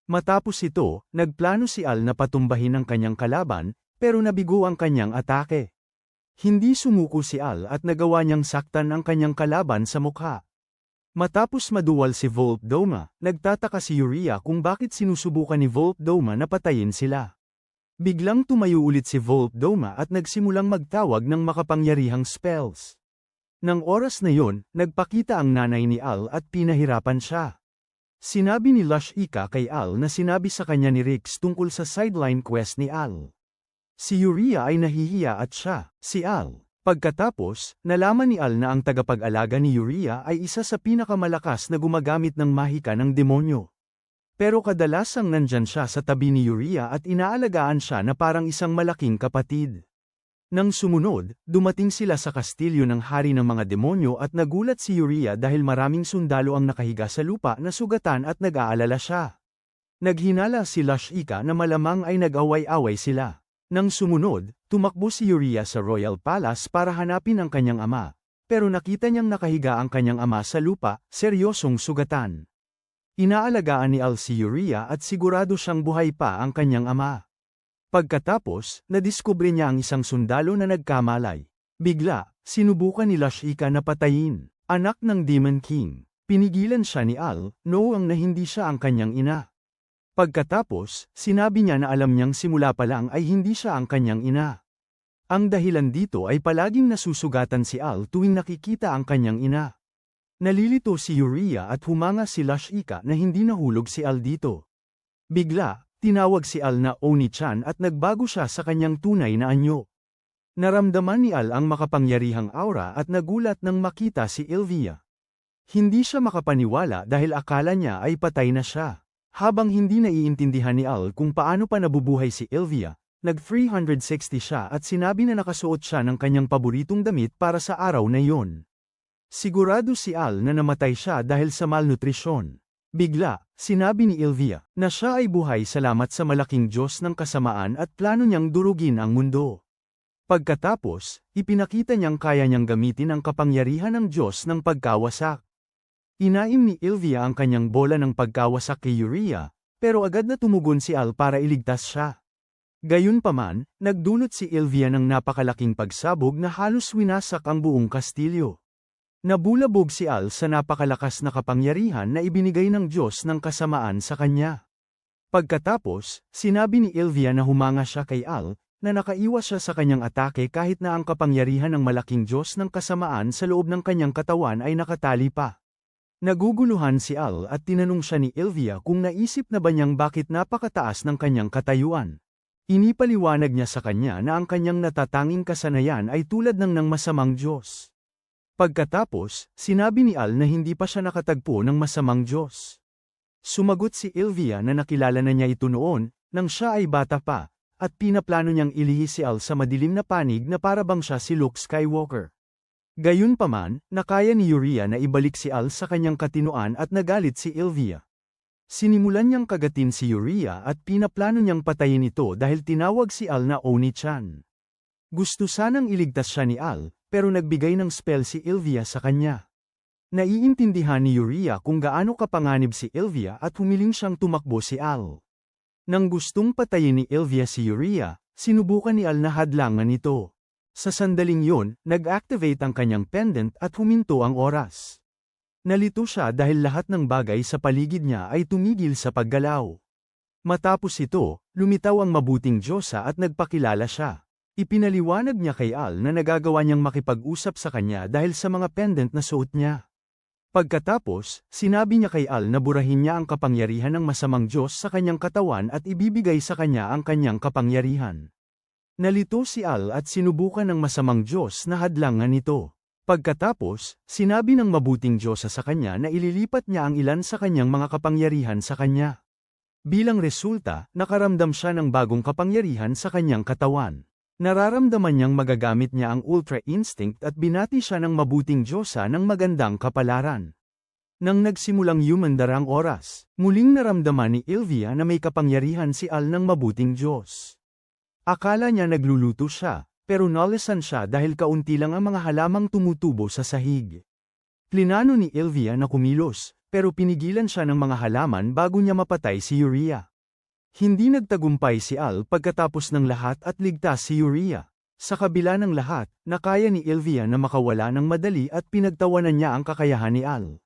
Matapos ito, nagplano si Al na patumbahin ang kanyang kalaban, pero nabigo ang kanyang atake. Hindi sumuko si Al at nagawa niyang saktan ang kanyang kalaban sa mukha. Matapos maduwal si Volt Doma, nagtataka si Uria kung bakit sinusubukan ni Volt Doma na patayin sila. Biglang tumayo ulit si Volt Doma at nagsimulang magtawag ng makapangyarihang spells. Nang oras na yon, nagpakita ang nanay ni Al at pinahirapan siya. Sinabi ni Lush Ika kay Al na sinabi sa kanya ni Rix tungkol sa sideline quest ni Al. Si Uria ay nahihiya at siya, si Al. Pagkatapos, nalaman ni Al na ang tagapag-alaga ni Uria ay isa sa pinakamalakas na gumagamit ng mahika ng demonyo. Pero kadalasang nandyan siya sa tabi ni Uria at inaalagaan siya na parang isang malaking kapatid. Nang sumunod, dumating sila sa kastilyo ng hari ng mga demonyo at nagulat si Uria dahil maraming sundalo ang nakahiga sa lupa na sugatan at nag-aalala siya. Naghinala si Lush Ika na malamang ay nag-away-away sila. Nang sumunod, tumakbo si Uria sa Royal Palace para hanapin ang kanyang ama, pero nakita niyang nakahiga ang kanyang ama sa lupa, seryosong sugatan. Inaalagaan ni Al si Uriah at sigurado siyang buhay pa ang kanyang ama. Pagkatapos, nadiskubre niya ang isang sundalo na nagkamalay. Bigla, sinubukan ni Lashika na patayin, anak ng Demon King. Pinigilan siya ni Al, noong na hindi siya ang kanyang ina. Pagkatapos, sinabi niya na alam niyang simula pa lang ay hindi siya ang kanyang ina. Ang dahilan dito ay palaging nasusugatan si Al tuwing nakikita ang kanyang ina. Nalilito si Uriah at humanga si Lashika na hindi nahulog si Al dito. Bigla, tinawag si Al na Oni-chan at nagbago siya sa kanyang tunay na anyo. Naramdaman ni Al ang makapangyarihang aura at nagulat nang makita si Ilvia. Hindi siya makapaniwala dahil akala niya ay patay na siya. Habang hindi naiintindihan ni Al kung paano pa nabubuhay si Ilvia, nag-360 siya at sinabi na nakasuot siya ng kanyang paboritong damit para sa araw na iyon. Sigurado si Al na namatay siya dahil sa malnutrisyon. Bigla, sinabi ni Ilvia na siya ay buhay salamat sa malaking Diyos ng kasamaan at plano niyang durugin ang mundo. Pagkatapos, ipinakita niyang kaya niyang gamitin ang kapangyarihan ng Diyos ng pagkawasak. Inaim ni Ilvia ang kanyang bola ng pagkawasak kay Uriah, pero agad na tumugon si Al para iligtas siya. Gayunpaman, nagdulot si Ilvia ng napakalaking pagsabog na halos winasak ang buong kastilyo. Nabulabog si Al sa napakalakas na kapangyarihan na ibinigay ng Diyos ng kasamaan sa kanya. Pagkatapos, sinabi ni Ilvia na humanga siya kay Al, na nakaiwas siya sa kanyang atake kahit na ang kapangyarihan ng malaking Diyos ng kasamaan sa loob ng kanyang katawan ay nakatali pa. Naguguluhan si Al at tinanong siya ni Ilvia kung naisip na ba niyang bakit napakataas ng kanyang katayuan. Inipaliwanag niya sa kanya na ang kanyang natatanging kasanayan ay tulad ng masamang Diyos. Pagkatapos, sinabi ni Al na hindi pa siya nakatagpo ng masamang Diyos. Sumagot si Ilvia na nakilala na niya ito noon, nang siya ay bata pa, at pinaplano niyang ilihis si Al sa madilim na panig na para bang siya si Luke Skywalker. Gayunpaman, nakaya ni Uriah na ibalik si Al sa kanyang katinoan at nagalit si Ilvia. Sinimulan niyang kagatin si Uriah at pinaplano niyang patayin ito dahil tinawag si Al na Oni-chan. Gusto sanang iligtas siya ni Al, pero nagbigay ng spell si Ilvia sa kanya. Naiintindihan ni Uriah kung gaano kapanganib si Ilvia at humiling siyang tumakbo si Al. Nang gustong patayin ni Ilvia si Uriah, sinubukan ni Al na hadlangan ito. Sa sandaling yun, nag-activate ang kanyang pendant at huminto ang oras. Nalito siya dahil lahat ng bagay sa paligid niya ay tumigil sa paggalaw. Matapos ito, lumitaw ang mabuting Diyosa at nagpakilala siya. Ipinaliwanag niya kay Al na nagagawa niyang makipag-usap sa kanya dahil sa mga pendant na suot niya. Pagkatapos, sinabi niya kay Al na burahin niya ang kapangyarihan ng masamang Diyos sa kanyang katawan at ibibigay sa kanya ang kanyang kapangyarihan. Nalito si Al at sinubukan ng masamang Diyos na hadlangan ito. Pagkatapos, sinabi ng mabuting Diyosa sa kanya na ililipat niya ang ilan sa kanyang mga kapangyarihan sa kanya. Bilang resulta, nakaramdam siya ng bagong kapangyarihan sa kanyang katawan. Nararamdaman niyang magagamit niya ang Ultra Instinct at binati siya ng mabuting Diyosa ng magandang kapalaran. Nang nagsimulang yumandarang oras, muling naramdaman ni Ilvia na may kapangyarihan si Al ng mabuting Diyos. Akala niya nagluluto siya, pero nalisan siya dahil kaunti lang ang mga halamang tumutubo sa sahig. Plinano ni Ilvia na kumilos, pero pinigilan siya ng mga halaman bago niya mapatay si Uriah. Hindi nagtagumpay si Al pagkatapos ng lahat at ligtas si Uriah. Sa kabila ng lahat, nakaya ni Ilvia na makawala ng madali at pinagtawanan niya ang kakayahan ni Al.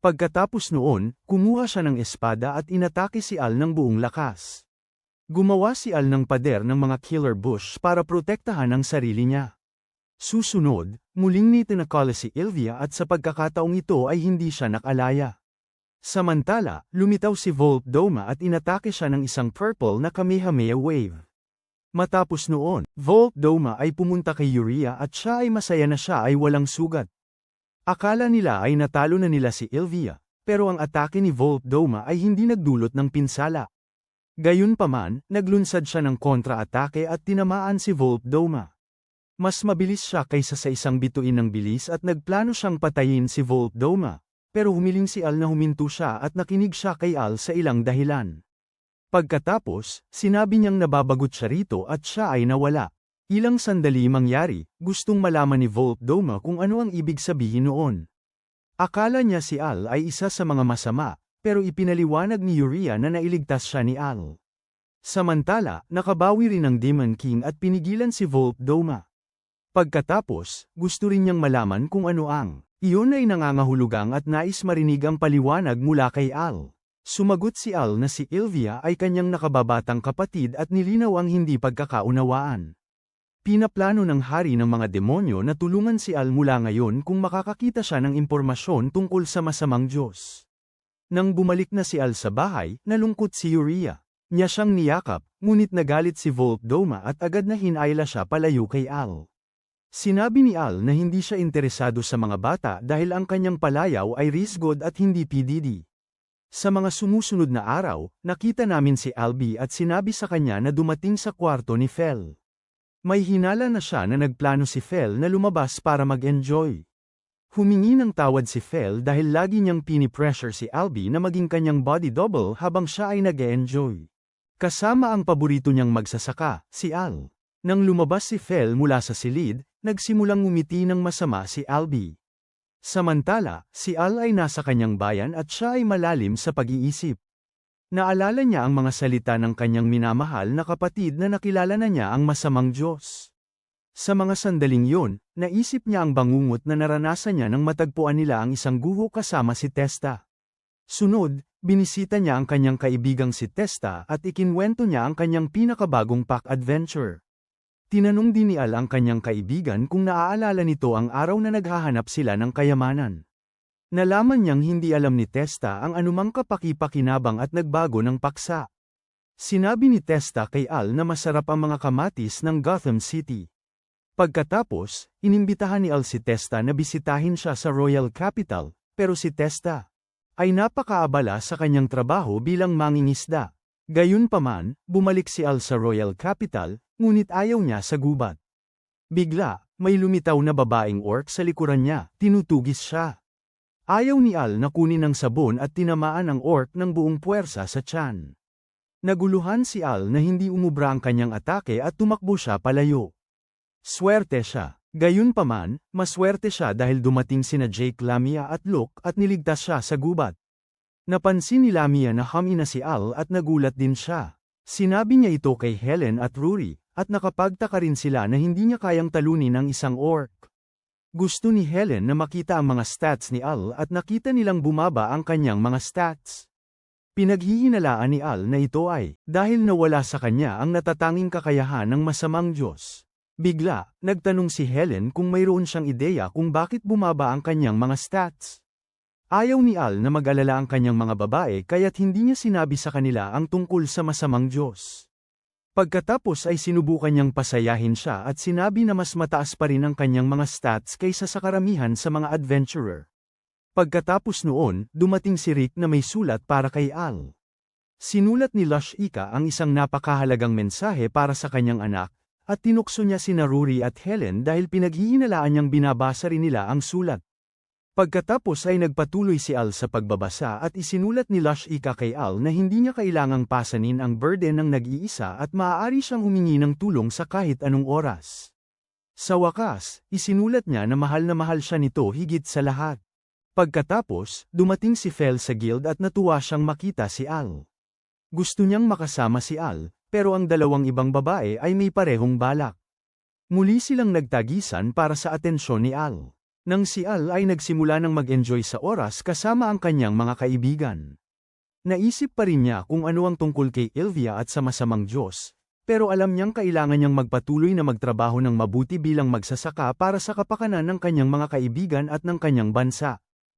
Pagkatapos noon, kumuha siya ng espada at inatake si Al ng buong lakas. Gumawa si Al ng pader ng mga killer bush para protektahan ang sarili niya. Susunod, muling nitinakala si Ilvia at sa pagkakataong ito ay hindi siya nakalaya. Samantala, lumitaw si Volt Doma at inatake siya ng isang purple na Kamehameha Wave. Matapos noon, Volt Doma ay pumunta kay Uriah at siya ay masaya na siya ay walang sugat. Akala nila ay natalo na nila si Ilvia, pero ang atake ni Volt Doma ay hindi nagdulot ng pinsala. Gayunpaman, naglunsad siya ng kontra-atake at tinamaan si Volt Doma. Mas mabilis siya kaysa sa isang bituin ng bilis at nagplano siyang patayin si Volt Doma, pero humiling si Al na huminto siya at nakinig siya kay Al sa ilang dahilan. Pagkatapos, sinabi niyang nababagot siya rito at siya ay nawala. Ilang sandali mangyari, gustong malaman ni Volt Doma kung ano ang ibig sabihin noon. Akala niya si Al ay isa sa mga masama, pero ipinaliwanag ni Uria na nailigtas siya ni Al. Samantala, nakabawi rin ang Demon King at pinigilan si Volpdoma. Pagkatapos, gusto rin niyang malaman kung ano ang iyon ay nangangahulugang at nais marinig ang paliwanag mula kay Al. Sumagot si Al na si Ilvia ay kanyang nakababatang kapatid at nilinaw ang hindi pagkakaunawaan. Pinaplano ng hari ng mga demonyo na tulungan si Al mula ngayon kung makakakita siya ng impormasyon tungkol sa masamang Diyos. Nang bumalik na si Al sa bahay, nalungkot si Uria. Niya siyang niyakap, ngunit nagalit si Volpdoma at agad na hinayla siya palayo kay Al. Sinabi ni Al na hindi siya interesado sa mga bata dahil ang kanyang palayaw ay Risgod at hindi PDD. Sa mga sumusunod na araw, nakita namin si Albi at sinabi sa kanya na dumating sa kwarto ni Fel. May hinala na siya na nagplano si Fel na lumabas para mag-enjoy. Humingi ng tawad si Fel dahil lagi niyang pinipressure si Albi na maging kanyang body double habang siya ay nag-enjoy. Kasama ang paborito niyang magsasaka, si Al. Nang lumabas si Fel mula sa silid, nagsimulang ngumiti ng masama si Albi. Samantala, si Al ay nasa kanyang bayan at siya ay malalim sa pag-iisip. Naalala niya ang mga salita ng kanyang minamahal na kapatid na nakilala na niya ang masamang Diyos. Sa mga sandaling yun, naisip niya ang bangungot na naranasan niya nang matagpuan nila ang isang guho kasama si Testa. Sunod, binisita niya ang kanyang kaibigang si Testa at ikinwento niya ang kanyang pinakabagong pack adventure. Tinanong din ni Al ang kanyang kaibigan kung naaalala nito ang araw na naghahanap sila ng kayamanan. Nalaman niyang hindi alam ni Testa ang anumang kapaki-pakinabang at nagbago ng paksa. Sinabi ni Testa kay Al na masarap ang mga kamatis ng Gotham City. Pagkatapos, inimbitahan ni Al si Testa na bisitahin siya sa Royal Capital, pero si Testa ay napakaabala sa kanyang trabaho bilang mangingisda. Gayunpaman, bumalik si Al sa Royal Capital, ngunit ayaw niya sa gubat. Bigla, may lumitaw na babaeng orc sa likuran niya, tinutugis siya. Ayaw ni Al na kunin ang sabon at tinamaan ang orc ng buong puwersa sa tiyan. Naguluhan si Al na hindi umubra ang kanyang atake at tumakbo siya palayo. Swerte siya. Gayunpaman, maswerte siya dahil dumating sina Jake Lamia at Luke at niligtas siya sa gubat. Napansin ni Lamia na hamina si Al at nagulat din siya. Sinabi niya ito kay Helen at Rory, at nakapagtaka rin sila na hindi niya kayang talunin ang isang orc. Gusto ni Helen na makita ang mga stats ni Al at nakita nilang bumaba ang kanyang mga stats. Pinaghihinalaan ni Al na ito ay dahil nawala sa kanya ang natatanging kakayahan ng masamang Diyos. Bigla, nagtanong si Helen kung mayroon siyang ideya kung bakit bumaba ang kanyang mga stats. Ayaw ni Al na mag-alala ang kanyang mga babae kaya't hindi niya sinabi sa kanila ang tungkol sa masamang Diyos. Pagkatapos ay sinubukan niyang pasayahin siya at sinabi na mas mataas pa rin ang kanyang mga stats kaysa sa karamihan sa mga adventurer. Pagkatapos noon, dumating si Rick na may sulat para kay Al. Sinulat ni Lush Ika ang isang napakahalagang mensahe para sa kanyang anak, at tinukso niya sina Rory at Helen dahil pinaghihinalaan niyang binabasa rin nila ang sulat. Pagkatapos ay nagpatuloy si Al sa pagbabasa at isinulat ni Lush Ika kay Al na hindi niya kailangang pasanin ang burden ng nag-iisa at maaari siyang humingi ng tulong sa kahit anong oras. Sa wakas, isinulat niya na mahal siya nito higit sa lahat. Pagkatapos, dumating si Fel sa guild at natuwa siyang makita si Al. Gusto niyang makasama si Al, pero ang dalawang ibang babae ay may parehong balak. Muli silang nagtagisan para sa atensyon ni Al. Nang si Al ay nagsimula ng mag-enjoy sa oras kasama ang kanyang mga kaibigan. Naisip pa rin niya kung ano ang tungkol kay Ilvia at sa masamang Diyos, pero alam niyang kailangan niyang magpatuloy na magtrabaho ng mabuti bilang magsasaka para sa kapakanan ng kanyang mga kaibigan at ng kanyang bansa.